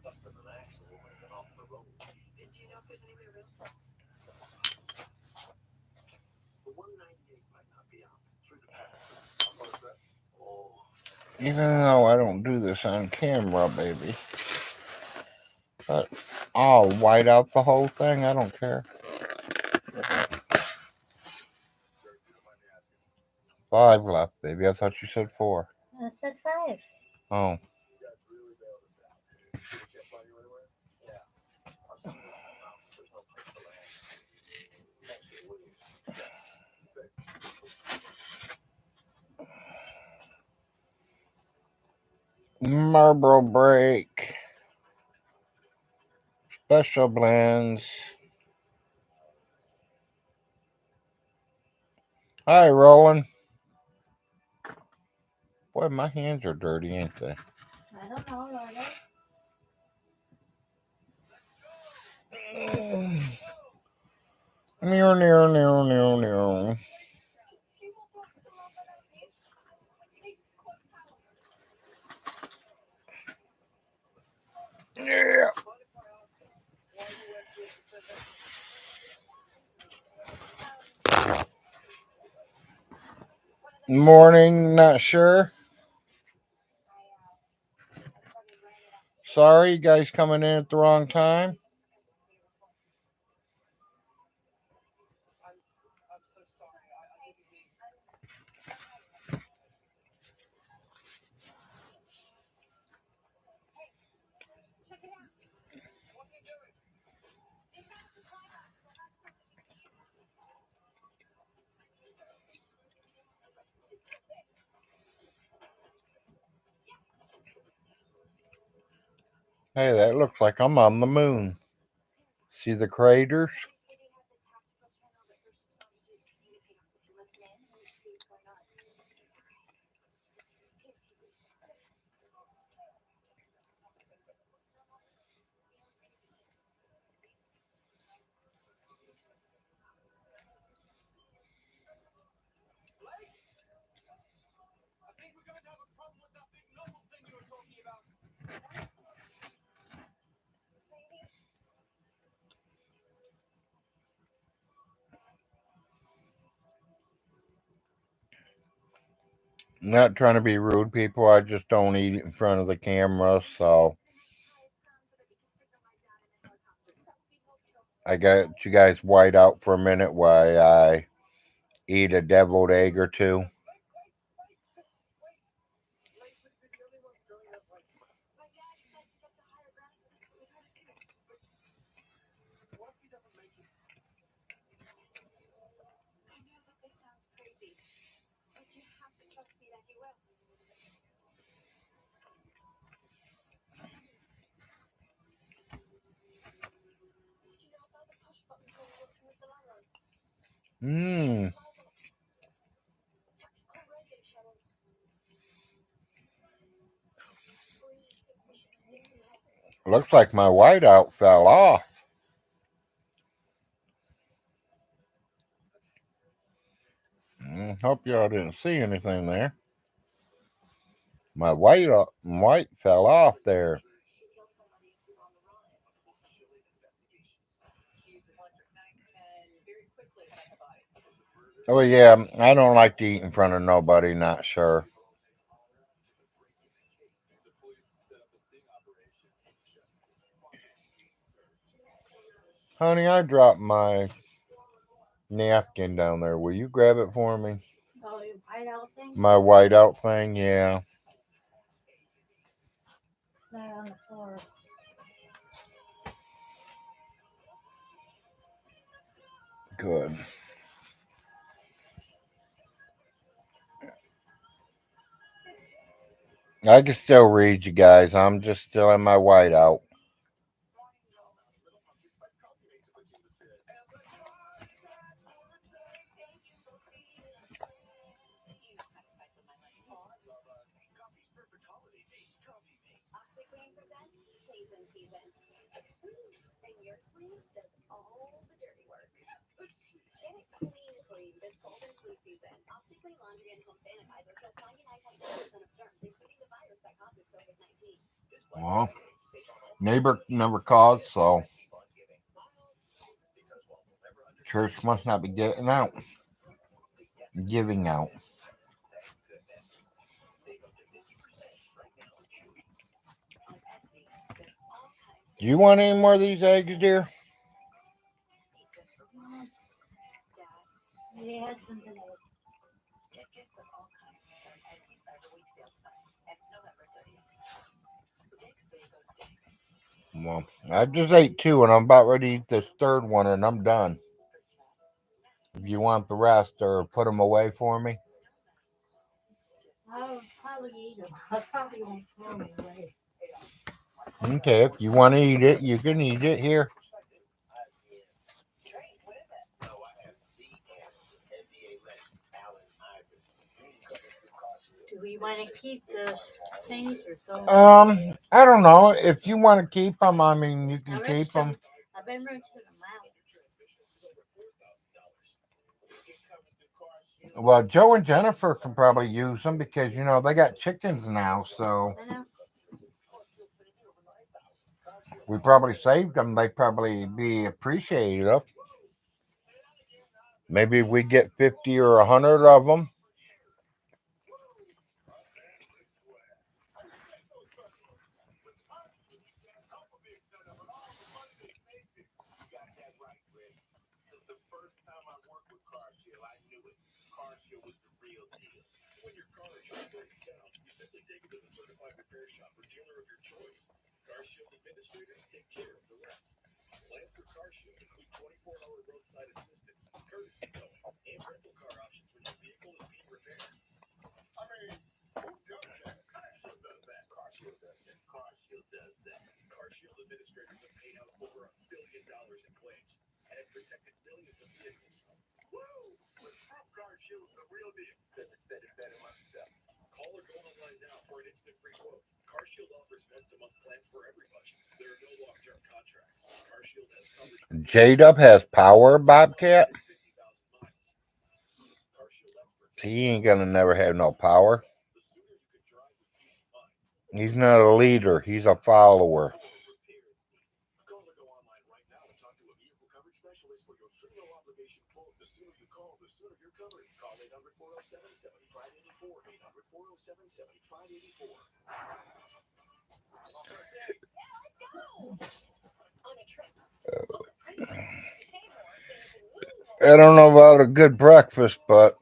Busted an axle when we went off the road. Do you know if there's anywhere real? The 198 might not be out through the pass. How far is that? Oh, Even though I don't do this on camera, baby. But I'll white out the whole thing. I don't care. Sir, if you don't mind me asking. 5 left, baby. I thought you said 4. I said 5. Oh. You guys really bailed us out. We can't find you anywhere? yeah. Our signals are out. There's no place to land. Thanks for the witness. Say, Marlboro break. Special blends. Hi, Roland. Boy, my hands are dirty, ain't they? I don't know, Lola. Near. Just a few more blocks to London, Avenue. Which leads to Clock Tower. Yeah. Mind if I ask why you went to St. Morning, not sure. Sorry, you guys coming in at the wrong time. I'm so sorry. I didn't mean. Check it out. What are you doing? They found the climax. Hey, that looks like I'm on the moon. See the craters? They have the tactical channel that Bruce's phone is used to communicate on. We can listen in and see what's going on. Okay. Blake? I think we're going to have a problem with that big novel thing you were talking about. Not trying to be rude, people. I just don't eat in front of the camera, so I got you guys white out for a minute while I eat a deviled egg or two. Wait. Blake would be the only ones going that way. My dad said to get to higher ground, so that's what we gotta do. What if he doesn't make it? I know that this sounds crazy, but you have to trust me that he will. Did you know about the push buttons when you walk with the landlord? Mmm. Tactical radio channels. We think we should stick to them. Looks like my whiteout fell off. Hope y'all didn't see anything there. My white fell off there. She killed somebody and she's on the run. Electric knife and very quickly cut the body. Oh yeah, I don't like to eat in front of nobody, not sure. The police set up a sting operation. Honey, I dropped my napkin down there. Will you grab it for me? Oh, you whiteout thing? My whiteout thing, yeah. It's not on the floor. Good. I can still read you guys. I'm just still in my whiteout. Coffee's perfect holiday mate. Coffee mate. OxyClean presents Season. And your sleeve does all the dirty work. Get it clean, this cold and flu season. OptiClean Laundry and Home Sanitizer kills 99.9% of germs, including the virus that causes COVID-19. Well, neighbor never called, so church must not be getting out, giving out. Do you want any more of these eggs, dear? Yeah, something else. Get gifts of all kinds during Etsy Cyber Week sales time. It's November 30th. Big Fago Steak. Well, I just ate two, and I'm about ready to eat this third one, and I'm done. If you want the rest, or put them away for me. I'll probably eat them. I probably won't throw them away. Okay, if you want to eat it, you can eat it here. Great. What is it? No, I have the answer. NBA legend Allen Iverson. Do we want to keep the things or throw them? I don't know. If you want to keep them, I mean, you I can keep rinsed them. them. I've been rinsing them out. Well, Joe and Jennifer can probably use them because, you know, they got chickens now, so I know. we probably saved them. They'd probably be appreciative. Maybe we get 50 or 100 of them. Since the first time I worked with CarShield, I knew it. CarShield was the real deal. When your car or truck breaks down, you simply take it to the certified repair shop or dealer of your choice. CarShield administrators take care of the rest. Plans through CarShield include 24-hour roadside assistance, courtesy towing, and rental car options when your vehicle is being repaired. I mean, who does that? CarShield does that. CarShield does that. CarShield does that. CarShield administrators have paid out over $1 billion in claims and have protected millions of vehicles. Woo! But proof CarShield is the real deal. Couldn't have said it better myself. Call or go online now for an instant free quote. CarShield offers month-to-month plans for every budget. There are no long-term contracts. CarShield has coverage for J-Dub has power, Bobcat. 50,000 miles. CarShield experts. He ain't gonna never have no power. The sooner you can drive with peace of mind. He's not a leader. He's a follower. Call or go online right now and talk to a vehicle coverage specialist for your free no obligation quote. The sooner you call, the sooner you're covered. Call 800-407-7584. 800-407-7584. On a trip. Look, prices. Save more, so you can woo more. I don't know about a good breakfast, but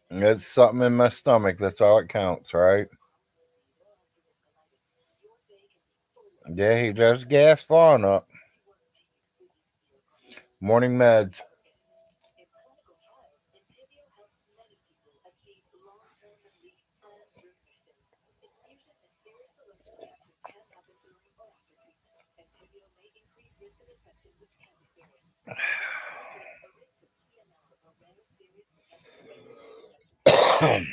it's something in my stomach. That's all it counts, right? Yeah, he does gas falling up. Morning meds. In clinical trials, Entyvio helped many people achieve long-term relief and remission. Infusion and serious allergic reactions can happen during or after treatment. Entyvio may increase risk of infection, which can be serious. A risk of key amount of a rare serious protective infection. Tell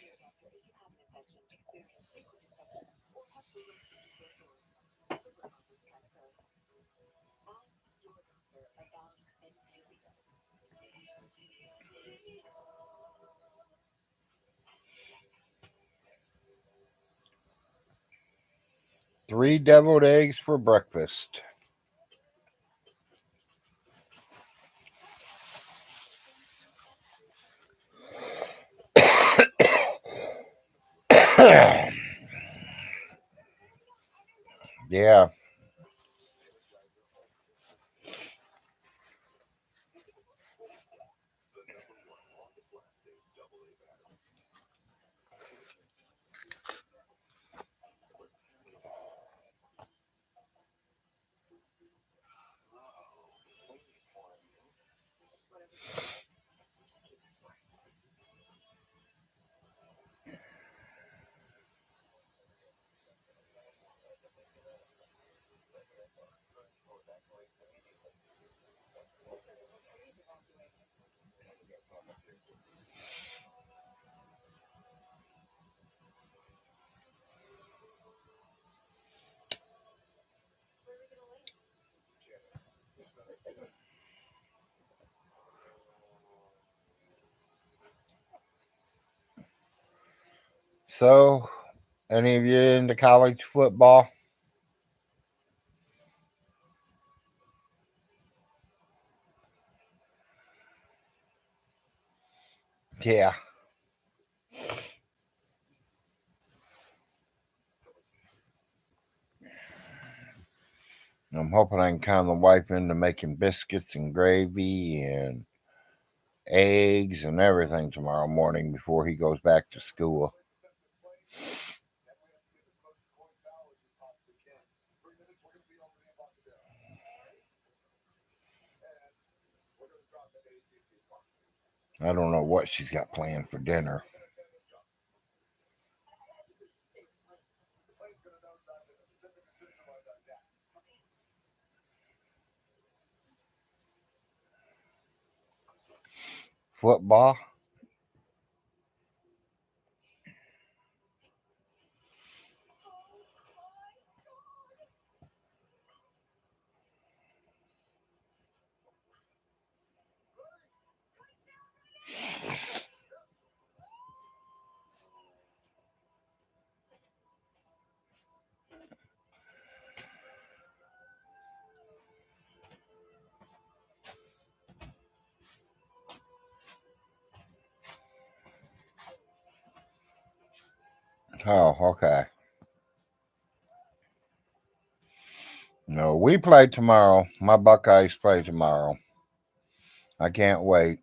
your doctor if you have an infection, experience frequent infections, or have fluid into your sores. Other causes can occur. Ask your doctor about Entyvio. 3 deviled eggs for breakfast. Yeah. The #1 longest lasting AA battery. So, any of you into college football? Yeah. I'm hoping I can con the wife into making biscuits and gravy and eggs and everything tomorrow morning before he goes back to school. I don't know what she's got planned for dinner. Football? Oh, okay. No, we play tomorrow. My Buckeyes play tomorrow. I can't wait.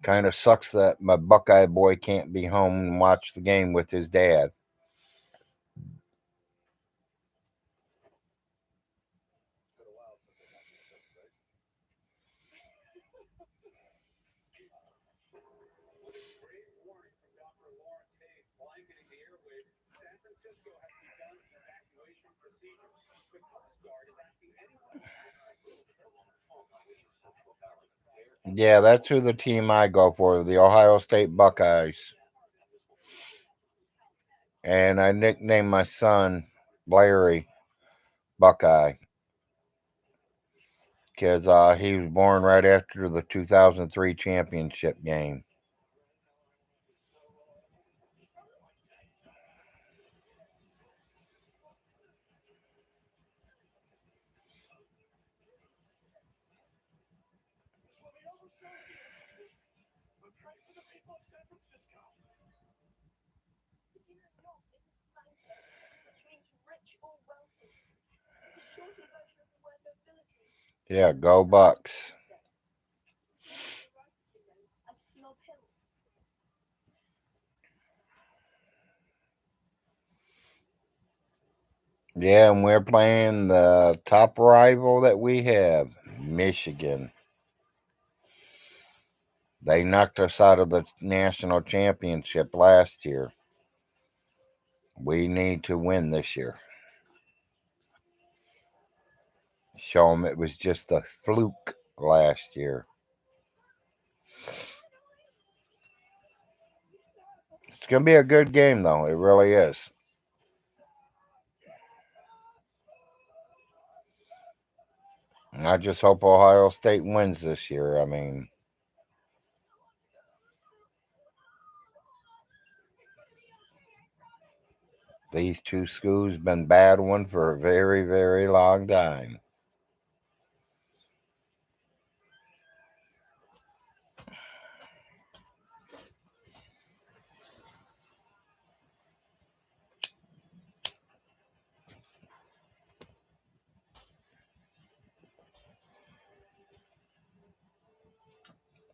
Kind of sucks that my Buckeye boy can't be home and watch the game with his dad. Grave warning from Dr. Lawrence Hayes blanketing the airwaves. San Francisco has begun evacuation procedures. The Coast Guard is asking anyone in San Francisco to pull on the phone with Central Valley. Yeah, that's who the team I go for, the Ohio State Buckeyes. And I nicknamed my son Larry Buckeye because he was born right after the 2003 championship game. I'm trying for the people of San Francisco. Did you know your is a slang term which means rich or wealthy? It's a shortened version of the word nobility. Yeah, go Bucks. As Snob Hill. Yeah, and we're playing the top rival that we have, Michigan. They knocked us out of the national championship last year. We need to win this year. Show them it was just a fluke last year. It's going to be a good game, though. It really is. I just hope Ohio State wins this year. I mean, these two schools been battling for a very, very long time.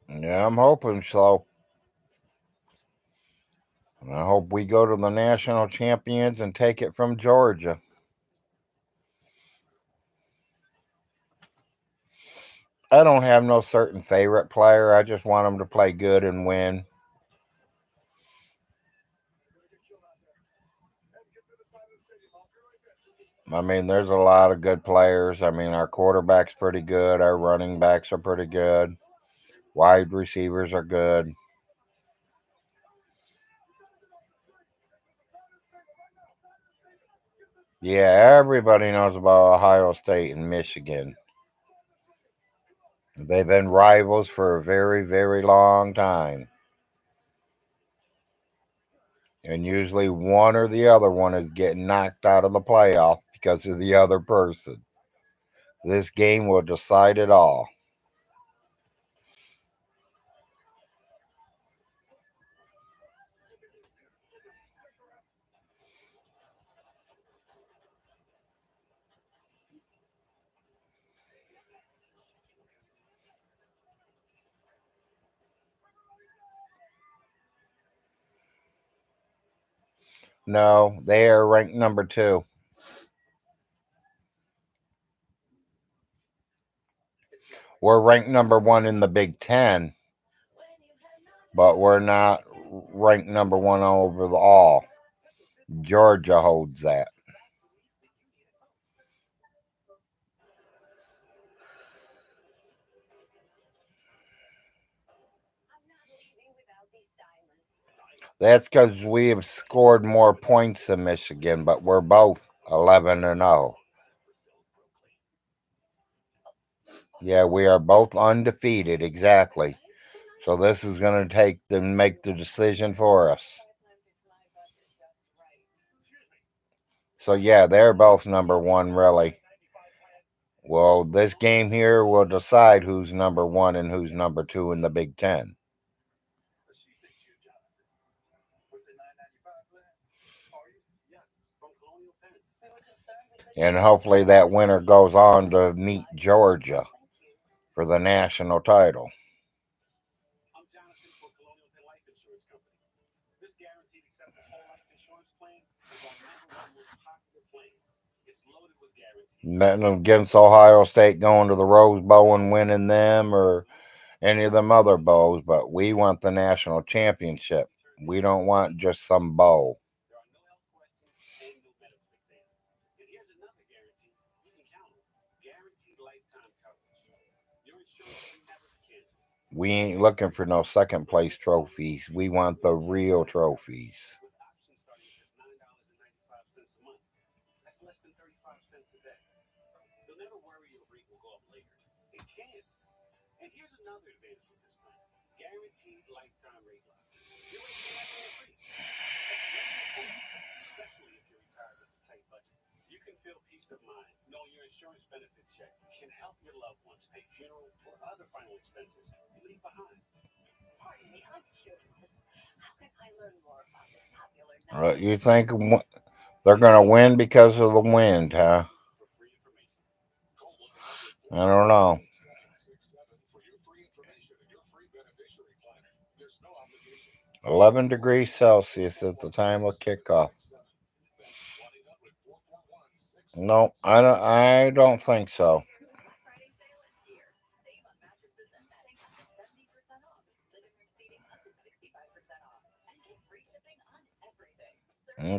Yeah, I'm hoping so. I hope we go to the national champions and take it from Georgia. I don't have no certain favorite player. I just want them to play good and win. I mean, there's a lot of good players. I mean, our quarterback's pretty good. Our running backs are pretty good. Wide receivers are good. Yeah, everybody knows about Ohio State and Michigan. They've been rivals for a very, very long time. And usually one or the other one is getting knocked out of the playoff because of the other person. This game will decide it all. No, they are ranked number 2. We're ranked number 1 in the Big Ten, but we're not ranked number 1 over the all. Georgia holds that. I'm not leaving without these diamonds. That's because we have scored more points than Michigan, but we're both 11-0. Yeah, we are both undefeated, exactly. So this is going to take them make the decision for us. So yeah, they're both number 1, really. Well, this game here will decide who's number 1 and who's number 2 in the Big Ten. But she thinks you, Jonathan. With the 995 plan, are you? Yes, from Colonial Penn. We were concerned we couldn't And hopefully that winner goes on to meet Georgia for the national title. I'm Jonathan for Colonial Penn Life Insurance Company. This guaranteed acceptance whole life insurance plan is our #1 most popular plan. It's loaded with guarantees. Nothing against Ohio State going to the Rose Bowl and winning them or any of them other bowls, but we want the national championship. We don't want just some bowl. There are no health questions and no medical exam. And here's another guarantee you can count on. Guaranteed lifetime coverage. Your insurance will never be canceled. We ain't looking for no second place trophies. We want the real trophies. With options starting at just $9.95 a month. That's less than 35 cents a day. You'll never worry your rate will go up later. It can. And here's another advantage of this plan. Guaranteed lifetime rate lock. Your rates will never increase. That's very important, especially if you're retired with a tight budget. You can feel peace of mind knowing your insurance benefit check can help your loved ones pay funeral or other final expenses you leave behind. Pardon me, I'm curious. How can I learn more about this popular You think they're going to win because of the wind, huh? For free information. Call 1-800-4 I don't know. 6767 for your free information and your free beneficiary planner. There's no obligation. 11 degrees Celsius at the time of kickoff. That's 1-800-441-6667. No, I don't think so. Black Friday sale is here. Save on mattresses and bedding up to 70% off. Living room seating up to 65% off. And get free shipping on everything.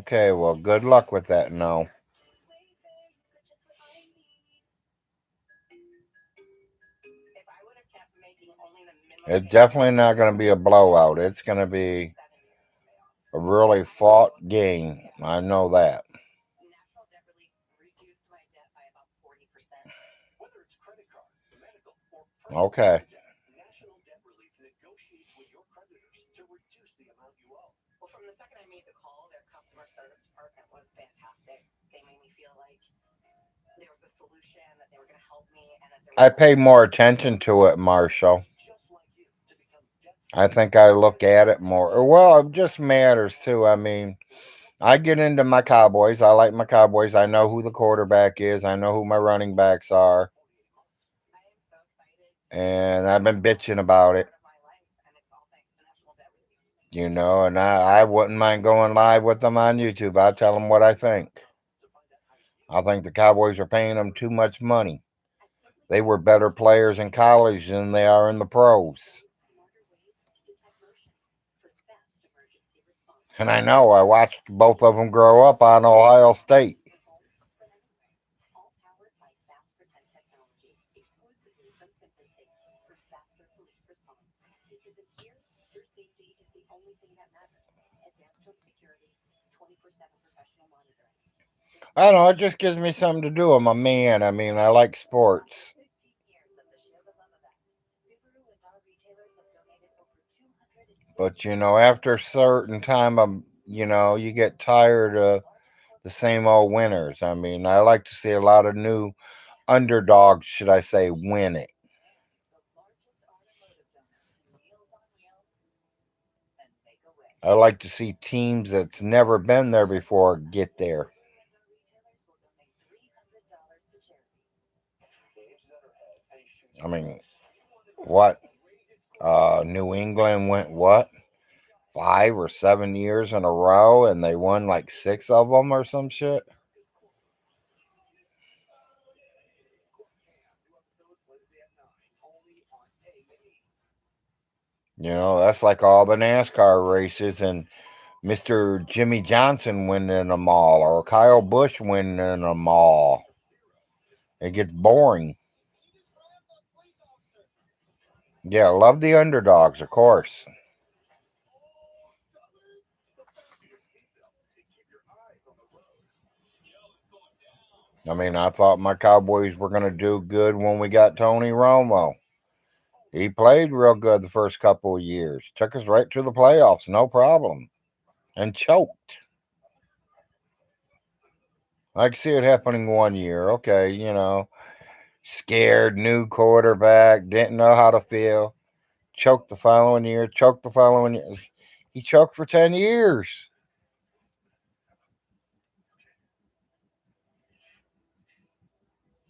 Okay, well, good luck with that. No. If I would have kept making only the minimum It's payment definitely not going to be a blowout. It's going to be 7 years to pay off. a really fought game. I know that. National Debt Relief reduced my debt by about 40%. Whether it's credit card, medical, or personal Okay. debt, National Debt Relief negotiates with your creditors to reduce the amount you owe. Well, from the second I made the call, their customer service department was fantastic. They made me feel like there was a solution, that they were going to help me, and that there I was pay more attention to it, Marshall. Just like you, to become debt I think I look at it more. Well, it just matters too. I mean, I get into my Cowboys. I like my Cowboys. I know who the quarterback is. I know who my running backs are. I am so excited to And I've been bitching about it, part of my life, and it's all thanks to National Debt Relief. and I wouldn't mind going live with them on YouTube. I'll tell them what I think. to find out how you I think the Cowboys are paying them too much money. At certain They were better players in college than they are in the pros. smarter ways to detect motion for fast emergency response. And I know I watched both of them grow up on Ohio State. For home, from anywhere. All powered by Fast Protect technology, exclusively from Simply Safe for faster police response. Because in here, your safety is the only thing that matters. Advanced home security, 24/7 professional monitoring. I don't know, it just gives me something to do. I'm a man. I mean, I like sports. 15 years of the Share the Love event. But after a certain time of you get tired of the same old winners. I mean, I like to see a lot of new underdogs, should I say, win it. I like to see teams that's never been there before get there. I mean, what? New England went what? 5 or 7 years in a row, and they won like 6 of them or some shit. That's like all the NASCAR races and Mr. Jimmy Johnson winning them all or Kyle Busch winning them all. It gets boring. Yeah, love the underdogs, of course. I mean, I thought my Cowboys were going to do good when we got Tony Romo. He played real good the first couple of years. Took us right to the playoffs, no problem. And choked. I can see it happening one year. Okay, scared, new quarterback, didn't know how to feel. Choked the following year, choked the following year. He choked for 10 years.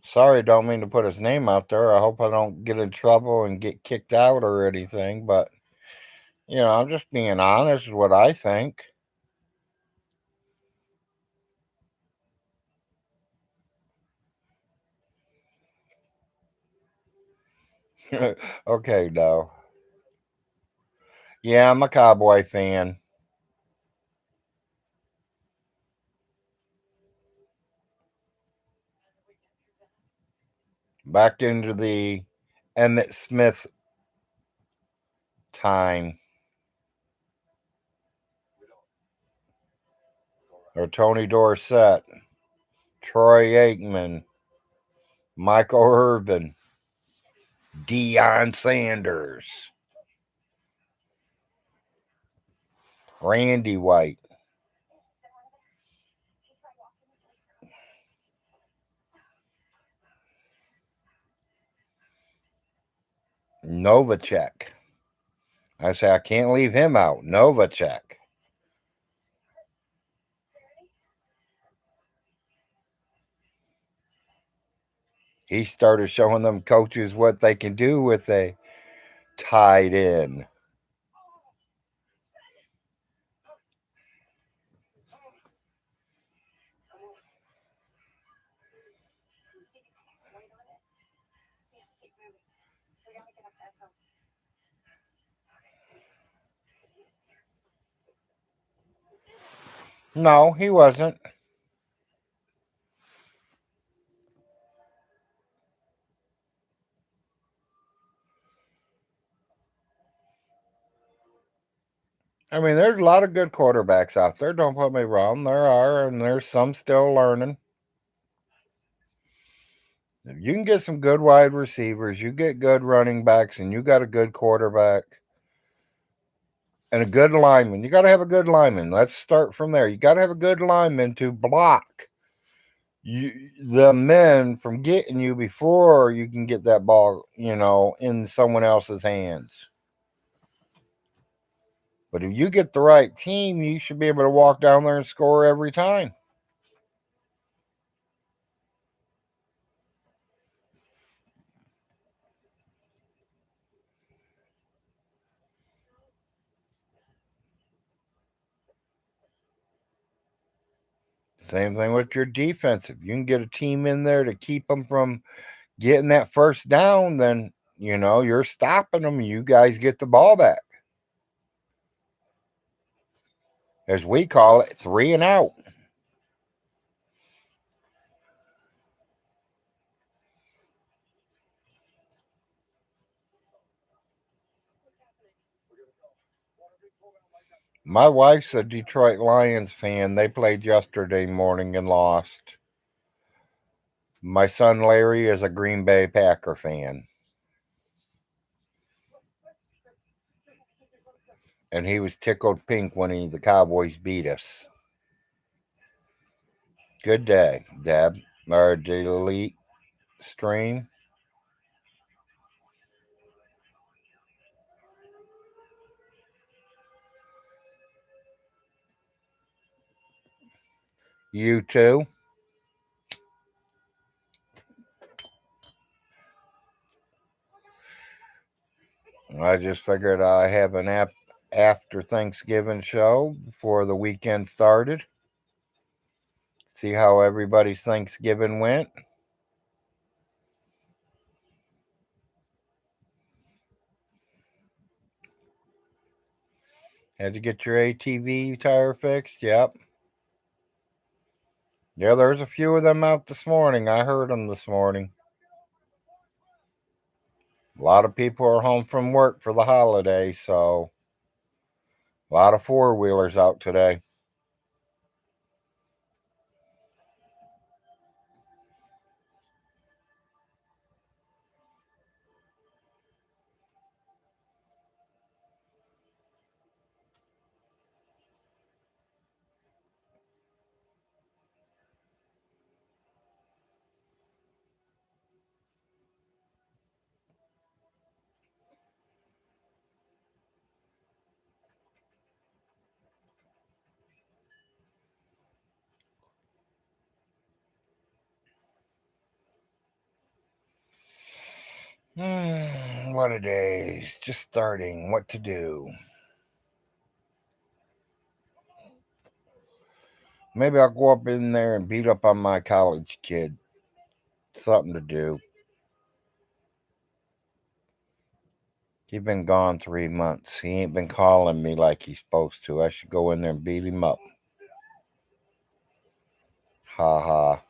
Sorry, don't mean to put his name out there. I hope I don't get in trouble and get kicked out or anything, but I'm just being honest with what I think. Okay, no. Yeah, I'm a Cowboy fan. Back into the Emmett Smith time. Or Tony Dorsett, Troy Aikman, Michael Irvin, Deion Sanders, Randy White. Novacek. I say I can't leave him out. Novacek. He started showing them coaches what they can do with a tight end. No, he wasn't. I mean, there's a lot of good quarterbacks out there. Don't put me wrong. There are, and there's some still learning. If you can get some good wide receivers, you get good running backs, and you got a good quarterback and a good lineman. You got to have a good lineman. Let's start from there. You got to have a good lineman to block the men from getting you before you can get that ball, in someone else's hands. But if you get the right team, you should be able to walk down there and score every time. Same thing with your defensive. You can get a team in there to keep them from getting that first down, then you're stopping them. You guys get the ball back, as we call it, 3 and out. My wife's a Detroit Lions fan. They played yesterday morning and lost. My son Larry is a Green Bay Packer fan. and he was tickled pink when the Cowboys beat us. Good day, Deb. Or delete stream. You too. I just figured I have an after Thanksgiving show before the weekend started. See how everybody's Thanksgiving went. Had to get your ATV tire fixed? Yep. Yeah, there's a few of them out this morning. I heard them this morning. A lot of people are home from work for the holiday, so a lot of four-wheelers out today. What a day. Just starting. What to do? Maybe I'll go up in there and beat up on my college kid. Something to do. He's been gone 3 months. He ain't been calling me like he's supposed to. I should go in there and beat him up. Ha ha.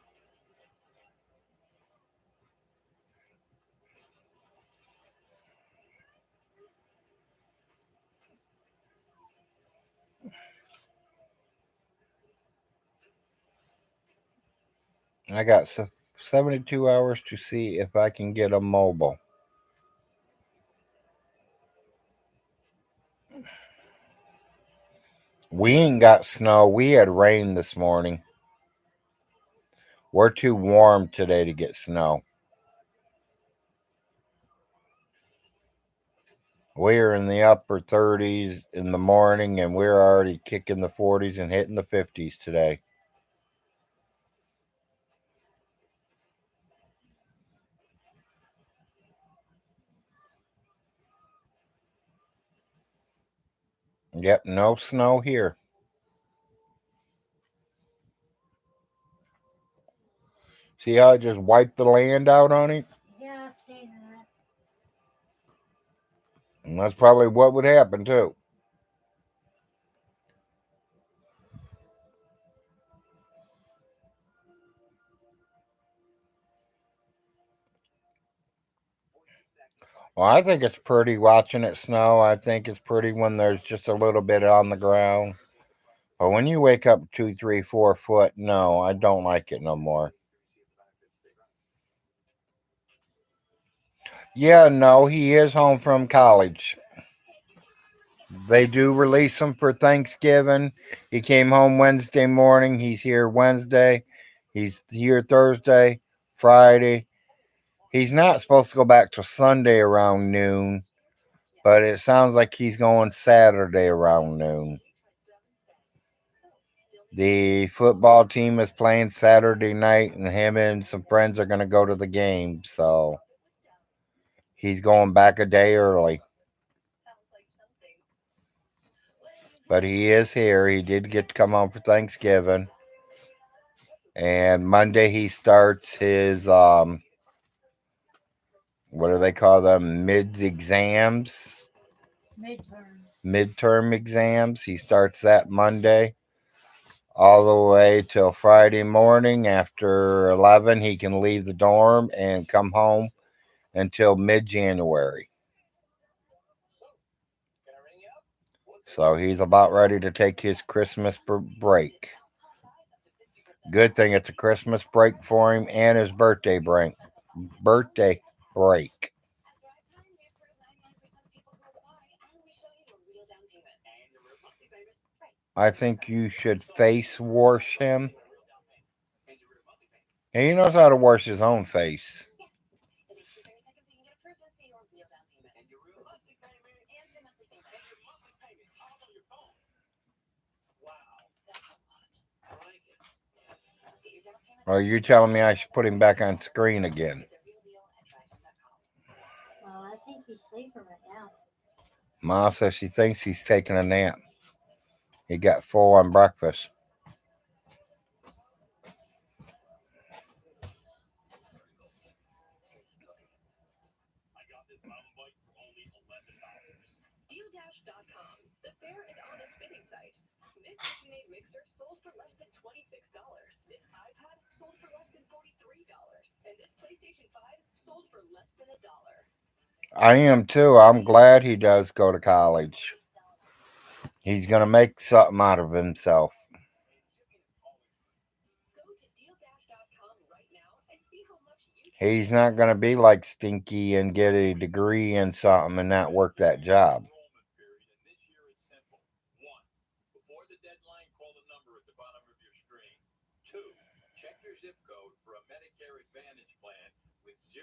I got 72 hours to see if I can get a mobile. We ain't got snow. We had rain this morning. We're too warm today to get snow. We're in the upper 30s in the morning, and we're already kicking the 40s and hitting the 50s today. Yep, no snow here. See how I just wiped the land out on it? Yeah, I see that. And that's probably what would happen, too. Well, I think it's pretty watching it snow. I think it's pretty when there's just a little bit on the ground. But when you wake up 2, 3, 4 foot, no, I don't like it no more. Yeah, no, he is home from college. They do release him for Thanksgiving. He came home Wednesday morning. He's here Wednesday. He's here Thursday, Friday. He's not supposed to go back till Sunday around noon, but it sounds like he's going Saturday around noon. The football team is playing Saturday night, and him and some friends are going to go to the game. So he's going back a day early. But he is here. He did get to come home for Thanksgiving. And Monday he starts his what do they call them? Midterm exams. He starts that Monday all the way till Friday morning. After 11, he can leave the dorm and come home until mid-January. So he's about ready to take his Christmas break. Good thing it's a Christmas break for him and his birthday break. Birthday break. After our time, we approve 99% of people who apply, and we show you a real down payment. I think you should face wash him. And he knows how to wash his own face. It takes 30 seconds. You can get approved and see your real down payment. And your real monthly payment. And your monthly payment. And your monthly payment. All on your phone. Wow. That's a lot. I like it. Get your down payment. Or are you telling me I should put him back on screen again? The real deal at tryhome.com. Well, I think he's sleeping right now. Ma says she thinks he's taking a nap. He got full on breakfast. I got this mountain bike for only $11. Deal-Dash.com, the fair and honest bidding site. This KitchenAid mixer sold for less than $26. This iPad sold for less than $43. And this PlayStation 5 sold for less than $1. I am too. I'm glad he does go to college. He's going to make something out of himself. Go to Deal-Dash.com right now and see how much you can He's not going to be like Stinky and get a degree in something and not work that job. Enrollment period, and this year it's simple. 1. Before the deadline, call the number at the bottom of your screen. 2. Check your zip code for a Medicare Advantage plan with $0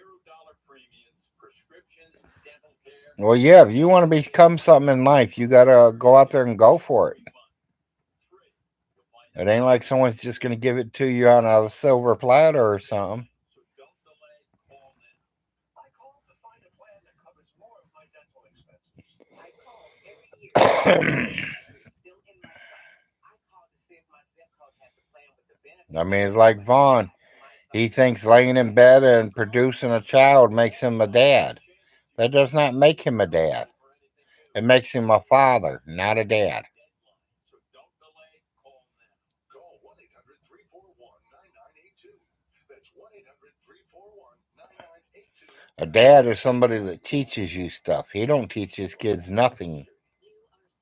premiums, prescriptions, dental care. Well, yeah, if you want to become something in life, you got to go out there and go for it. 3. You'll find It ain't like someone's just going to give it to you on a silver platter or something. so don't delay. Call now. I called to find a plan that covers more of my dental expenses. I call every year. It's still in my plan. I call to see if my zip code has a plan with the benefits. I mean, it's like Vaughn. He thinks laying in bed and producing a child makes him a dad. That does not make him a dad. It makes him a father, not a dad. So don't delay. Call now. Call 1-800-341-9982. That's 1-800-341-9982. A dad is somebody that teaches you stuff. He don't teach his kids nothing. You are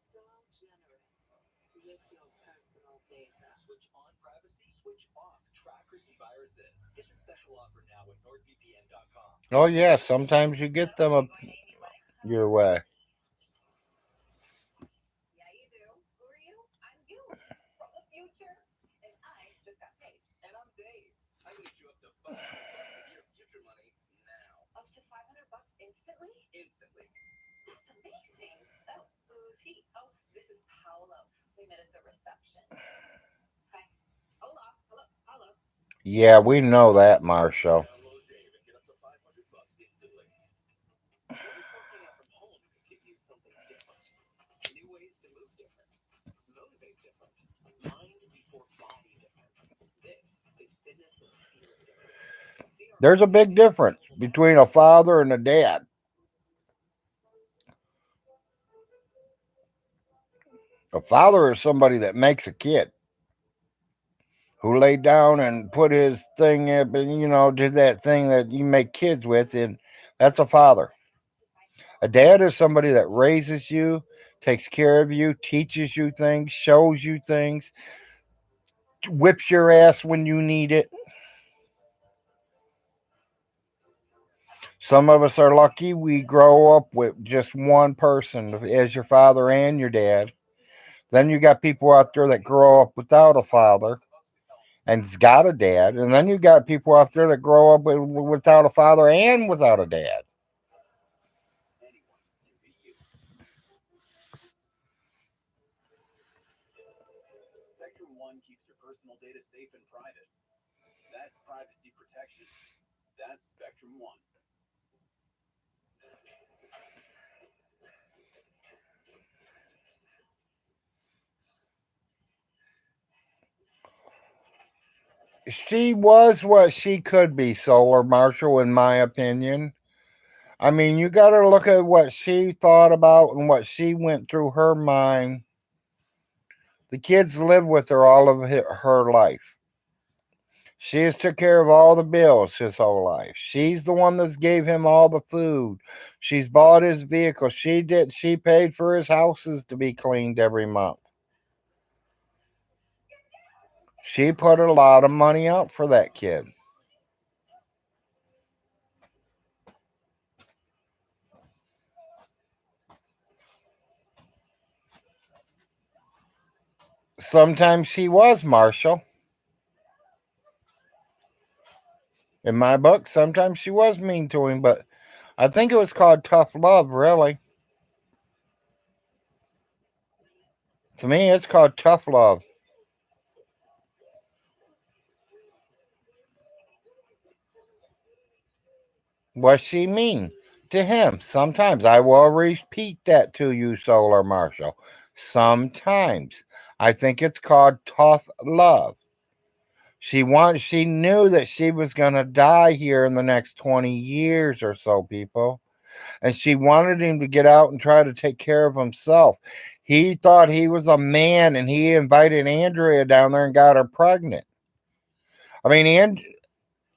so generous with your personal data. Switch on privacy, switch off trackers and viruses. Get the special offer now at NordVPN.com. Oh yeah, sometimes you get them your way. Yeah, you do. Who are you? I'm you from the future. And I just got paid. And I'm Dave. I can get you up to $500 of your future money now. Up to $500 instantly? Instantly. That's amazing. Oh, who's he? Oh, this is Paolo. We met at the reception. Hi. Hola. Hello. Hello. Yeah, we know that, Marshall. Download Dave and get up to $500 instantly. What if working out from home could give you something different? New ways to move different. Motivate different. Mind before body different. This is fitness that feels different. There's a big difference between a father and a dad. A father is somebody that makes a kid, who laid down and put his thing up and, did that thing that you make kids with, and that's a father. A dad is somebody that raises you, takes care of you, teaches you things, shows you things, whips your ass when you need it. Some of us are lucky we grow up with just one person as your father and your dad. Then you got people out there that grow up without a father and's got a dad. And then you got people out there that grow up without a father and without a dad. Anyone can be you. Spectrum One keeps your personal data safe and private. That's privacy protection. That's Spectrum One. She was what she could be, Solar Marshall, in my opinion. I mean, you got to look at what she thought about and what she went through her mind. The kids lived with her all of her life. She has took care of all the bills his whole life. She's the one that gave him all the food. She's bought his vehicle. She paid for his houses to be cleaned every month. She put a lot of money out for that kid. Sometimes she was, Marshall. In my book, sometimes she was mean to him, but I think it was called tough love, really. To me, it's called tough love. Was she mean to him? Sometimes. I will repeat that to you, Solar Marshall. Sometimes. I think it's called tough love. She knew that she was gonna die here in the next 20 years or so, people. And she wanted him to get out and try to take care of himself. He thought he was a man and he invited Andrea down there and got her pregnant. I mean,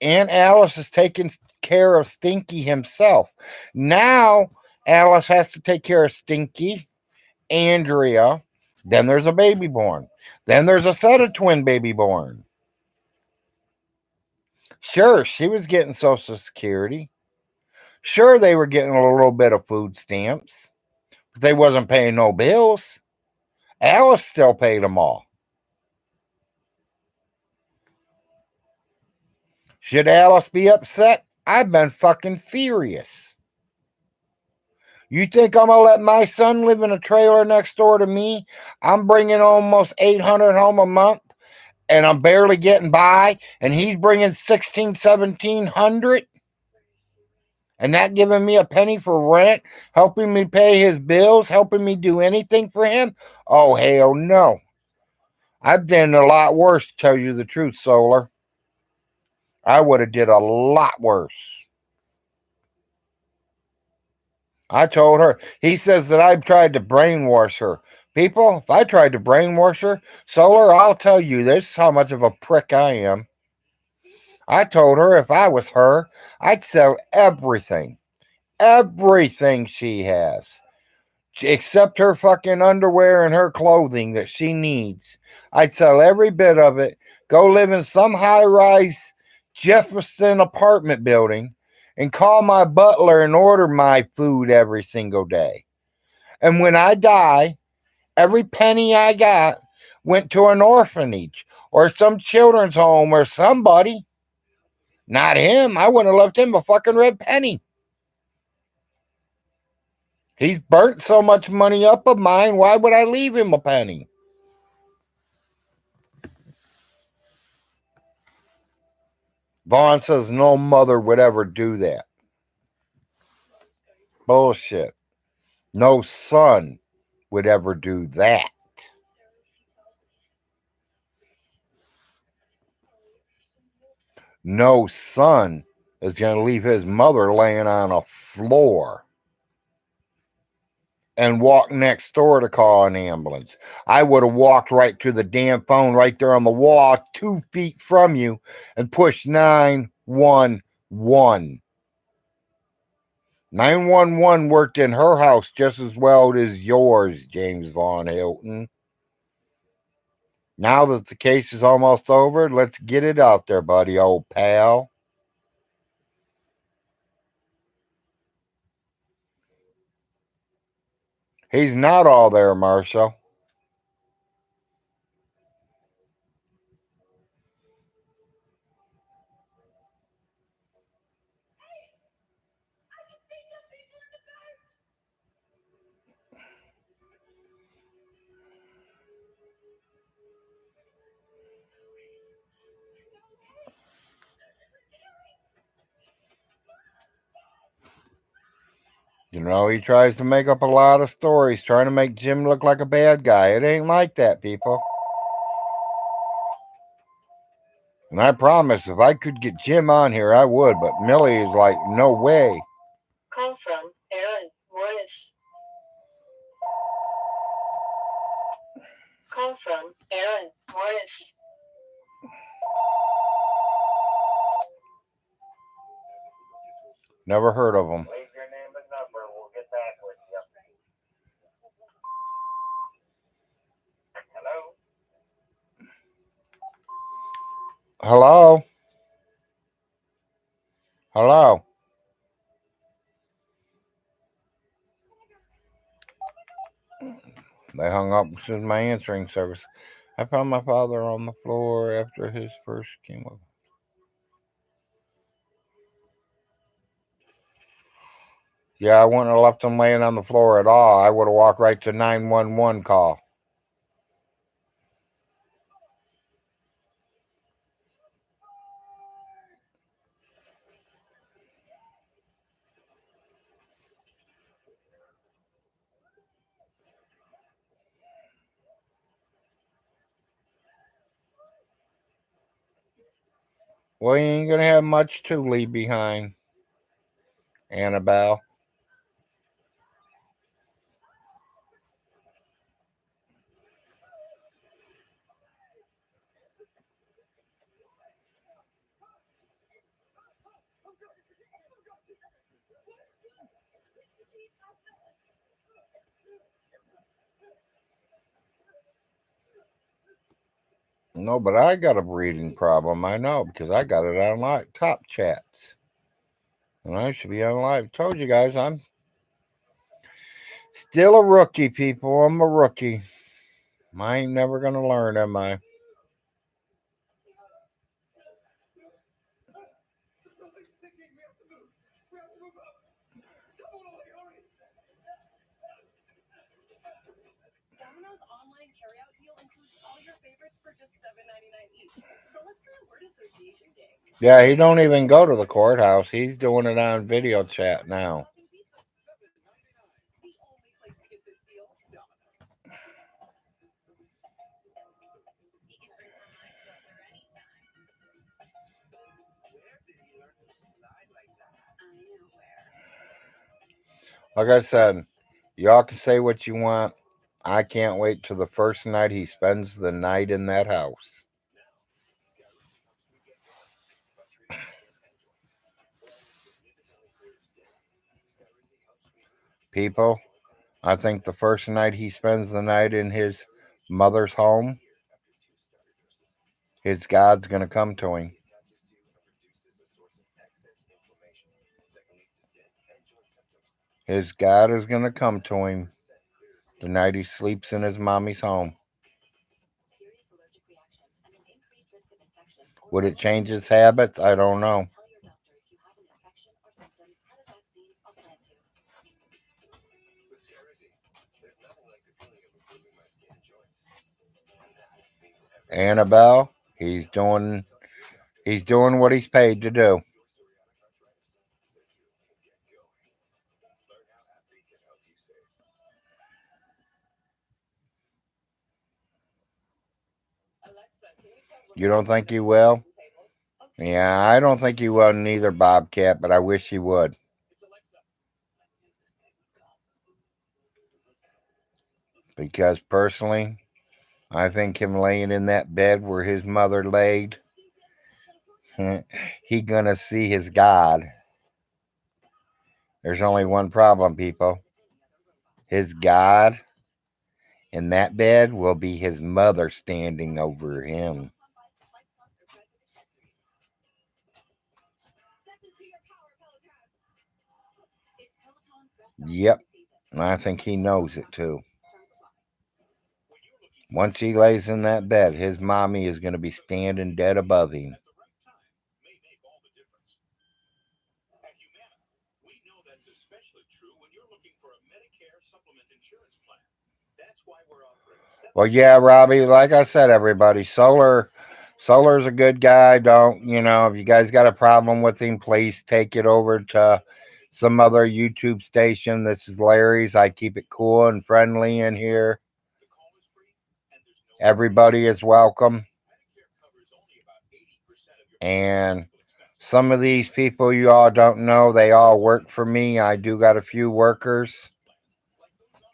Aunt Alice is taking care of Stinky himself. Now Alice has to take care of Stinky, Andrea. Then there's a baby born. Then there's a set of twin baby born. Sure, she was getting Social Security. Sure, they were getting a little bit of food stamps, but they wasn't paying no bills. Alice still paid them all. Should Alice be upset? I've been fucking furious. You think I'm gonna let my son live in a trailer next door to me? I'm bringing almost 800 home a month, and I'm barely getting by, and he's bringing 16, 1700, and not giving me a penny for rent, helping me pay his bills, helping me do anything for him? Oh hell no! I've done a lot worse, to tell you the truth, Solar. I would have did a lot worse. I told her. He says that I've tried to brainwash her. People, if I tried to brainwash her, Solar, I'll tell you this is how much of a prick I am. I told her if I was her, I'd sell everything she has, except her fucking underwear and her clothing that she needs. I'd sell every bit of it, go live in some high rise Jefferson apartment building, and call my butler and order my food every single day. And when I die, every penny I got went to an orphanage or some children's home or somebody. Not him. I wouldn't have left him a fucking red penny. He's burnt so much money up of mine. Why would I leave him a penny? Vaughn says no mother would ever do that. Bullshit. No son would ever do that. No son is going to leave his mother laying on a floor and walk next door to call an ambulance. I would have walked right to the damn phone right there on the wall, 2 feet from you, and pushed 911. 911 worked in her house just as well as yours, James Von Hilton. Now that the case is almost over, let's get it out there, buddy, old pal. He's not all there, Marshall. You know, he tries to make up a lot of stories, trying to make Jim look like a bad guy. It ain't like that, people. And I promise, if I could get Jim on here, I would. But Millie is like, no way. Call from Aaron Morris. Call from Aaron Morris. Never heard of him. Leave your name and number. We'll get back with you. Hello? Hello? Hello? They hung up. This is my answering service. I found my father on the floor after his first chemo. Yeah, I wouldn't have left him laying on the floor at all. I would have walked right to 911 call. Well, you ain't gonna have much to leave behind, Annabelle. No, but I got a breathing problem. I know because I got it on live top chats, and I should be on live. Told you guys, I'm still a rookie, people. I'm a rookie. I ain't never gonna learn, am I? Domino's online carryout deal includes all your favorites for just $7.99 each. So let's plan a word association day. Yeah, he don't even go to the courthouse. He's doing it on video chat now. The only place to get this deal, Domino's. He can bring online closer anytime. Where did he learn to slide like that? I know where. Like I said, y'all can say what you want. I can't wait till the first night he spends the night in that house. People, I think the first night he spends the night in his mother's home, his God's going to come to him. His God is going to come to him the night he sleeps in his mommy's home. Serious allergic reactions and an increased risk of infection. Would it change his habits? I don't know. Tell your doctor if you have an infection or symptoms, had a vaccine, or plan to. What's crazy? There's nothing like the feeling of improving my skin and joints. And that means everything. Annabelle, he's doing what he's paid to do. Alexa, can you tell You don't think he will? table? Yeah, I don't think he will neither, Bobcat, but I wish he would. Because personally, I think him laying in that bed where his mother laid, he gonna see his God. There's only one problem, people. His God in that bed will be his mother standing over him. Yep, and I think he knows it too. Once he lays in that bed, his mommy is going to be standing dead above him. May make all the difference. At Humana, we know that's especially true when you're looking for a Medicare supplement insurance plan. That's why we're offering Well, yeah, Robbie, like I said, everybody, Solar's a good guy. Don't, if you guys got a problem with him, please take it over to some other YouTube station. This is Larry's. I keep it cool and friendly in here. Everybody is welcome. And some of these people you all don't know, they all work for me. I do got a few workers.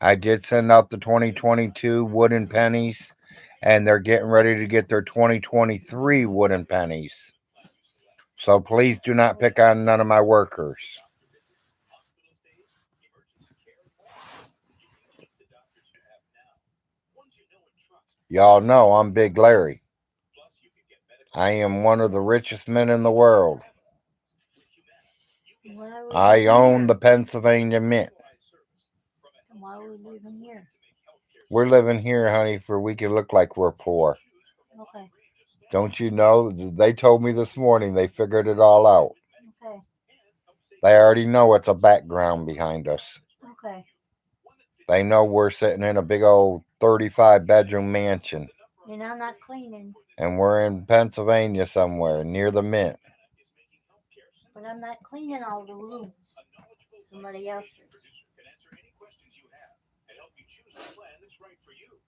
I did send out the 2022 wooden pennies, and they're getting ready to get their 2023 wooden pennies. So please do not pick on none of my workers. Y'all know I'm Big Larry. I am one of the richest men in the world. Why are we I leaving own here? the Pennsylvania Mint. Why are we leaving here? We're living here, honey, for we can look like we're poor. Okay. Don't you know? They told me this morning they figured it all out. Okay. They already know it's a background behind us. Okay. They know we're sitting in a big old 35-bedroom mansion. And I'm not cleaning. And we're in Pennsylvania somewhere near the mint. But I'm not cleaning all the rooms. Somebody else is. Can answer any questions you have and help you choose the plan that's right for you.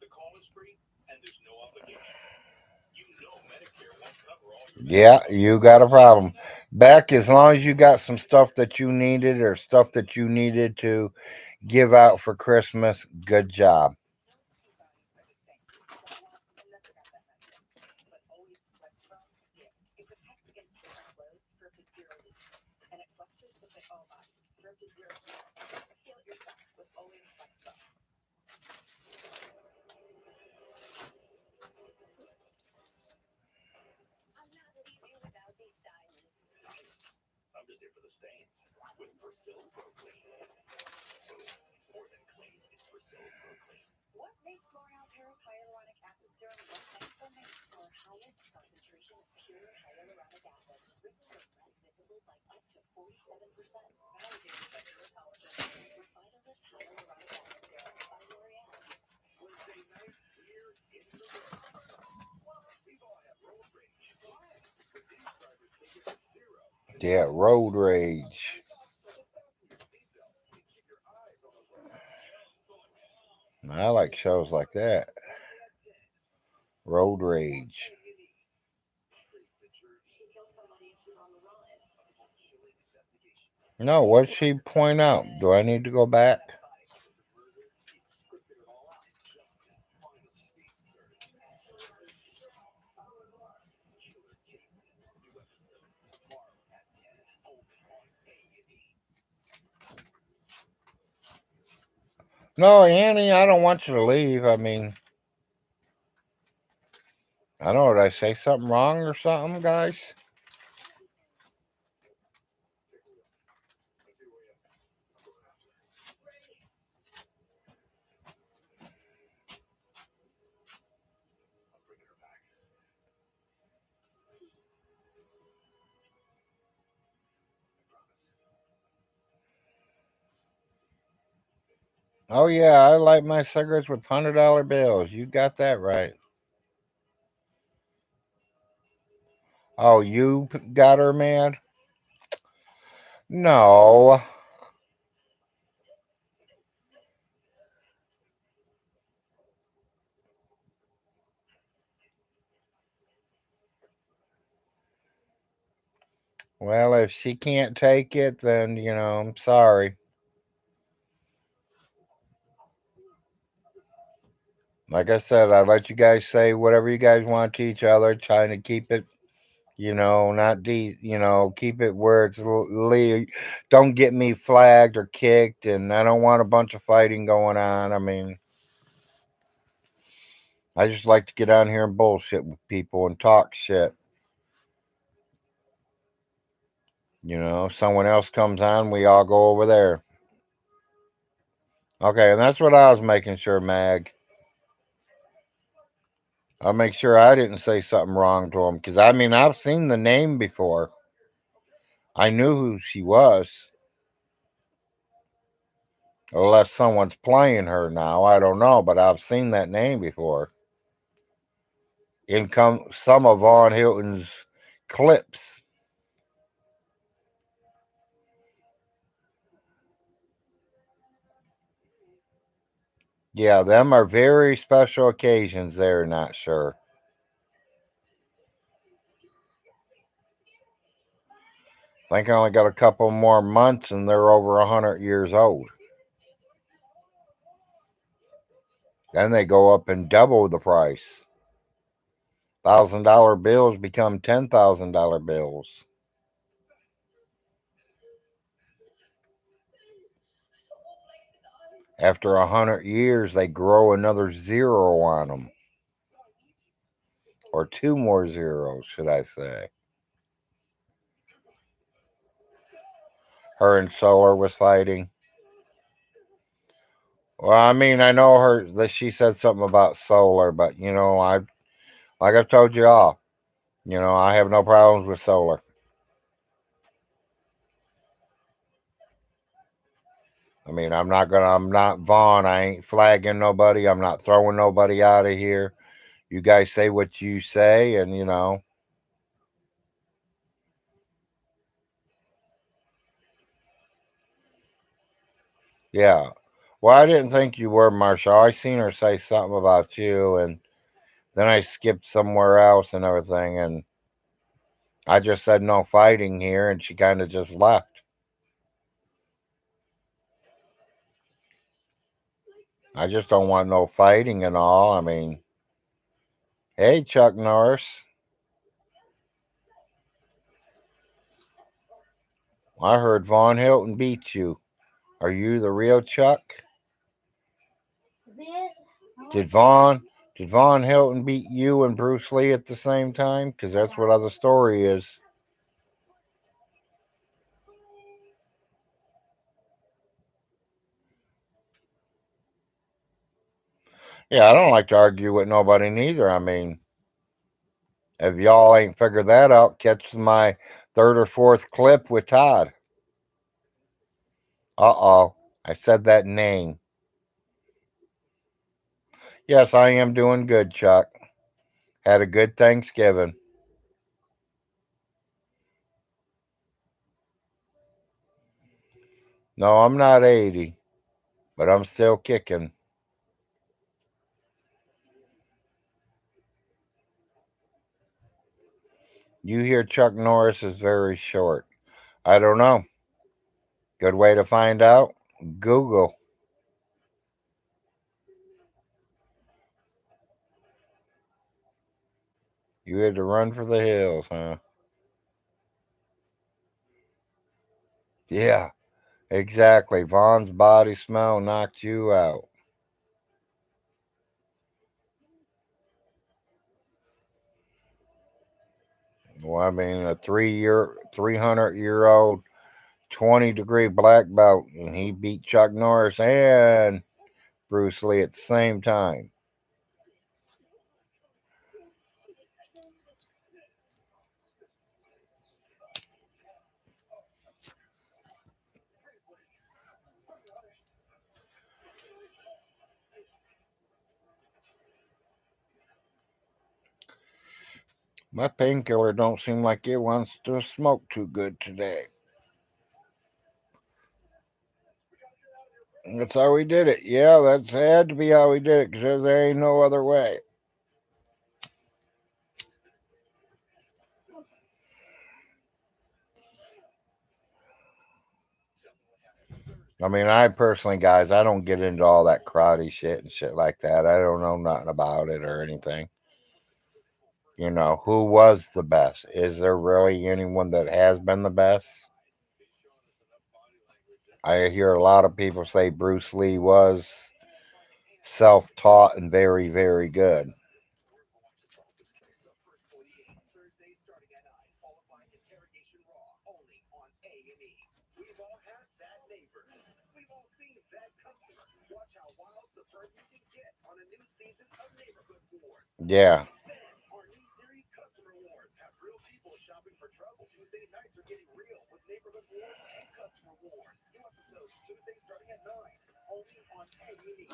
The call is free and there's no obligation. You know Medicare won't cover all your Yeah, you got a problem. Beck, as long as you got some stuff that you needed or stuff that you needed to give out for Christmas, good job. I'm not leaving without these diamonds. I'm just here for the stains. With Persil Pro Clean. It's more than clean. It's Persil Pro Clean. What makes L'Oreal Paris hyaluronic acid serum so nice? Our highest concentration of pure hyaluronic acid, ripples are less visible by up to 47%. Validated by dermatologists. Revitala's hyaluronic acid serum by L'Oreal. Wednesday night here in the West. We've all had road rage, but these drivers take it to zero. Yeah, road rage. Fasten your seatbelts and keep your eyes on the road. I like shows like that. Road rage. Trace the journey She killed somebody and she's on the run. of chilling investigations. No, what'd she point out? Do I need to go back? The murder, he scripted it all out. Justice finally being served. Killer Cases, new episode tomorrow at 10, only on A&E. No, Annie, I don't want you to leave. I mean, I don't know. Did I say something wrong or something, guys? Take a look. I see where you are. I'm going after her. I'm bringing her back. I promise. Oh, yeah, I light my cigarettes with $100 bills. You got that right. Oh, you got her mad? No. Well, if she can't take it, then, I'm sorry. Like I said, I let you guys say whatever you guys want to each other, trying to keep it, not keep it where it's don't get me flagged or kicked, and I don't want a bunch of fighting going on. I mean, I just like to get on here and bullshit with people and talk shit. Someone else comes on, we all go over there. Okay, and that's what I was making sure, Mag. I'll make sure I didn't say something wrong to him, because I mean, I've seen the name before. I knew who she was. Unless someone's playing her now, I don't know, but I've seen that name before. In some of Von Hilton's clips. Yeah, them are very special occasions. They're not sure. I think I only got a couple more months and they're over 100 years old. Then they go up and double the price. $1,000 bills become $10,000 bills. After 100 years, they grow another zero on them. Or two more zeros, should I say. Her and Solar was fighting. Well, I mean, I know her that she said something about solar, but I like I've told you all, I have no problems with solar. I mean, I'm not Vaughn. I ain't flagging nobody. I'm not throwing nobody out of here. You guys say what you say, and yeah. Well, I didn't think you were, Marshall. I seen her say something about you, and then I skipped somewhere else and everything, and I just said no fighting here, and she kind of just left. I just don't want no fighting and all. I mean, hey, Chuck Norris, I heard Von Hilton beat you. Are you the real Chuck? This, Did Von did Von Hilton beat you and Bruce Lee at the same time? Because that's what other story is. Yeah, I don't like to argue with nobody neither. I mean, if y'all ain't figured that out, catch my third or fourth clip with Todd. Uh-oh, I said that name. Yes, I am doing good, Chuck. Had a good Thanksgiving. No, I'm not 80, but I'm still kicking. You hear Chuck Norris is very short. I don't know. Good way to find out? Google. You had to run for the hills, huh? Yeah, exactly. Vaughn's body smell knocked you out. Well, I mean, a 300-year-old 20-degree black belt, and he beat Chuck Norris and Bruce Lee at the same time. My painkiller don't seem like it wants to smoke too good today. That's how we did it. Yeah, that's had to be how we did it because there ain't no other way. I mean, I personally, guys, I don't get into all that karate shit and shit like that. I don't know nothing about it or anything. Who was the best? Is there really anyone that has been the best? I hear a lot of people say Bruce Lee was self taught and very, very good. We've all had that neighbor. We've all seen that customer. Watch how wild the you can get on a new season of Neighborhood Wars. Yeah. Then, our new series, Customer Wars, have real people shopping for trouble. Tuesday nights are getting real with Neighborhood Wars and Customer Wars. New episodes Tuesday starting at 9, only on A&E.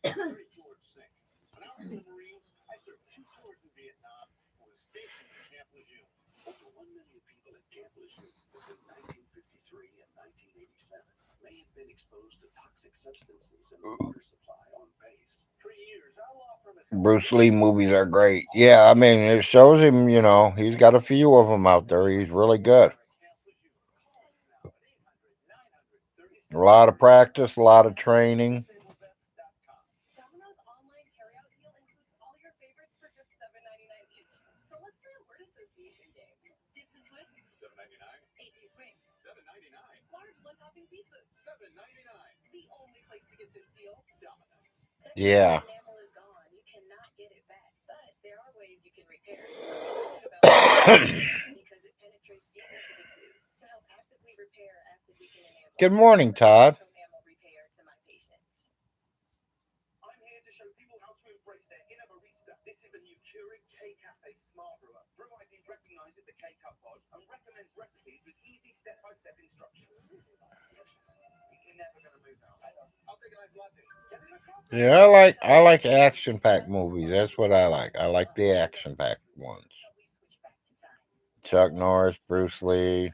Very George Sink. When I was in the Marines, I served 2 tours in Vietnam and was stationed at Camp Lejeune. Over 1 million people at Camp Lejeune between 1953 and 1987 may have been exposed to toxic substances in the water supply on base. For years, our law firm has Bruce Lee movies are great. Yeah, I mean, it shows him, he's got a few of them out there. He's really good. A lot of practice, a lot of training. Domino's online carryout deal includes all your favorites for just $7.99 each. So what's your word association game? Dips and twists? $7.99. 8-piece wings? $7.99. Large one-topping pizzas? $7.99. The only place to get this deal? Domino's. Yeah. Technically, enamel is gone. You cannot get it back. But there are ways you can repair it. Something about because it penetrates deep into the tooth to help actively repair acid weakened enamel. Good morning, Todd. Enamel repair to my patients. I'm here to show people how to embrace their inner barista. This is the new Keurig K-Cafe Smart Brewer. Brew IT recognizes the K-Cup pod and recommends recipes with easy step-by-step instructions. He's never going to move now. I'll take a nice latte. Get him a coffee. Yeah, I like action packed movies. That's what I like. I like the action packed ones. Chuck Norris, Bruce Lee,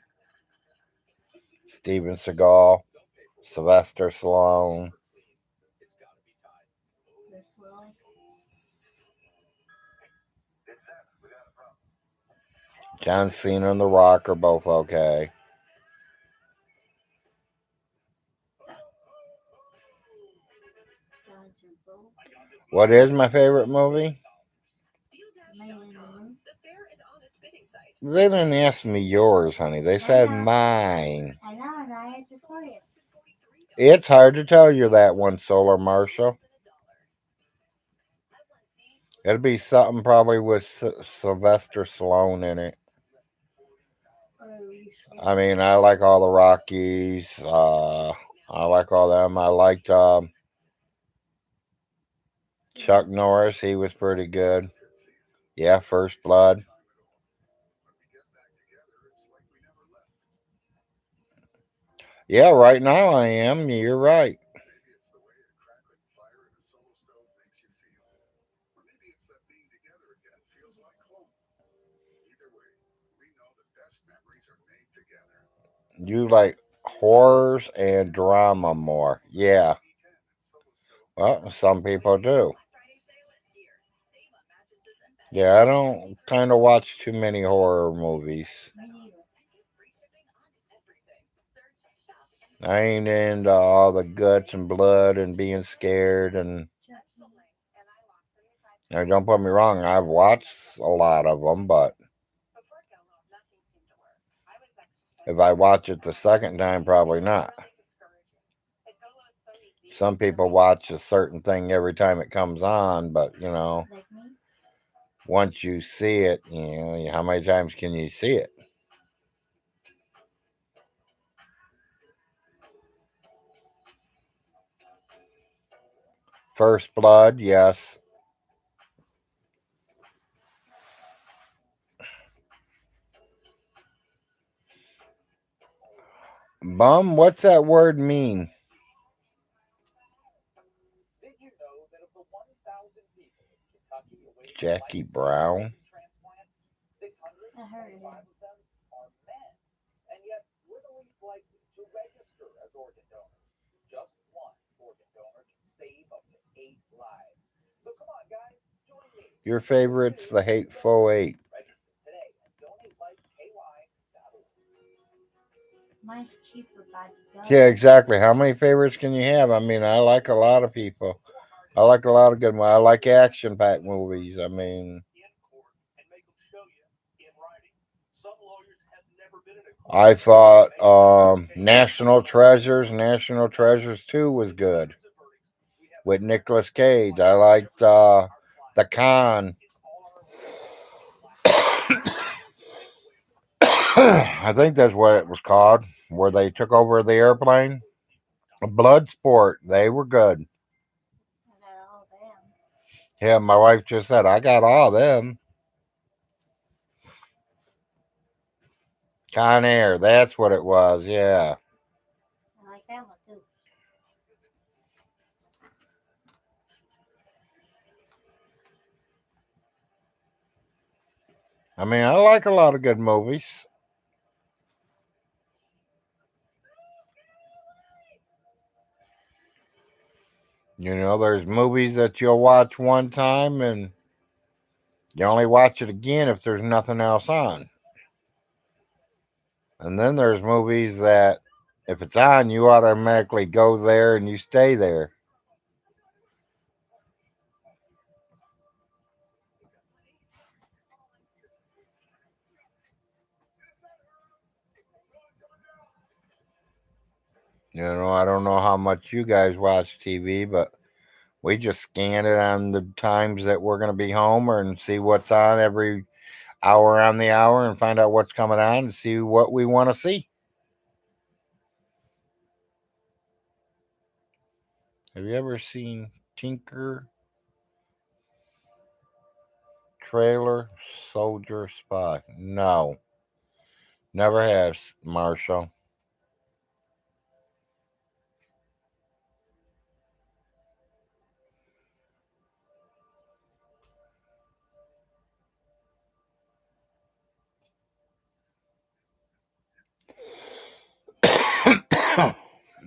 Steven Seagal, Sylvester Stallone. John Cena and The Rock are both okay. What is my favorite movie? They didn't ask me yours, honey. They said mine. I know, and I answered for you. It's hard to tell you that one, Solar Marshall. It'll be something probably with Sylvester Stallone in it. I mean, I like all the Rockies. I like all them. I liked Chuck Norris. He was pretty good. Yeah, First Blood. Yeah, right now I am. You're right. Maybe it's the way a crackling fire in a solo stove makes you feel. Or maybe it's that being together again feels like home. Either way, we know the best memories are made together. You like horrors and drama more. Yeah. Well, some people do. Yeah, I don't kind of watch too many horror movies. I ain't into all the guts and blood and being scared. And now, don't put me wrong, I've watched a lot of them, but if I watch it the second time, probably not. Some people watch a certain thing every time it comes on, but once you see it, how many times can you see it? First Blood, yes. Bum, what's that word mean? Did you know that of the 1,000 people in Kentucky awaiting Jackie life Brown. transplant, 625 I heard it. of them are men. And yet, we're the least likely to register as organ donors. Just one organ donor can save up to 8 lives. So come on, guys, join me. Your favorite's the Hateful Eight. Register today at donatelifeky.org. Mine's cheaper by the dozen. Yeah, exactly. How many favorites can you have? I mean, I like a lot of people. I like a lot of good ones. I like action-packed movies. I mean, In court and make them show you in writing. Some lawyers have never been in a court. I thought National Treasures 2 was good with Nicolas Cage. I liked The Con. I think that's what it was called, where they took over the airplane. Bloodsport. They were good. I got all them. Yeah, my wife just said, I got all them. Con Air. That's what it was. Yeah. I like that one too. I mean, I like a lot of good movies. There's movies that you'll watch one time and you only watch it again if there's nothing else on. And then there's movies that if it's on, you automatically go there and you stay there. I don't know how much you guys watch TV, but we just scan it on the times that we're going to be home and see what's on every hour on the hour and find out what's coming on and see what we want to see. Have you ever seen Tinker Trailer Soldier Spy. No, never has, Marshall.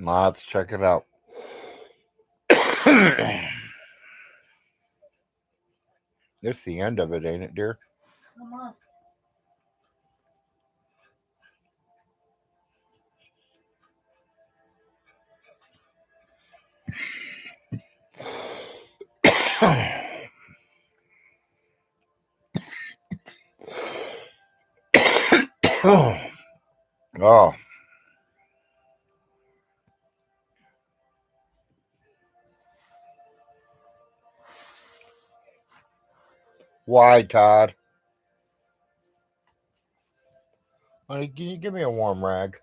Let's check it out. This the end of it, ain't it, dear? Almost. Oh, why, Todd? Honey, can you give me a warm rag?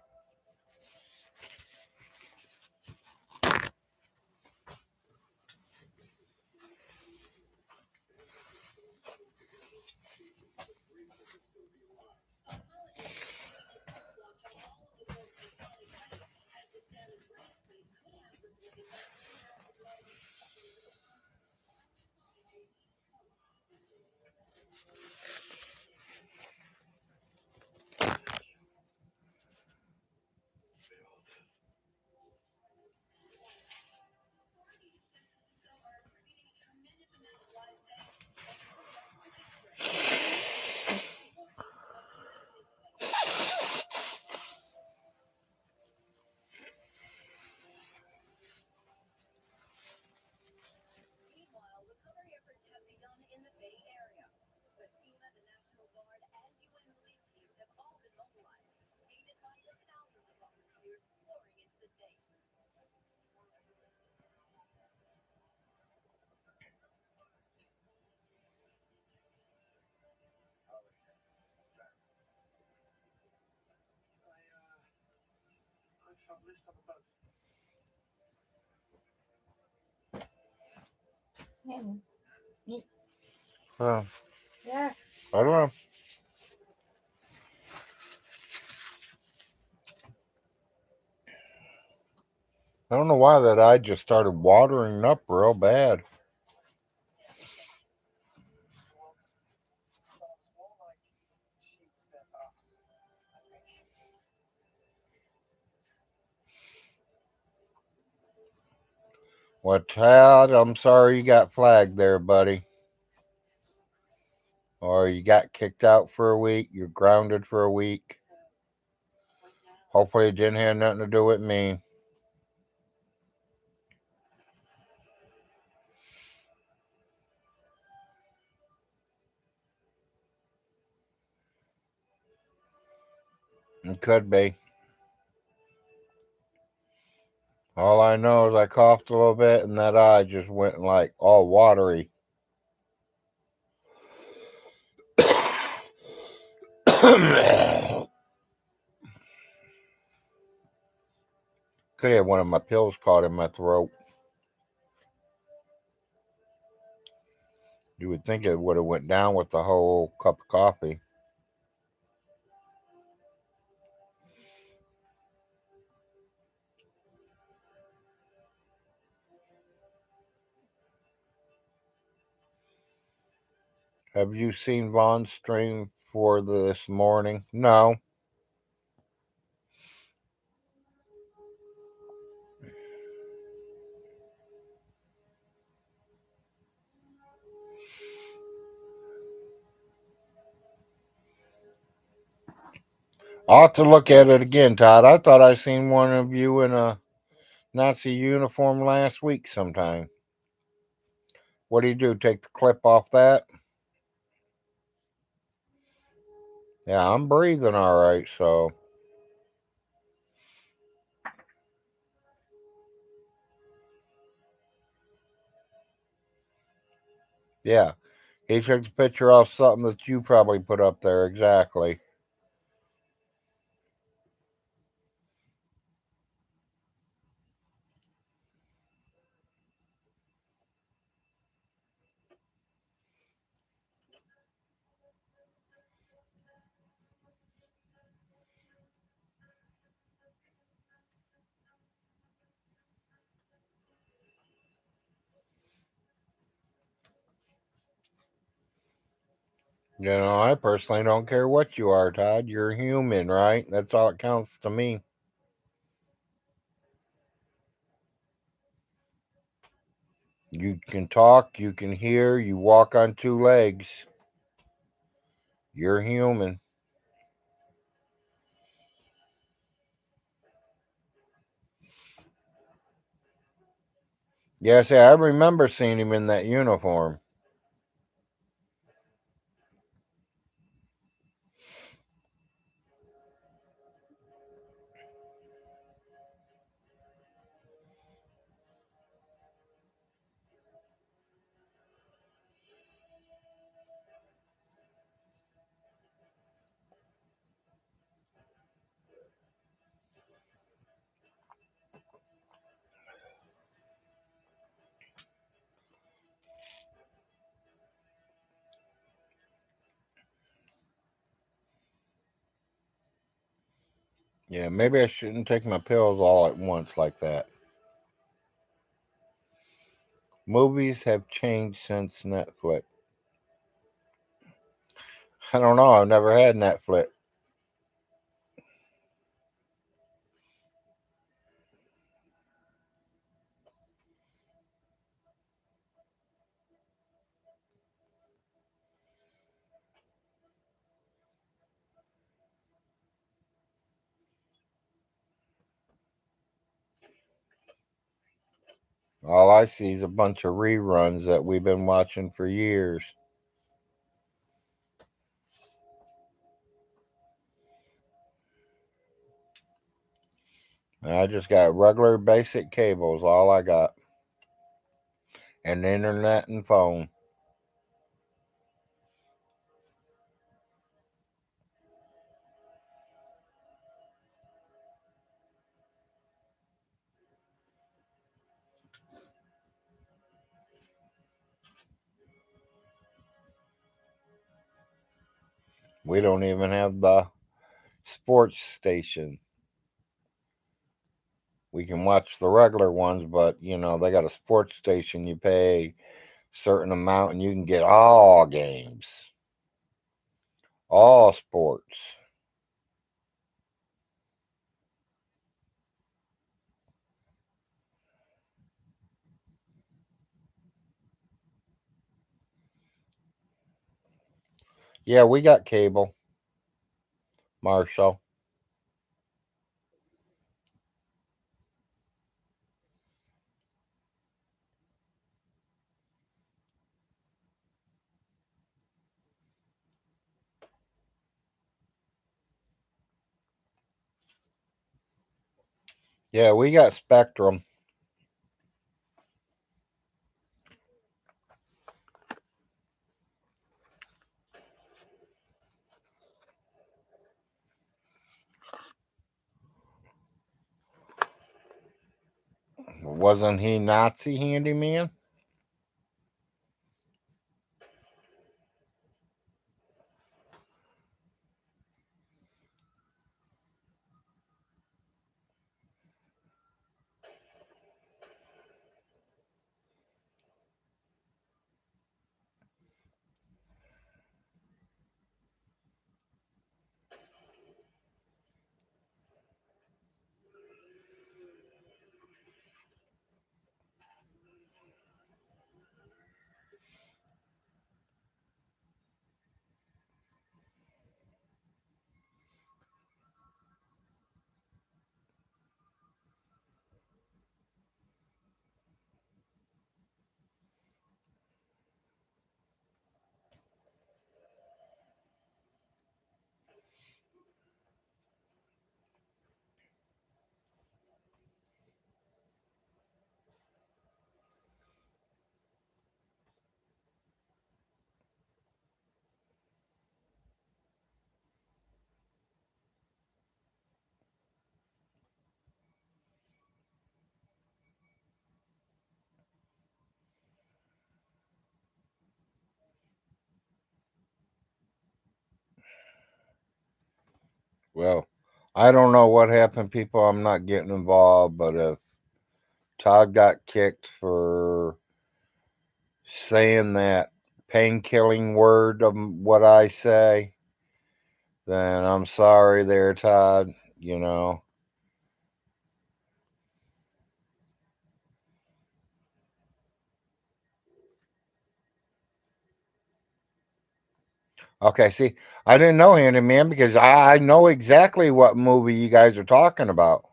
Meanwhile, recovery efforts have begun in the Bay Area. The FEMA, the National Guard, and UN relief teams have all been mobilized. Aid advice of thousands of volunteers pouring into the state. I found this up about And Oh, yeah, I don't know. I don't know why that eye just started watering up real bad. sounds more like sheep than us. I think she Well, Todd, I'm sorry you got flagged there, buddy. Or you got kicked out for a week. You're grounded for a week. Hopefully it didn't have nothing to do with me. It could be. All I know is I coughed a little bit and that eye just went like all watery. Could have one of my pills caught in my throat. You would think it would have went down with the whole cup of coffee. Have you seen Vaughn's stream for this morning? No. I'll have to look at it again, Todd. I thought I seen one of you in a Nazi uniform last week sometime. What do you do? Take the clip off that? Yeah, I'm breathing all right, so yeah. He took the picture off something that you probably put up there, exactly. I personally don't care what you are, Todd. You're human, right? That's all it counts to me. You can talk, you can hear, you walk on two legs. You're human. Yes, I remember seeing him in that uniform. Yeah, maybe I shouldn't take my pills all at once like that. Movies have changed since Netflix. I don't know. I've never had Netflix. All I see is a bunch of reruns that we've been watching for years. I just got regular basic cables, all I got. And internet and phone. We don't even have the sports station. We can watch the regular ones, but they got a sports station. You pay a certain amount and you can get all games, all sports. Yeah, we got cable, Marshall. Yeah, we got Spectrum. Wasn't he Nazi handyman? Well, I don't know what happened, people. I'm not getting involved, but if Todd got kicked for saying that pain killing word of what I say, then I'm sorry there, Todd. You know. Okay, see, I didn't know Handyman because I know exactly what movie you guys are talking about.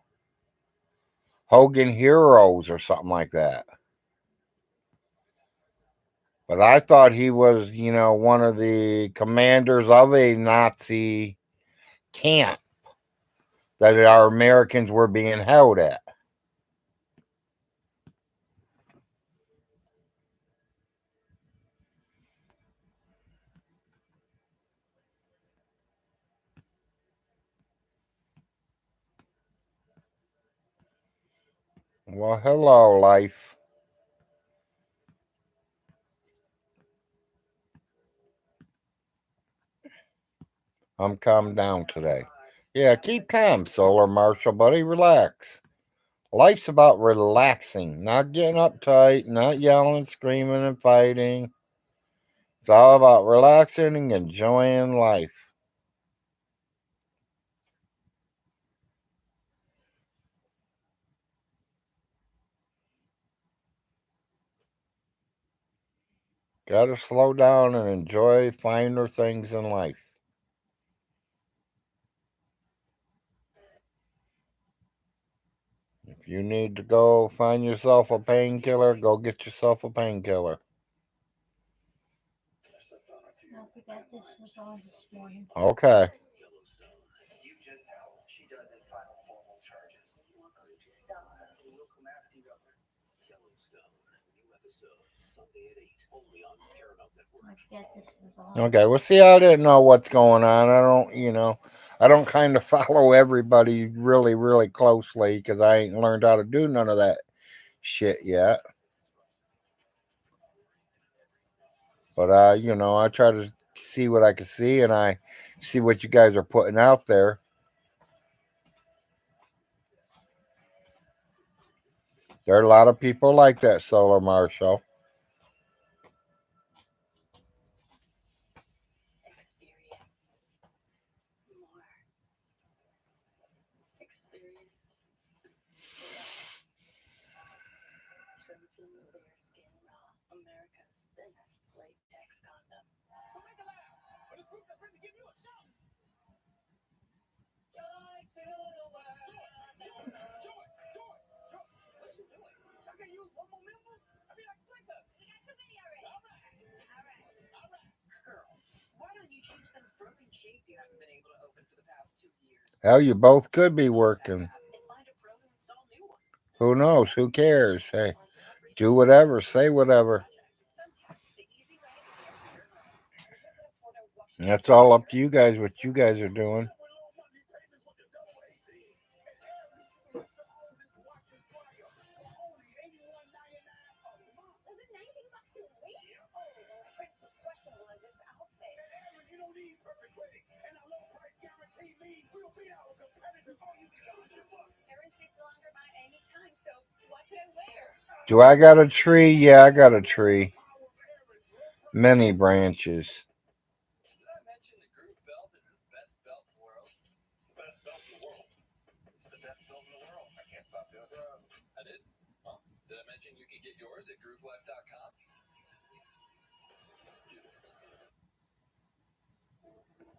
Hogan Heroes or something like that. But I thought he was, one of the commanders of a Nazi camp that our Americans were being held at. Well, hello, life. I'm calmed down today. Yeah, keep calm, Solar Marshal, buddy. Relax. Life's about relaxing, not getting uptight, not yelling, screaming, and fighting. It's all about relaxing and enjoying life. Gotta slow down and enjoy finer things in life. If you need to go find yourself a painkiller, go get yourself a painkiller. I forgot this was on this morning. Okay. I forgot this was on. Okay. Well, see, I didn't know what's going on. I don't kind of follow everybody really, really closely because I ain't learned how to do none of that shit yet. But I try to see what I can see, and I see what you guys are putting out there. There are a lot of people like that, Solar Marshal. Hell, you both could be working. Who knows? Who cares? Hey, do whatever, say whatever. That's all up to you guys what you guys are doing. Do I got a tree? Yeah, I got a tree. Many branches.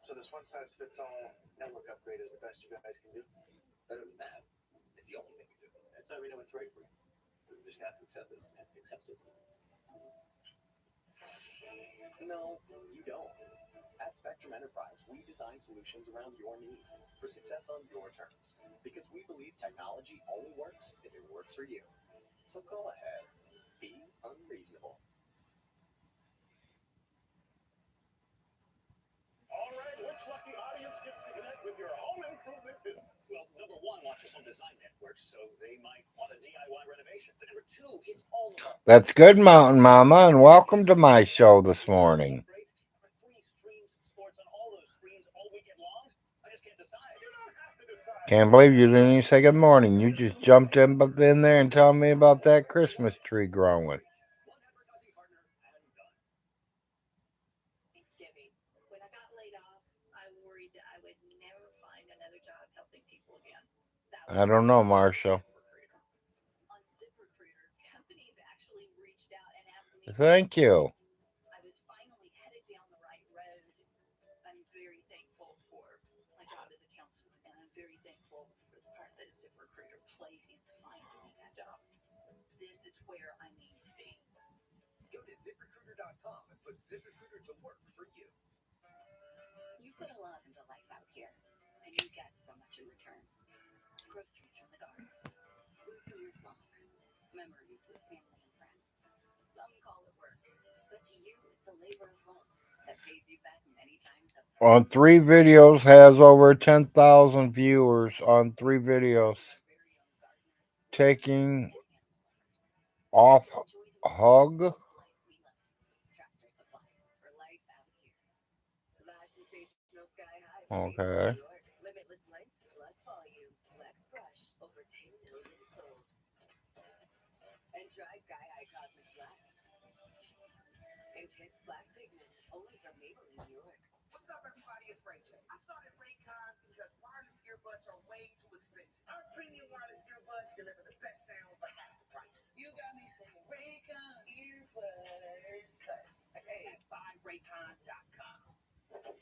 So this one size fits all network upgrade is the best you guys can do. Better than that, it's the only thing we do. That's how we know it's right for you. We just have to accept it. Accept it. No, you don't. At Spectrum Enterprise, we design solutions around your needs for success on your terms. Because we believe technology only works if it works for you. So go ahead. Be unreasonable. All right, which lucky audience gets to connect with your home improvement business? Well, number one watches Home Design Network, so they might want a DIY renovation. But number two, it's all about That's good, Mountain Mama, and welcome to my show this morning. Number three, streams sports on all those screens all weekend long. I just can't decide. You don't have to decide. Can't believe you didn't even say good morning. You just jumped in there and told me about that Christmas tree growing. One advertising partner and done. I don't know, Marshall. On ZipRecruiter, companies actually reached out and asked me. Thank you. I was finally headed down the right road. I'm very thankful for my job as a counselor, and I'm very thankful for the part that ZipRecruiter played in finding me that job. This is where I need to be. Go to ZipRecruiter.com and put ZipRecruiter to work for you. You put a love into life out here, and you get so much in return. Groceries from the garden, food from your flock, memories with family and friends. Some call it work, but to you, it's a labor of love that pays you back many times over. On 3 videos has over 10,000 viewers on 3 videos. Taking off hug. Okay. Limitless length, plus volume, flex brush, over 10 million sold. And try Sky High Cosmic Black. Intense black pigments, only from Maybelline, New York. What's up, everybody? It's Ray J. I started Raycon because wireless earbuds are way too expensive. Our premium wireless earbuds deliver the best sound for half the price. You got me saying Raycon earbuds cut. Hey, buy Raycon.com.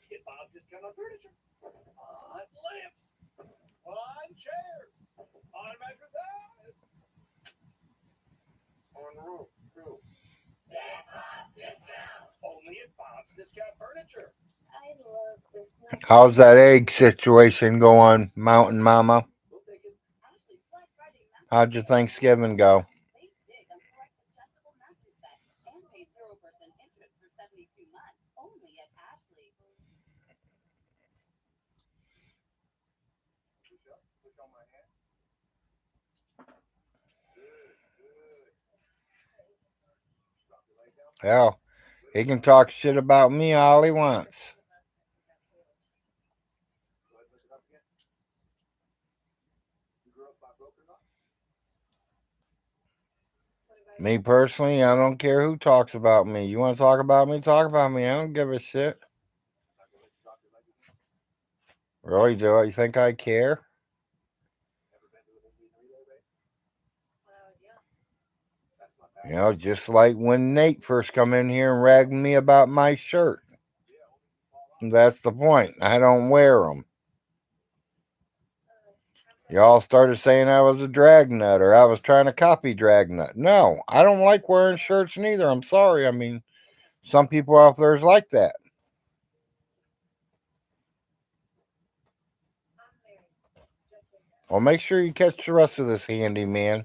Get Bob's discount on furniture, on lamps, on chairs, on mattresses, on roof, too. Only at Bob's Discount Furniture. I love this. How's that egg situation going, Mountain Mama? We'll take it. Ashley, Black Friday mattress How'd your Thanksgiving go? Save big on correct adjustable mattress set and pay 0% interest for 72 months only at Ashley. Push on my hand. Good, good. Drop your leg down. Hell, he can talk shit about me all he wants. Go ahead, lift it up again. You grew up by broken rock? Me personally, I don't care who talks about me. You want to talk about me? Talk about me. I don't give a shit. Not gonna let you drop your leg again. Really, do you think I care? Never been to an Indian relay race? That's my bad. You know, just like when Nate first come in here and ragged me about my shirt. Yeah, only if you fall off. That's the point. I don't wear them. Y'all started saying I was a dragnet or I was trying to copy dragnet. No, I don't like wearing shirts neither. I'm sorry. I mean, some people out there is like that. Well, make sure you catch the rest of this handyman.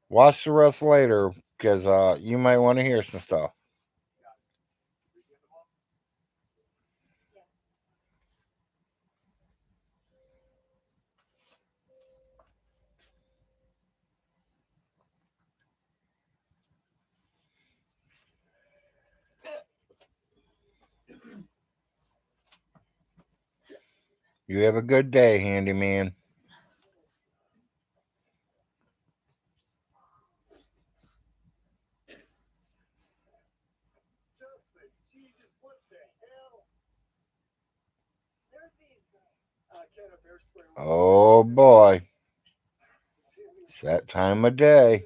Watch the rest later because you might want to hear some stuff. Did you get them all? You have a good day, handyman. Just say, Jesus, what the hell? There's these can of hairspray. Oh boy, it's that time of day.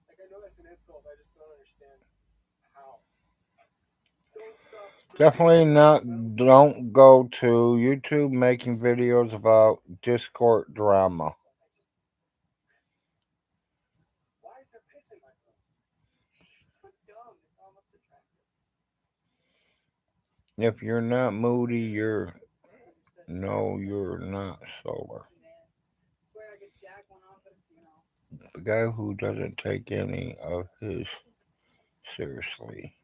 Like I know that's an insult. I just don't understand how. Don't stop. Definitely not. Don't go to YouTube making videos about Discord drama. Why is there piss in my phone? So dumb. It's almost attractive. If you're not moody, you're not sober. Swear I could jack one off at a funeral. The guy who doesn't take any of his seriously.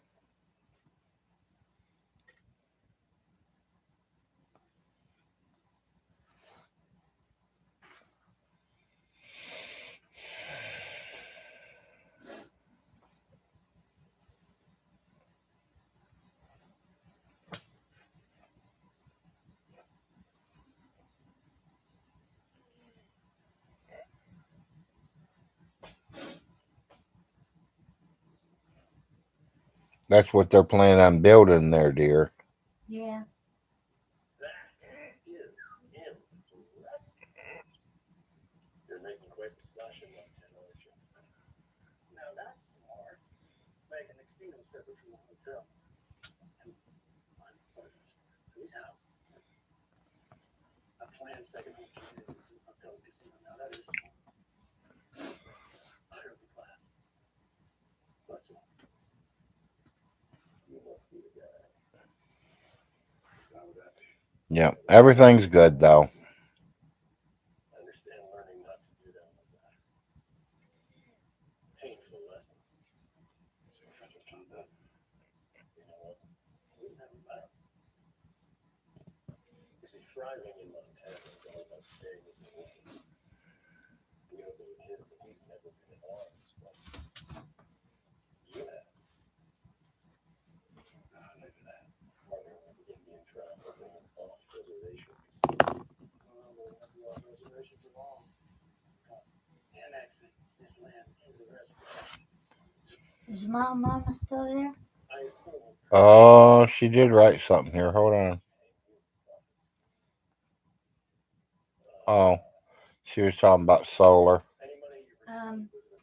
That's what they're planning on building there, dear. Yeah. wipe the splash in 110 ownership. Now that's smart. Make an casino separate from the hotel. And these houses. A planned second home communities in hotel and casino. Now that is smart. Utterly classy. But smart. You must be the guy. How would that be? Yeah, everything's good though. I understand learning not to do that was a painful lesson. So your friend was trying to, you know what? We never met. You see, thriving in Montana is all about staying with the wind. We know there were kids and he's never been in arms, but you have. Maybe that. Partnering with Indian tribe living in off reservations. Well, they have you off reservation for long. Annexing this land into the rest of the country. Is Mama still there? I assume. Oh, she did write something here. Hold on. Oh, she was talking about solar.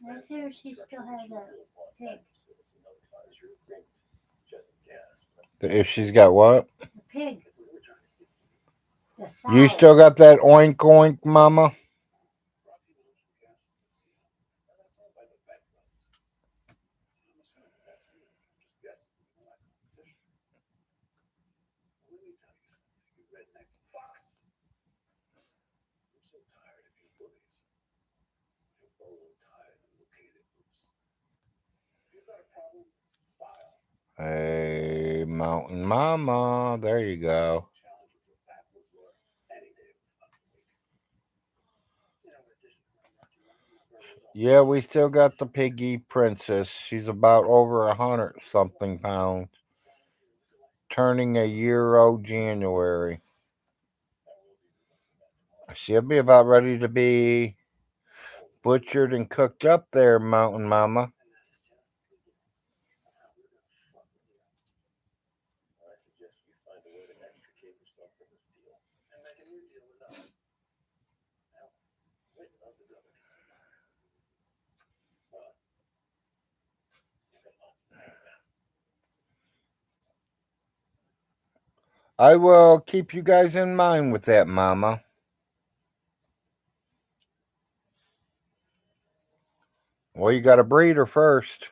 Let's see if she still has a pig. If she's got what? The pig. The sow. You still got that oink oink, Mama? Hey, Mountain Mama. There you go. Yeah, we still got the piggy princess. She's about over 100 something pounds. Turning a year old January. She'll be about ready to be butchered and cooked up there, Mountain Mama. I suggest you find a way to extricate yourself from this deal and make a new deal with us. Now, we'd love to go to the casino. But you've got lots to think about. I will keep you guys in mind with that, Mama. Well, you got to breed her first.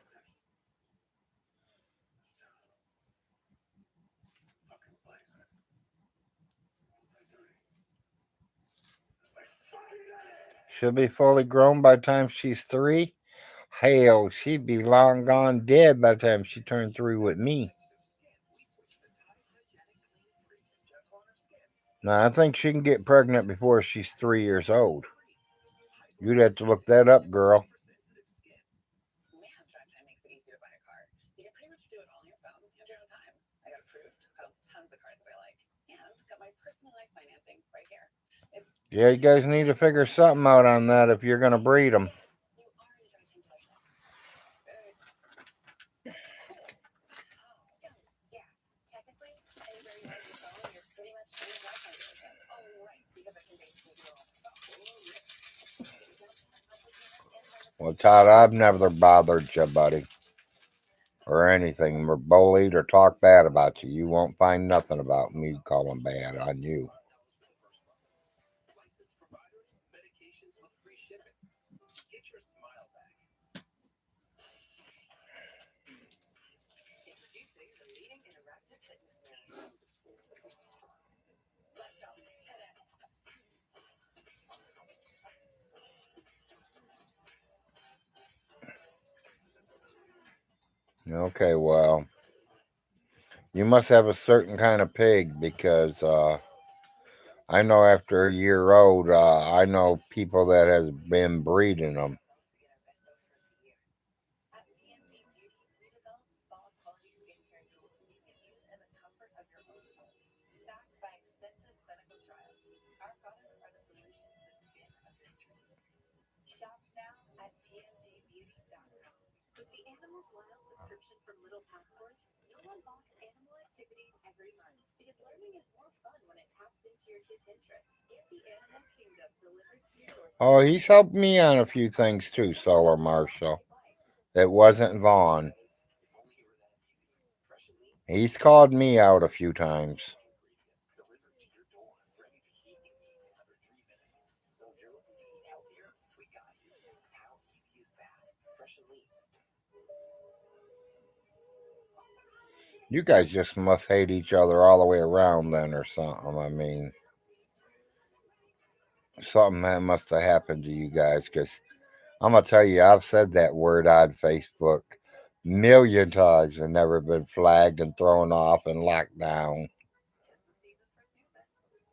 She'll be fully grown by the time she's 3. Hell, she'd be long gone dead by the time she turned 3 with me. Now, I think she can get pregnant before she's 3 years old. You'd have to look that up, girl. Man, drive time makes it easier to buy a car. You can pretty much do it all on your phone. You have your own time. I got approved. Got tons of cars that I like. And got my personalized financing right here. Yeah, you guys need to figure something out on that if you're going to breed them. You are in a drive time dealership. Yeah, technically, anywhere you want your phone, you're pretty much in a drive time dealership. Oh, right, because I can basically do it all myself. Well, Todd, I've never bothered you, buddy, or anything, or bullied or talk bad about you. You won't find nothing about me calling bad on you. Licensed providers, medications with free shipping. Get your smile back. Introducing the leading interactive fitness band. Let's go. 10X. Okay, well, you must have a certain kind of pig because I know after a year old, I know people that has been breeding them. At PMD Beauty, we develop spa-quality skincare tools you can use in the comfort of your own home. Backed by extensive clinical trials, our products are the solution to the skin of your dreams. Shop now at pmdbeauty.com. With the Animals Wild subscription from Little Passport, you'll unlock animal activities every month because learning is more fun when it's taps into your kid's interests. Get the animal kingdom delivered to your doorstep. Oh, he's helped me on a few things too, Solar Marshal. It wasn't Vaughn. He's called me out a few times. Delivered to your door, ready to heat and eat in under 3 minutes. So if you're looking to eat healthier, we got you. How easy is that? Fresh and lean. You guys just must hate each other all the way around then or something. I mean, something that must have happened to you guys because I'm going to tell you, I've said that word on Facebook million times and never been flagged and thrown off and locked down. Tis the season for snoozing.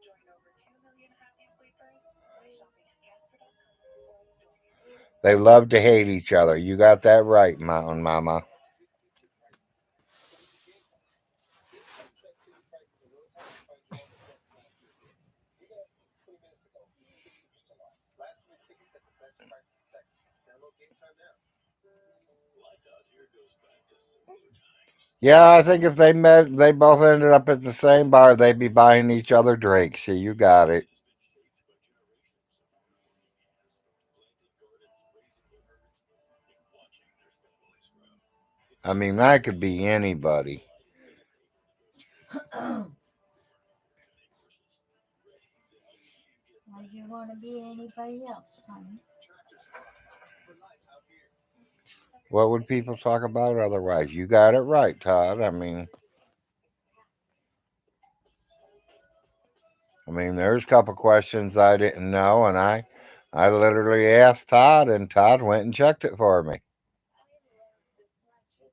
Join over 2 million happy sleepers by shopping at Casper.com or a store near you. They love to hate each other. You got that right, Mountain Mama. Yeah, I think if they met, they both ended up at the same bar, they'd be buying each other drinks. Yeah, you got it. I mean, that could be anybody. Why do you want to be anybody else, honey? What would people talk about otherwise? You got it right, Todd. I mean, there's a couple questions I didn't know, and I literally asked Todd, and Todd went and checked it for me. I love this matcha.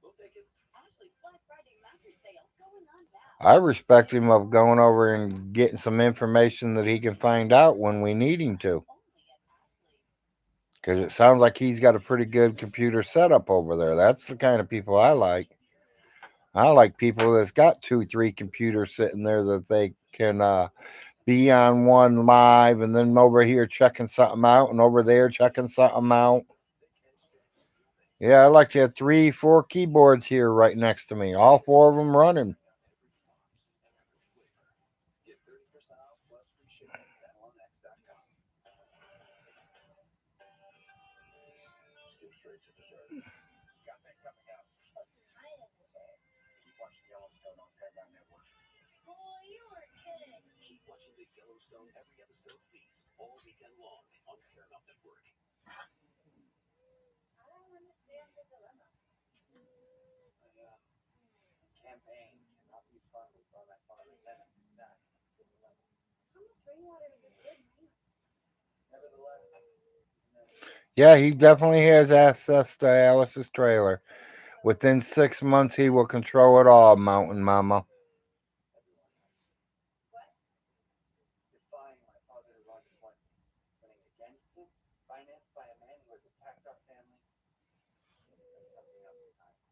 We'll take it. Ashley's Black Friday mattress sale going on now. I respect him of going over and getting some information that he can find out when we need him to. Only at Ashley. Because it sounds like he's got a pretty good computer setup over there. That's the kind of people I like. I like people that's got two, three computers sitting there that they can be on one live and then over here checking something out and over there checking something out. Yeah, I like to have three, four keyboards here right next to me, all four of them running. Get 30% off plus free shipping at PanelonX.com. Skip straight to dessert. Got that coming up. I am dessert. Keep watching Yellowstone on Paramount Network. Boy, you were kidding. Keep watching the Yellowstone every episode feast all weekend long on Paramount Network. I don't understand the dilemma. Campaign cannot be funded while my father's enemies die. Thomas Rainwater is a good man. Nevertheless, Yeah, he definitely has access to Alice's trailer. Within 6 months, he will control it all, Mountain Mama. What? defying my father to run his one, running against him, financed by a man who has attacked our family. That's something else entirely.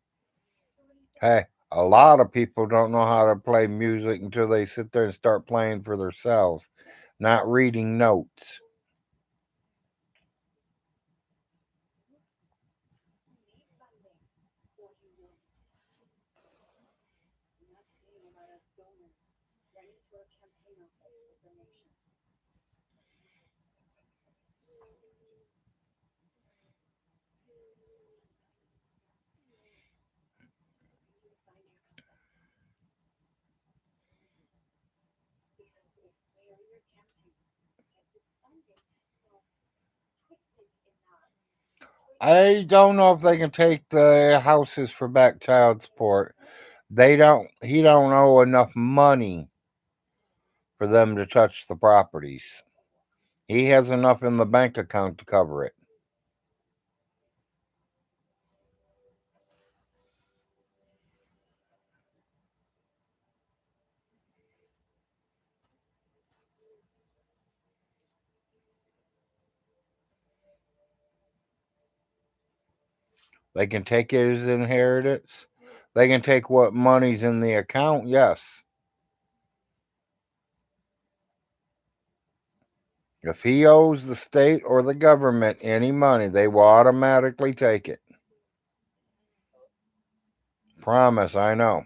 So when you say Hey, a lot of people don't know how to play music until they sit there and start playing for themselves, not reading notes. you need funding, or you will. I'm not seeing a lot of donors running to our campaign office with donations. You need to find your company. Because if they are your campaign, gets its funding, well, twisted in knots. I don't know if they can take the houses for back child support. They don't. He don't owe enough money for them to touch the properties. He has enough in the bank account to cover it. They can take his inheritance. They can take what money's in the account. Yes. If he owes the state or the government any money, they will automatically take it. Promise, I know.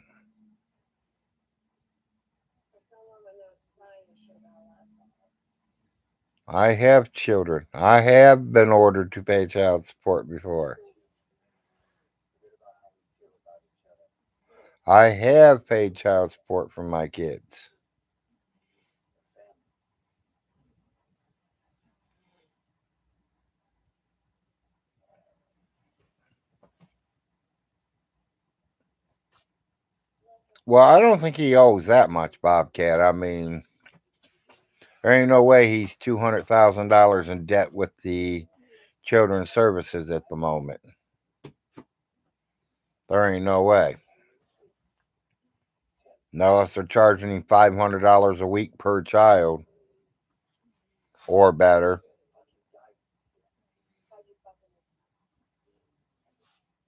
There's no one with no crying shit about that. I have children. I have been ordered to pay child support before. I have paid child support for my kids. Well, I don't think he owes that much, Bobcat. I mean, there ain't no way he's $200,000 in debt with the children's services at the moment. There ain't no way. Unless they're charging him $500 a week per child or better. How'd you fucking this?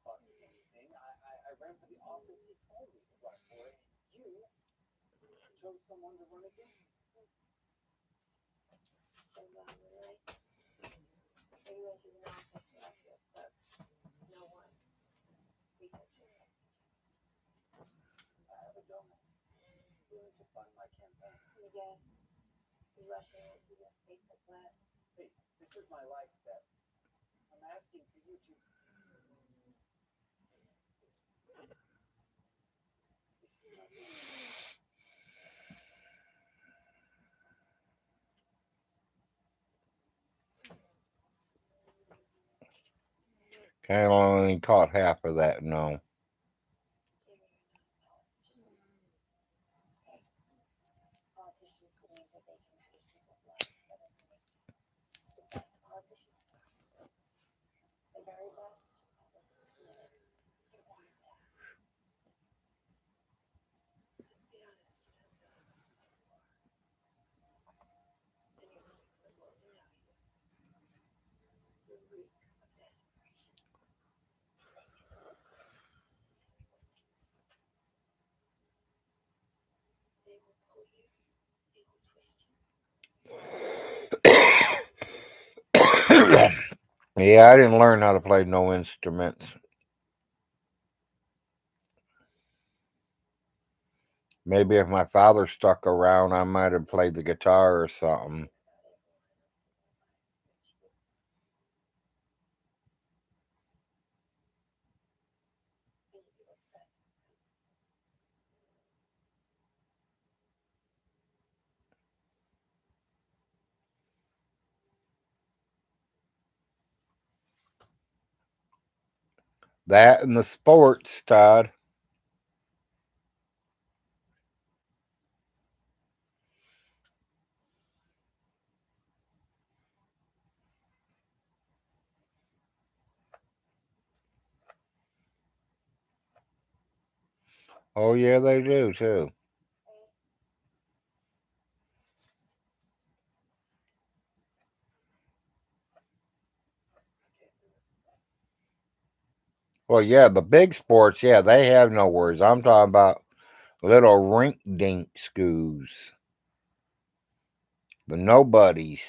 Fucking anything. I ran for the office he told me to run for it. You chose someone to run against me. Really? Maybe when she's in office, she'll actually have clerk. No one researches it. I have a donor willing to fund my campaign. Let me guess. He's rushing it to the Facebook blast. Hey, this is my life, Beth. I'm asking for you to. This is not the end. Kind of only caught half of that, no. Politicians claim that they can make people blind, but the best politicians and narcissists, the very best, minute, they want that. Let's be honest, you don't know who you are. And you're looking for the world to know you. You reek of desperation. They can sense it. They will pull you. They will twist you. Yeah, I didn't learn how to play no instruments. Maybe if my father stuck around, I might have played the guitar or something. That and the sports, Todd. Oh, yeah, they do, too. Well, yeah, the big sports, yeah, they have no worries. I'm talking about little rink dink schools. The nobodies.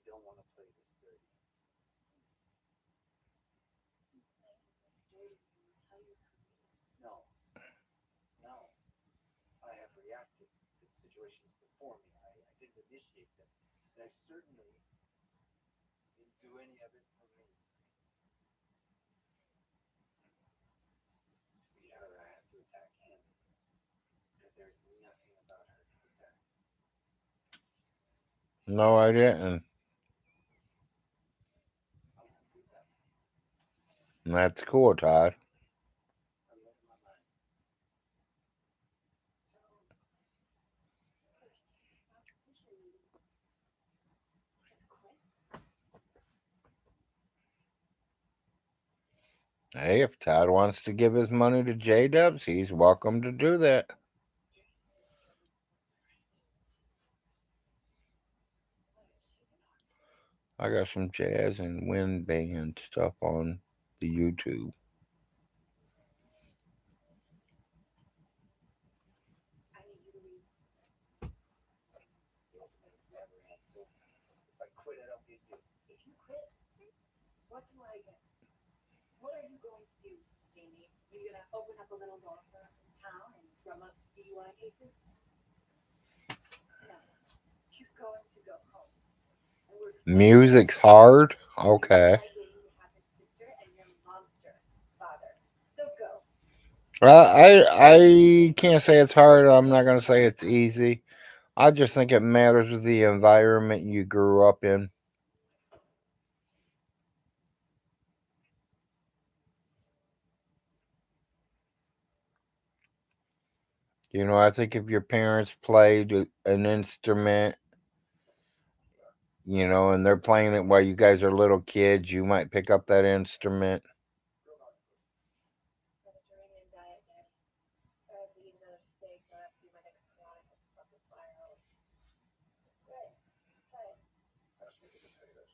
You don't want to play this dirty. No. No. I have reacted to situations before me. I didn't initiate them. And I certainly didn't do any of it for me. Sweetheart, I have to attack him. Because there's nothing about her to attack. No, I didn't. I'm happy with that. That's cool, Todd. I'm letting my mind. Hey, if Todd wants to give his money to J Dubs, he's welcome to do that. I got some jazz and wind band stuff on the YouTube. I need you to read What do I get? What are you going to do, Jamie? Are you gonna open up a little law firm in town and drum up DUI cases? No. You're going to go home and work Music's hard. Okay. my game you have his sister and your monster father. So go. I can't say it's hard. I'm not gonna say it's easy. I just think it matters with the environment you grew up in. I think if your parents played an instrument, and they're playing it while you guys are little kids, you might pick up that instrument. Mediterranean diet, Daddy. I have to eat another steak or I have to do my next squat at the fucking firehouse. Right. Try it. Pass me the potatoes.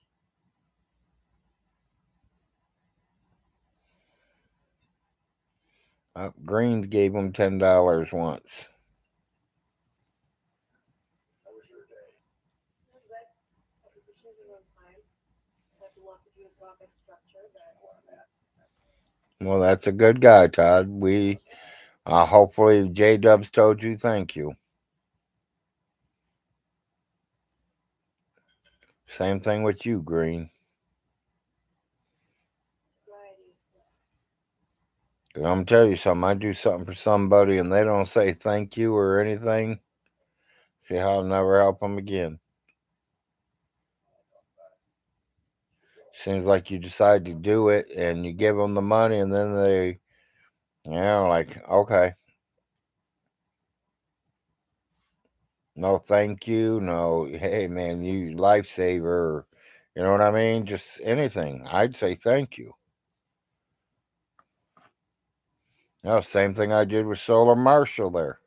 Greens gave them $10 once. How was your day? Not bad. Had to push everything on time. I have to walk you through the Gothic structure, but Where I'm at. Well, that's a good guy, Todd. We hopefully J Dubs told you thank you. Same thing with you, Green. sobriety is blessed. 'Cause I'm tell you something. I do something for somebody and they don't say thank you or anything. See, I'll never help them again. Seems like you decide to do it and you give them the money and then they, like, okay, no thank you, no, hey man, you lifesaver, you know what I mean? Just anything. I'd say thank you. Same thing I did with Solar Marshall there.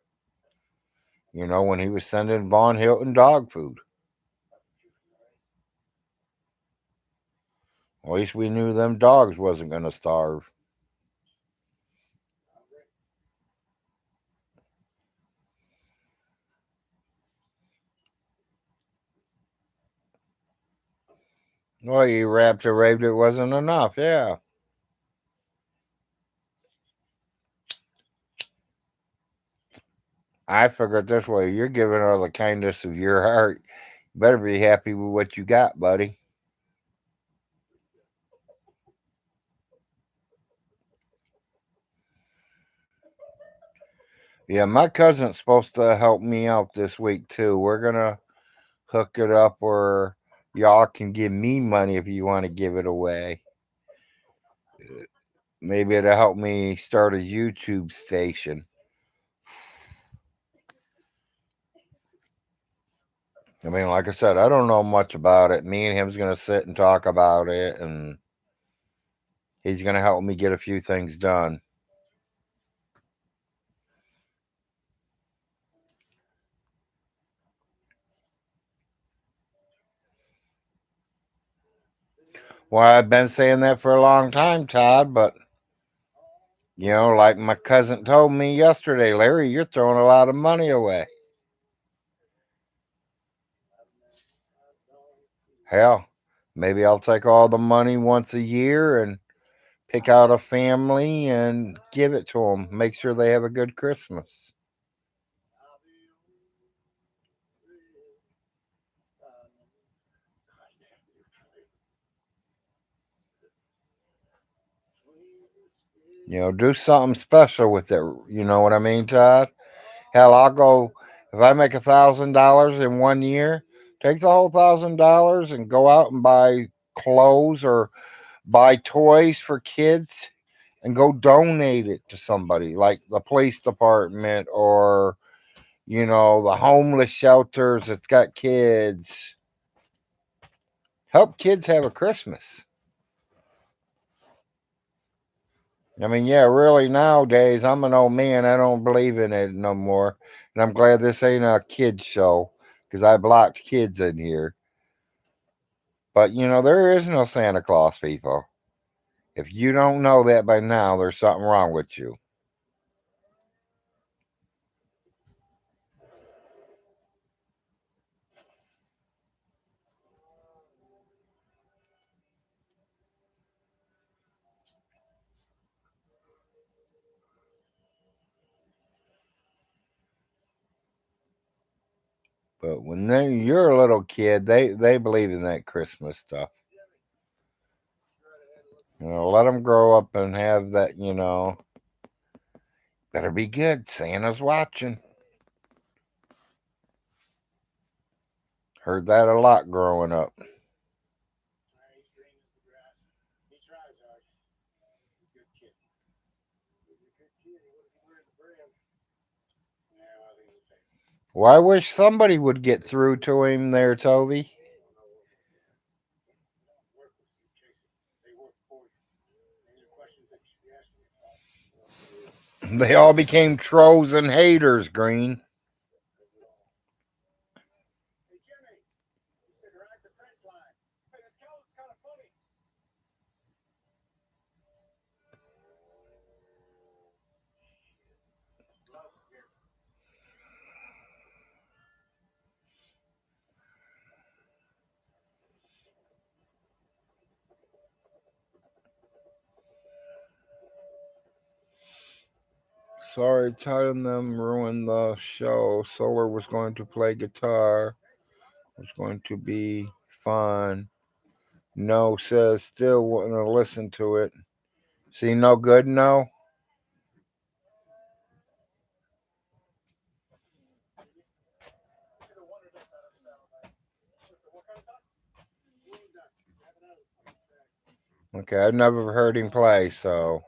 When he was sending Von Hilton dog food. At least we knew them dogs wasn't going to starve. Well, you rapped or raved it wasn't enough, yeah. I figured this way, you're giving her the kindness of your heart. You better be happy with what you got, buddy. Yeah, my cousin's supposed to help me out this week too. We're gonna hook it up where y'all can give me money if you want to give it away. Maybe it'll help me start a YouTube station. I mean, like I said, I don't know much about it. Me and him's gonna sit and talk about it, and he's gonna help me get a few things done. Well, I've been saying that for a long time, Todd, but like my cousin told me yesterday, Larry, you're throwing a lot of money away. Hell, maybe I'll take all the money once a year and pick out a family and give it to them. Make sure they have a good Christmas. Do something special with it. You know what I mean, Todd? Hell, I'll go if I make $1,000 in one year. Take the whole $1,000 and go out and buy clothes or buy toys for kids and go donate it to somebody like the police department or the homeless shelters that's got kids. Help kids have a Christmas. I mean, yeah, really nowadays, I'm an old man. I don't believe in it no more. And I'm glad this ain't a kid's show because I blocked kids in here. But, there is no Santa Claus, people. If you don't know that by now, there's something wrong with you. But when you're a little kid, they believe in that Christmas stuff. Let them grow up and have that. Better be good. Santa's watching. Heard that a lot growing up. He's green as the grass. He tries hard. He's a good kid. He's a good kid. He wouldn't be wearing the brim. Yeah, well, he's a favorite. Well, I wish somebody would get through to him there, Toby. They don't work with you, Jason. They work for you. These are questions that you should be asking your father. They all became trolls and haters, Green. Hey, Jimmy, you said ride the fence line. Hey, this cow's kind of funny. Love here. Sorry, telling them ruined the show. Solar was going to play guitar. It was going to be fun. No says still want to listen to it. See, no good, no. Either one or this side of the satellite. What kind of dust? Moon dust. I have another one. Okay, I've never heard him play, so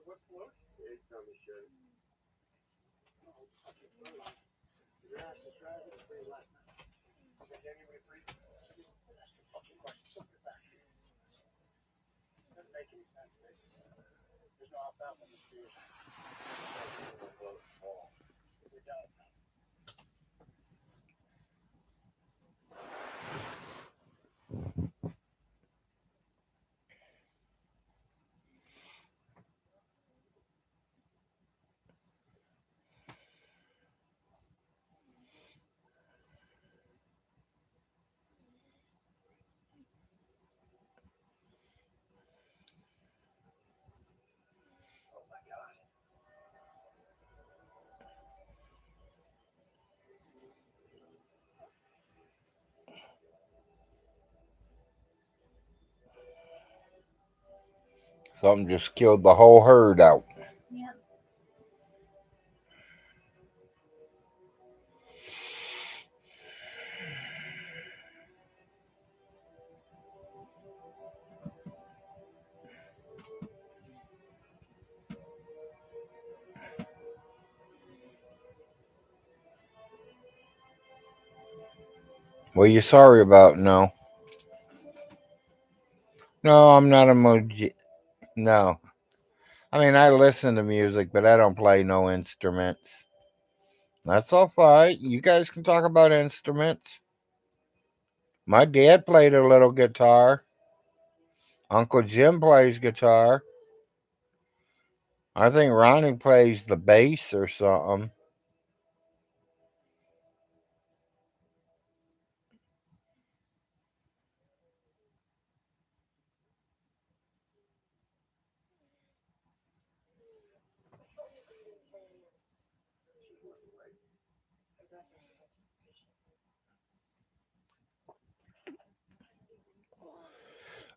What float? It's on the shirt. Your ass is driving to freeze last night. Okay, can anybody freeze? Ask your fucking questions. Don't get back here. Doesn't make any sense, Jason. There's no alfalfa in this field. Because they don't. Oh my God. something just killed the whole herd out. Yeah. What are you sorry about? No. No, I'm not emoji. No. I mean, I listen to music, but I don't play no instruments. That's all right. You guys can talk about instruments. My dad played a little guitar. Uncle Jim plays guitar. I think Ronnie plays the bass or something.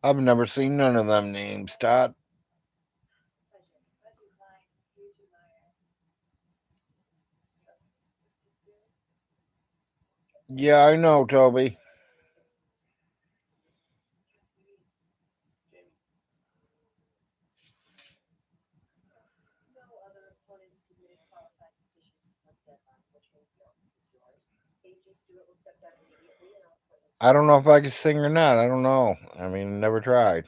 I've never seen none of them names, Todd. Yeah, I know, Toby. No other opponent submitted qualified petitions before the deadline, which means the office is yours. AG Stewart will step down immediately and I'll appoint I don't know if I can sing or not. I don't know. I mean, never tried.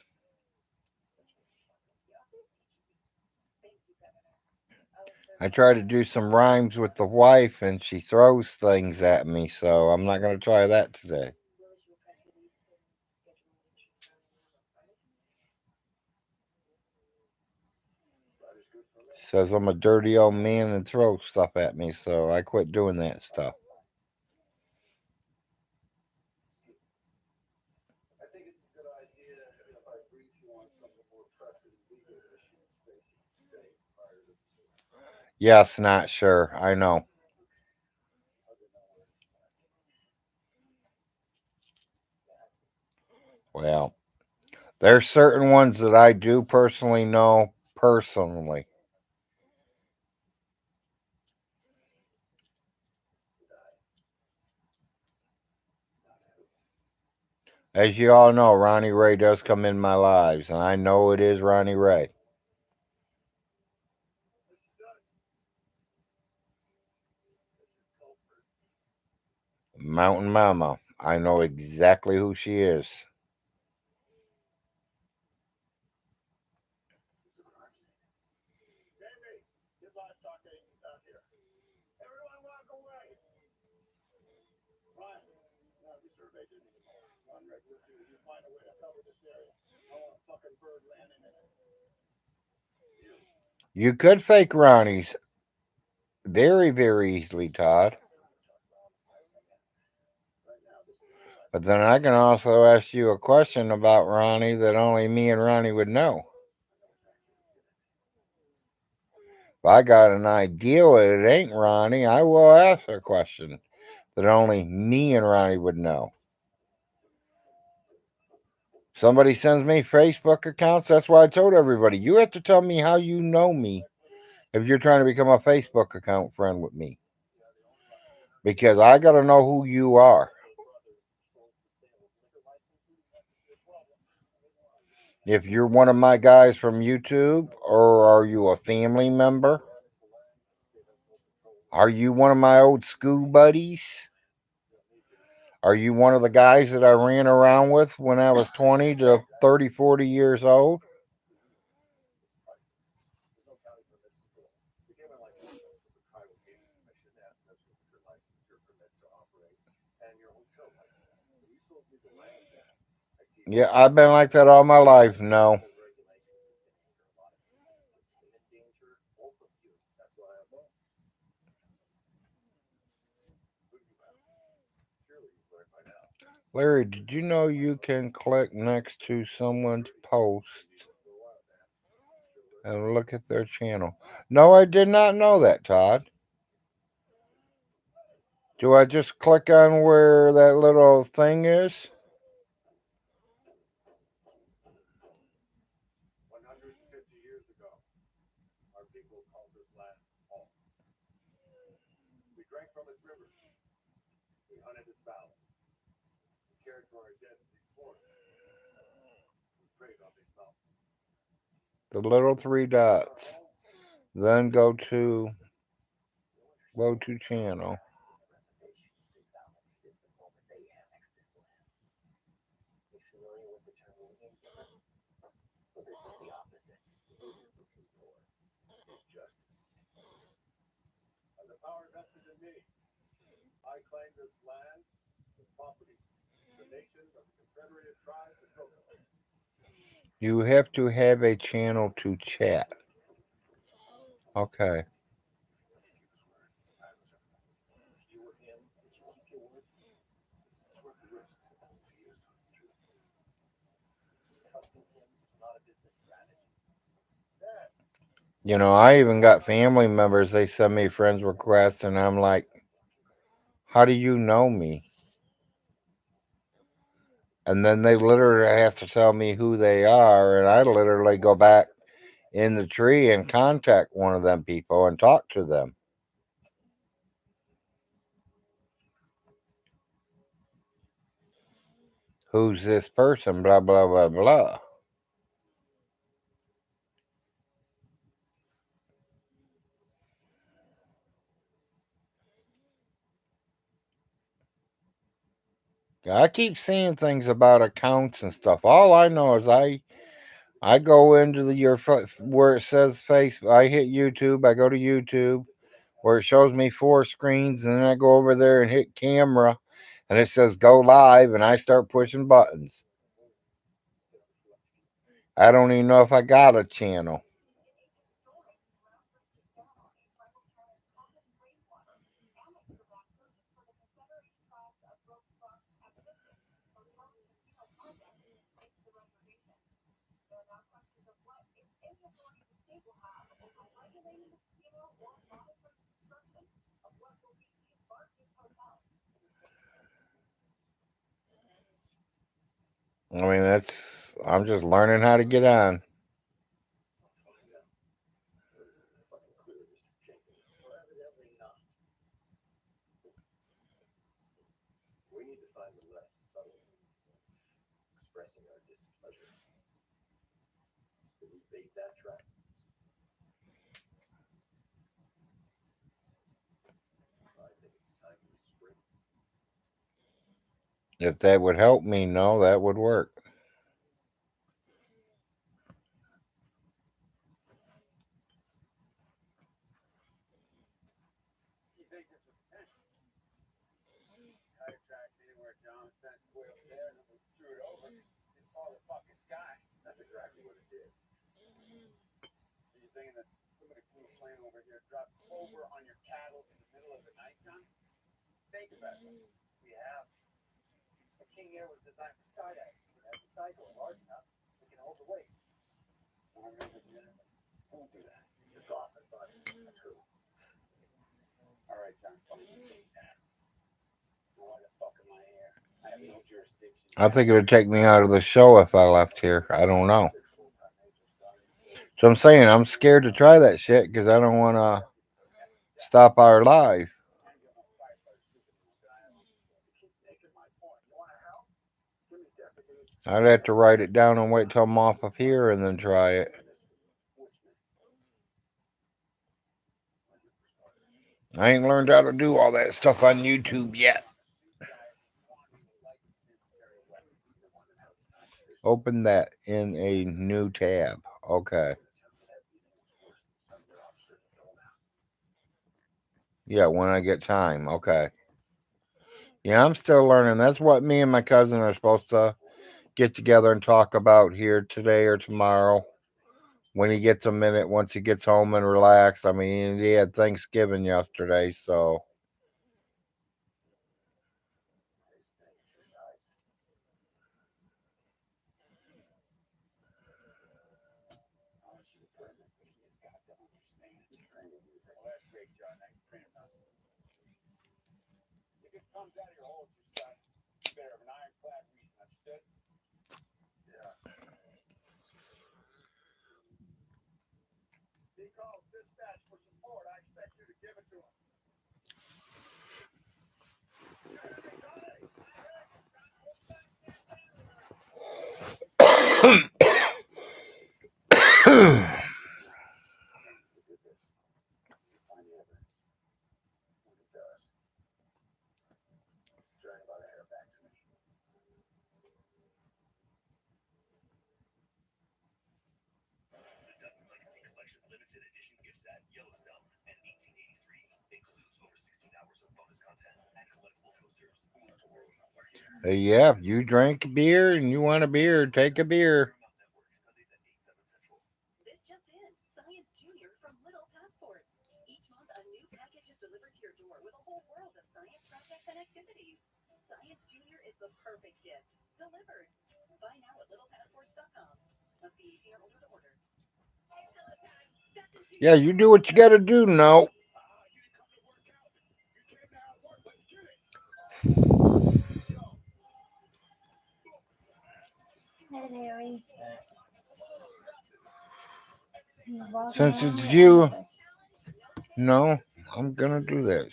I try to do some rhymes with the wife, and she throws things at me, so I'm not going to try that today. will issue a press release and schedule an interest on Friday. Says I'm a dirty old man and throws stuff at me, so I quit doing that stuff. I think it's a good idea if I brief you on some of the more pressing legal issues facing the state. Yes, not sure. I know. Well, there's certain ones that I do personally know personally. As you all know, Ronnie Ray does come in my lives, and I know it is Ronnie Ray. Mountain Mama. I know exactly who she is. Jamie, get livestock agents out here. Everyone walk away. Ryan, no, we surveyed it anymore. On regular duty, you find a way to cover this area. I want a fucking bird landing in it. You could fake Ronnie's very, very easily, Todd. But then I can also ask you a question about Ronnie that only me and Ronnie would know. If I got an idea that it ain't Ronnie, I will ask a question that only me and Ronnie would know. Somebody sends me Facebook accounts. That's why I told everybody you have to tell me how you know me if you're trying to become a Facebook account friend with me. Because I got to know who you are. If you're one of my guys from YouTube, or are you a family member? Are you one of my old school buddies? Are you one of the guys that I ran around with when I was 20 to 30, 40 years old? Yeah, I've been like that all my life. No. Larry, did you know you can click next to someone's post and look at their channel? No, I did not know that, Todd. Do I just click on where that little thing is? 150 years ago, our people called this land home. We drank from its rivers. We hunted its valleys. We cared for our dead in these forests. We prayed on these mountains. The little three dots. Then go to channel. And the power vested in me. I claim this land, the property, the nation of the Confederated Tribes of Coconut. You have to have a channel to chat. Okay. You know, I even got family members, they send me friends requests, and I'm like, how do you know me? And then they literally have to tell me who they are, and I literally go back in the tree and contact one of them people and talk to them. Who's this person? Blah, blah, blah, blah. I keep seeing things about accounts and stuff. All I know is I go into where it says face. I hit YouTube. I go to YouTube where it shows me four screens, and then I go over there and hit camera, and it says go live, and I start pushing buttons. I don't even know if I got a channel. I mean, I'm just learning how to get on. I'll find out. Fucking clear, Mr. Jenkins. Or evidently not. We need to find the less subtle means of expressing our displeasure. Did we bait that trap? I think it's time we spring. If that would help me, no, that would work. You think this was intentional? Tire tracks anywhere, John. Fence way over there, and then we threw it over. Didn't follow the fucking sky. That's exactly what it did. So you're saying that somebody flew a plane over here, dropped clover on your cattle in the middle of the night, John? Think about it. We have. The King Air was designed for skydiving. It has a cycle large enough it can hold the weight. No, I'm never do that. Who would do that? You're coughing, bud. That's who. All right, John, fine. You take that. Now why the fuck am I here? I have no jurisdiction. I think it would take me out of the show if I left here. I don't know. Six full-time agents, Donnie. So I'm saying I'm scared to try that shit because I don't want to stop our live. And get more firefighter supervision guy. You keep making my point. You want to help? Give me deputies. I'd have to write it down and wait till I'm off of here and then try it. I ain't learned how to do all that stuff on YouTube yet. Open that in a new tab. Okay. Yeah, when I get time. Okay. Yeah, I'm still learning. That's what me and my cousin are supposed to get together and talk about here today or tomorrow. When he gets a minute, once he gets home and relaxed. I mean, he had Thanksgiving yesterday, so. Well, that's great, John. I can train him now. If it comes out of your hole, it's your son. You better have an ironclad reason, understood? Yeah. He calls dispatch for support. I expect you to give it to him. Find the evidence. When it does, drag by the hair back to me. The Dutton Legacy Collection limited edition gift set Yellowstone and 1883 includes over 16 hours of bonus content and collectible coasters. Yeah, if you drink beer and you want a beer, take a beer. Sundays at 8, 7 Central. This just in, Science Junior from Little Passports. Each month, a new package is delivered to your door with a whole world of science projects and activities. Science Junior is the perfect gift. Delivered. Buy now at littlepassports.com. Must be 18 or older to order. Yeah, you do what you got to do, no. Hey, Larry. Since it's you, no, I'm gonna do this.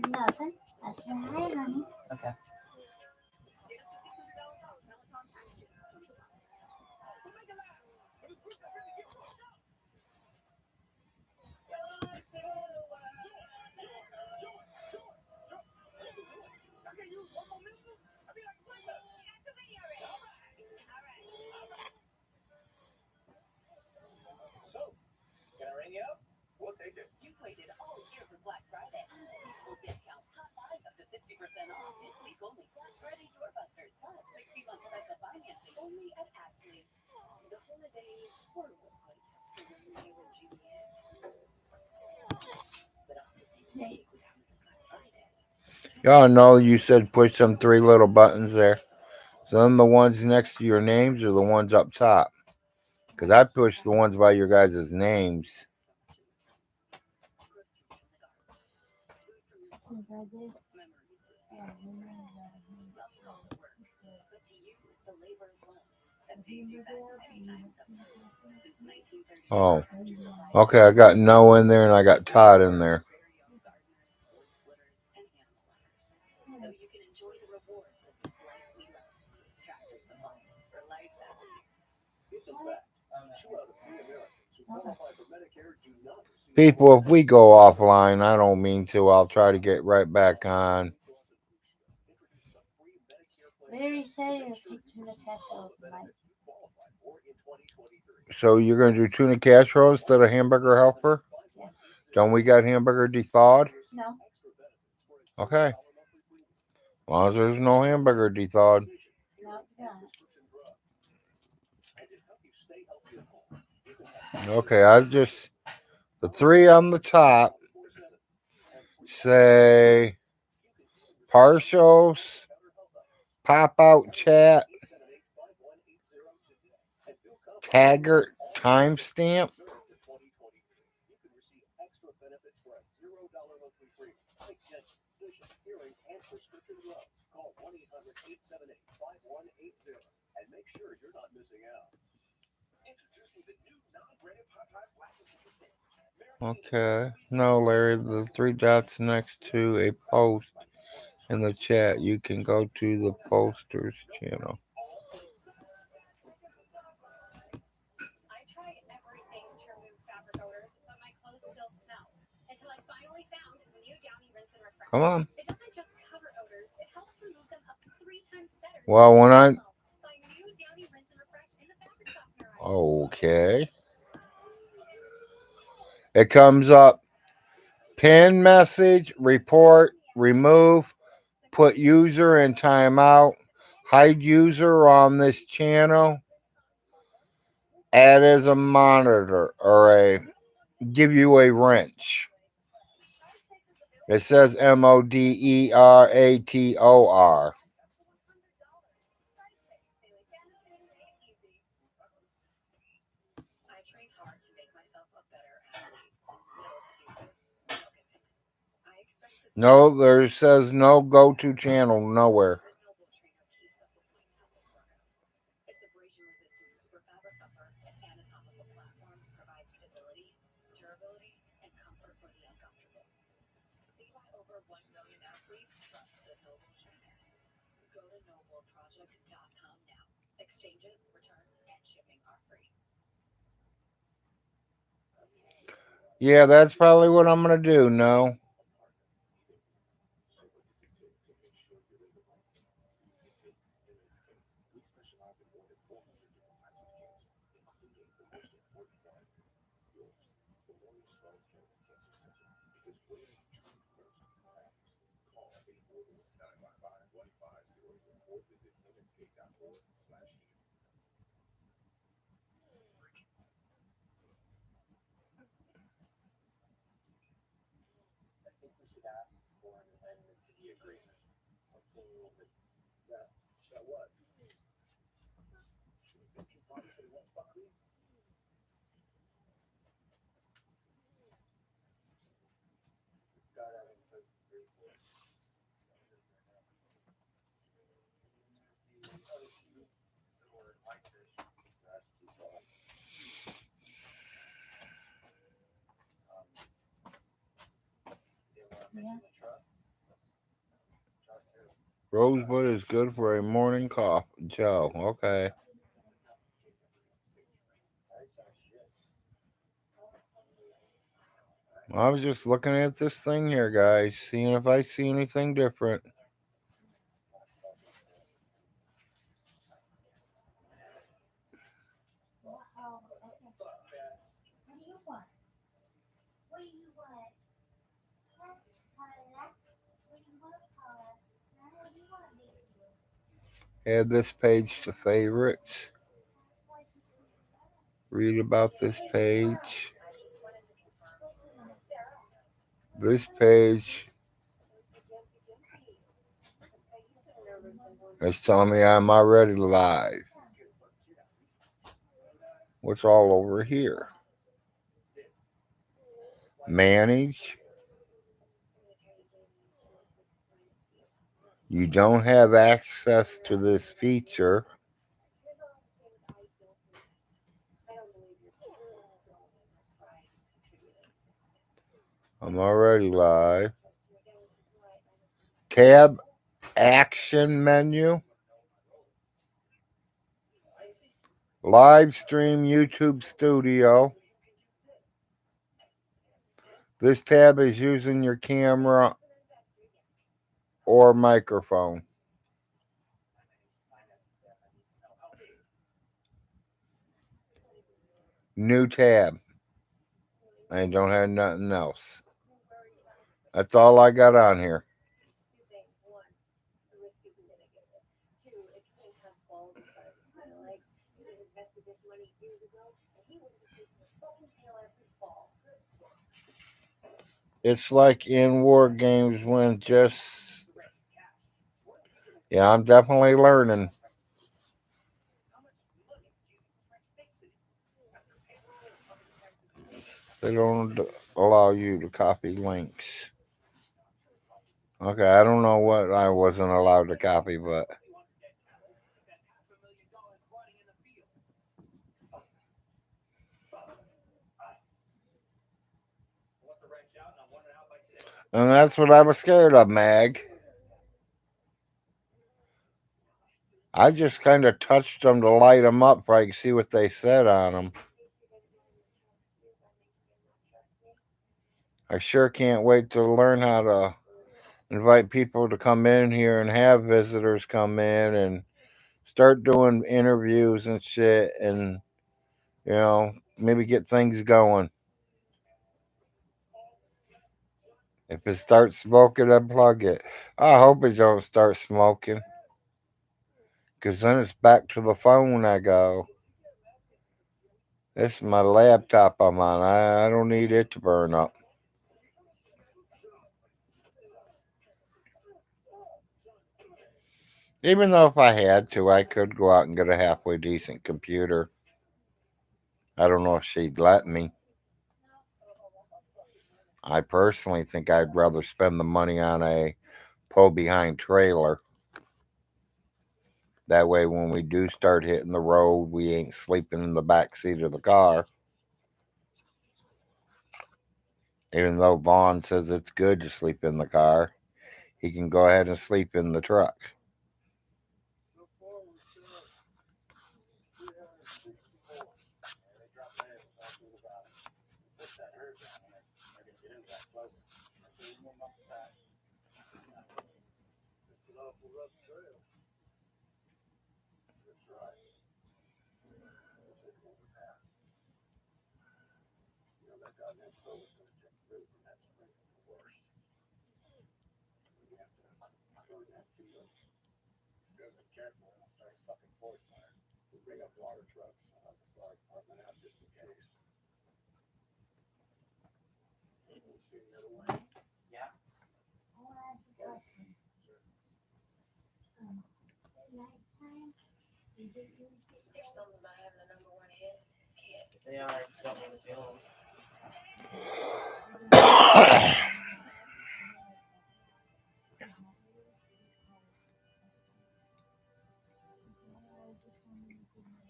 Nothing. I said, hi, honey. Okay. So, can I ring you up? We'll take it. You waited all year for Black Friday. Unbeatable discounts, hot buying up to 50% off. This week only. Black Friday doorbusters plus 60-month special financing only at Ashley. The holidays were good for Romeo and Juliet. But also same week with Amazon Black Friday. Y'all know you said push them three little buttons there. So them the ones next to your names or the ones up top? Because I pushed the ones by your guys' names. Since I did. They do that many times up there. Since 1930. Oh, okay. I got No in there and I got Todd in there. Prairie gardeners, wood splitters, and animal lovers. So you can enjoy the rewards of this life we love. Tractor Supply for life after you. It's a fact. 2 out of 3 Americans who qualify for Medicare do not receive People, if we go offline, I don't mean to. I'll try to get right back on. Larry said he'll take tuna casserole tonight. So you're going to do tuna casserole instead of hamburger helper? Yeah. Don't we got hamburger de-thawed? No. Okay. As long as there's no hamburger de-thawed. No, no. Okay, the 3 on the top say partials, pop out chat, Taggart timestamp. and make sure you're not missing out. Introducing the new non-breaded Popeyes Black and Chicken Sandwich. Okay. No, Larry, the 3 dots next to a post in the chat. You can go to the posters channel. I try everything to remove fabric odors, but my clothes still smell. Until I finally found new Downy Rinse and Refresh. Come on. It doesn't just cover odors, it helps remove them up to 3 times better. Well, when I Buy new Downy Rinse and Refresh in the fabric softener aisle. okay, it comes up. Pin message, report, remove, put user in timeout, hide user on this channel, add as a monitor, or give you a wrench. It says MODERATOR. I train hard to make myself a better athlete. No excuses, no gimmicks. I expect to No, there says no go-to channel nowhere. noble trainer keeps up with my toughest workout. Its abrasion-resistant super fabric upper and anatomical platform provides stability, durability, and comfort for the uncomfortable. See why over 1 million athletes trust the Noble trainer. Go to nobleproject.com now. Exchanges, returns, and shipping are free. Yeah, that's probably what I'm gonna do. No. We specialize in more than 400 different types of cancer, including the most important one, yours, Memorial Sloan Kettering Cancer Center. Because where you treat first matters. Call 841-955-1500 or visit msk.org/heal. I think we should ask for an amendment to the agreement. Something that what? Should have you probably said it won't fuck me. This guy out in prison 3 4. The other two similar whitefish. That's too far. They want to mention the trust. Trust who? Rosebud is good for a morning cough. Joe, okay. Nice shit. I was just looking at this thing here, guys, seeing if I see anything different. Wow. Okay. What do you want? What do you want? Huh? Paula? What do you want, Paula? Huh? What do you want, baby? Add this page to favorites. Read about this page. This page is telling me I'm already live. What's all over here? Manage. You don't have access to this feature. I'm already live. Tab action menu. Live stream YouTube studio. This tab is using your camera or microphone. New tab. I don't have nothing else. That's all I got on here. Two things. One, the risk isn't going to get it. Two, if you didn't have balls the size of my legs, you would have invested this money years ago, and he wouldn't be chasing his fucking tail every fall. It's like in war games when just. Yeah, I'm definitely learning. They don't allow you to copy links. Okay, I don't know what I wasn't allowed to copy, but. And that's what I was scared of, Mag. I just kind of touched them to light them up so I could see what they said on them. I sure can't wait to learn how to invite people to come in here and have visitors come in and start doing interviews and shit and, maybe get things going. If it starts smoking, unplug it. I hope it don't start smoking. Because then it's back to the phone I go. This is my laptop I'm on. I don't need it to burn up. Even though if I had to, I could go out and get a halfway decent computer. I don't know if she'd let me. I personally think I'd rather spend the money on a pull behind trailer. That way, when we do start hitting the road, we ain't sleeping in the back seat of the car. Even though Vaughn says it's good to sleep in the car, he can go ahead and sleep in the truck. There's something about having a number one hit. They are. Don't want to feel them.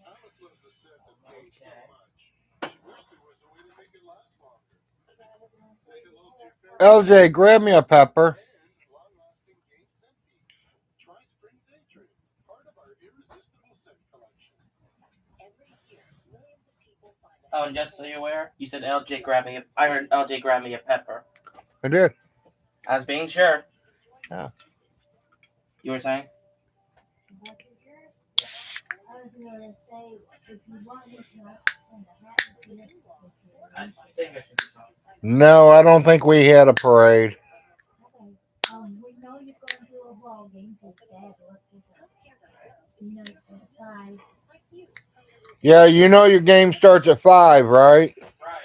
Alice loves a scent that pays so much. She wished there was a way to make it last longer. Say hello to your favorite LJ, grab me a pepper. and long-lasting gate scent beads. Try Spring Daydream, part of our irresistible scent collection. Every year, millions of people find Oh, and just so you're aware, you said LJ grab me. I heard LJ grab me a pepper. I did. I was being sure. Yeah. You were saying? I think I should be talking. No, I don't think we had a parade. Yeah, your game starts at 5, right? Right.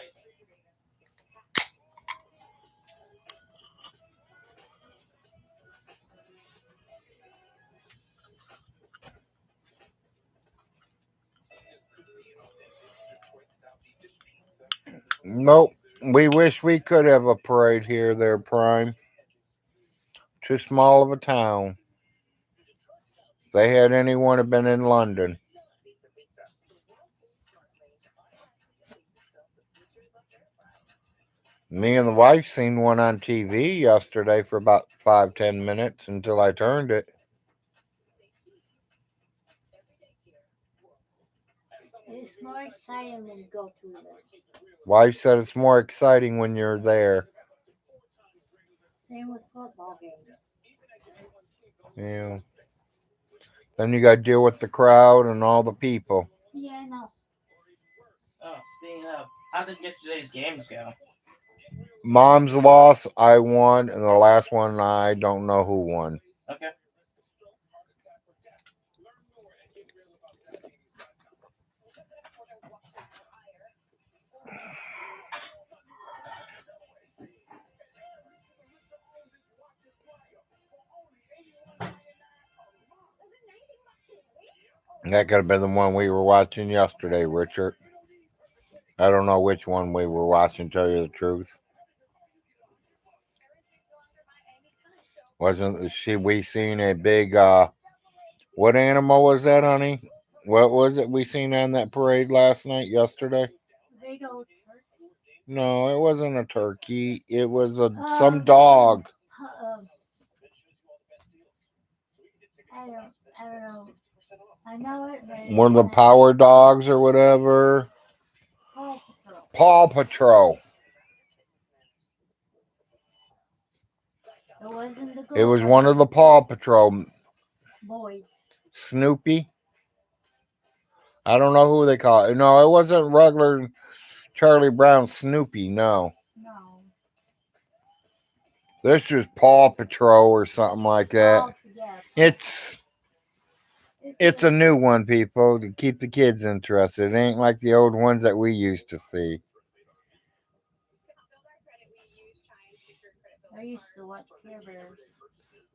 Nope. We wish we could have a parade here, there, Prime. Too small of a town. If they had anyone have been in London. Me and the wife seen one on TV yesterday for about 5-10 minutes until I turned it. It's more exciting when you go through this. Wife said it's more exciting when you're there. Same with football games. Yeah. Then you got to deal with the crowd and all the people. Yeah, I know. Oh, speaking of, how did yesterday's games go? Mom's lost, I won, and the last one I don't know who won. Okay. That could have been the one we were watching yesterday, Richard. I don't know which one we were watching, tell you the truth. Wasn't she? We seen a big, what animal was that, honey? What was it we seen on that parade last night, yesterday? Big old turkey. No, it wasn't a turkey. It was some dog. I don't know. I know it, but One of the power dogs or whatever. Paw Patrol. Paw Patrol. It wasn't the good It was one of the Paw Patrol. boys. Snoopy. I don't know who they call it. No, it wasn't regular Charlie Brown Snoopy. No. No. This was Paw Patrol or something like that. Oh, yeah. It's a new one, people, to keep the kids interested. It ain't like the old ones that we used to see. I used to watch Care Bears.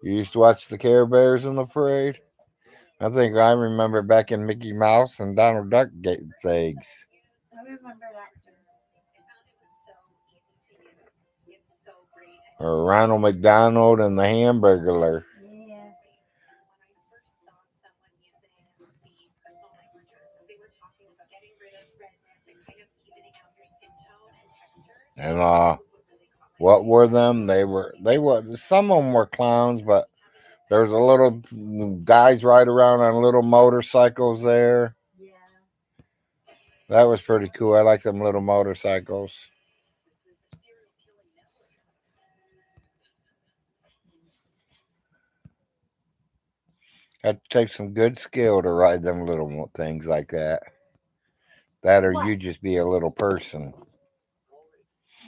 You used to watch the Care Bears in the parade? I think I remember back in Mickey Mouse and Donald Duck getting eggs. I remember that too. Or Ronald McDonald and the Hamburglar. Yeah. And what were them? They were some of them were clowns, but there was a little guys ride around on little motorcycles there. Yeah. That was pretty cool. I like them little motorcycles. Had to take some good skill to ride them little things like that. That or you just be a little person.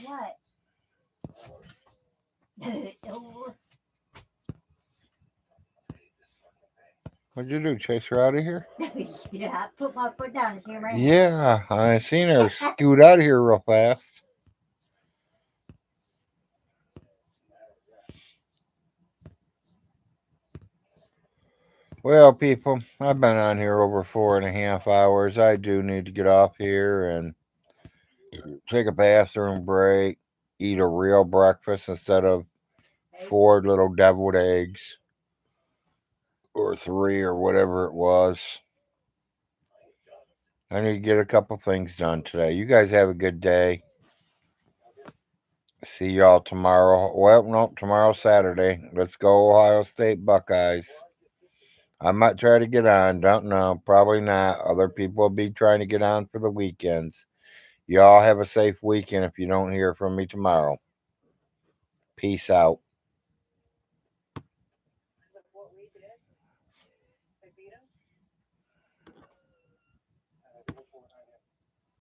What? What'd you do? Chase her out of here? Yeah, I put my foot down and came right in. Yeah, I seen her scoot out of here real fast. Well, people, I've been on here over 4.5 hours. I do need to get off here and take a bathroom break, eat a real breakfast instead of 4 little deviled eggs or 3 or whatever it was. I need to get a couple things done today. You guys have a good day. See y'all tomorrow. Well, no, tomorrow's Saturday. Let's go Ohio State Buckeyes. I might try to get on. Don't know. Probably not. Other people will be trying to get on for the weekends. Y'all have a safe weekend if you don't hear from me tomorrow. Peace out.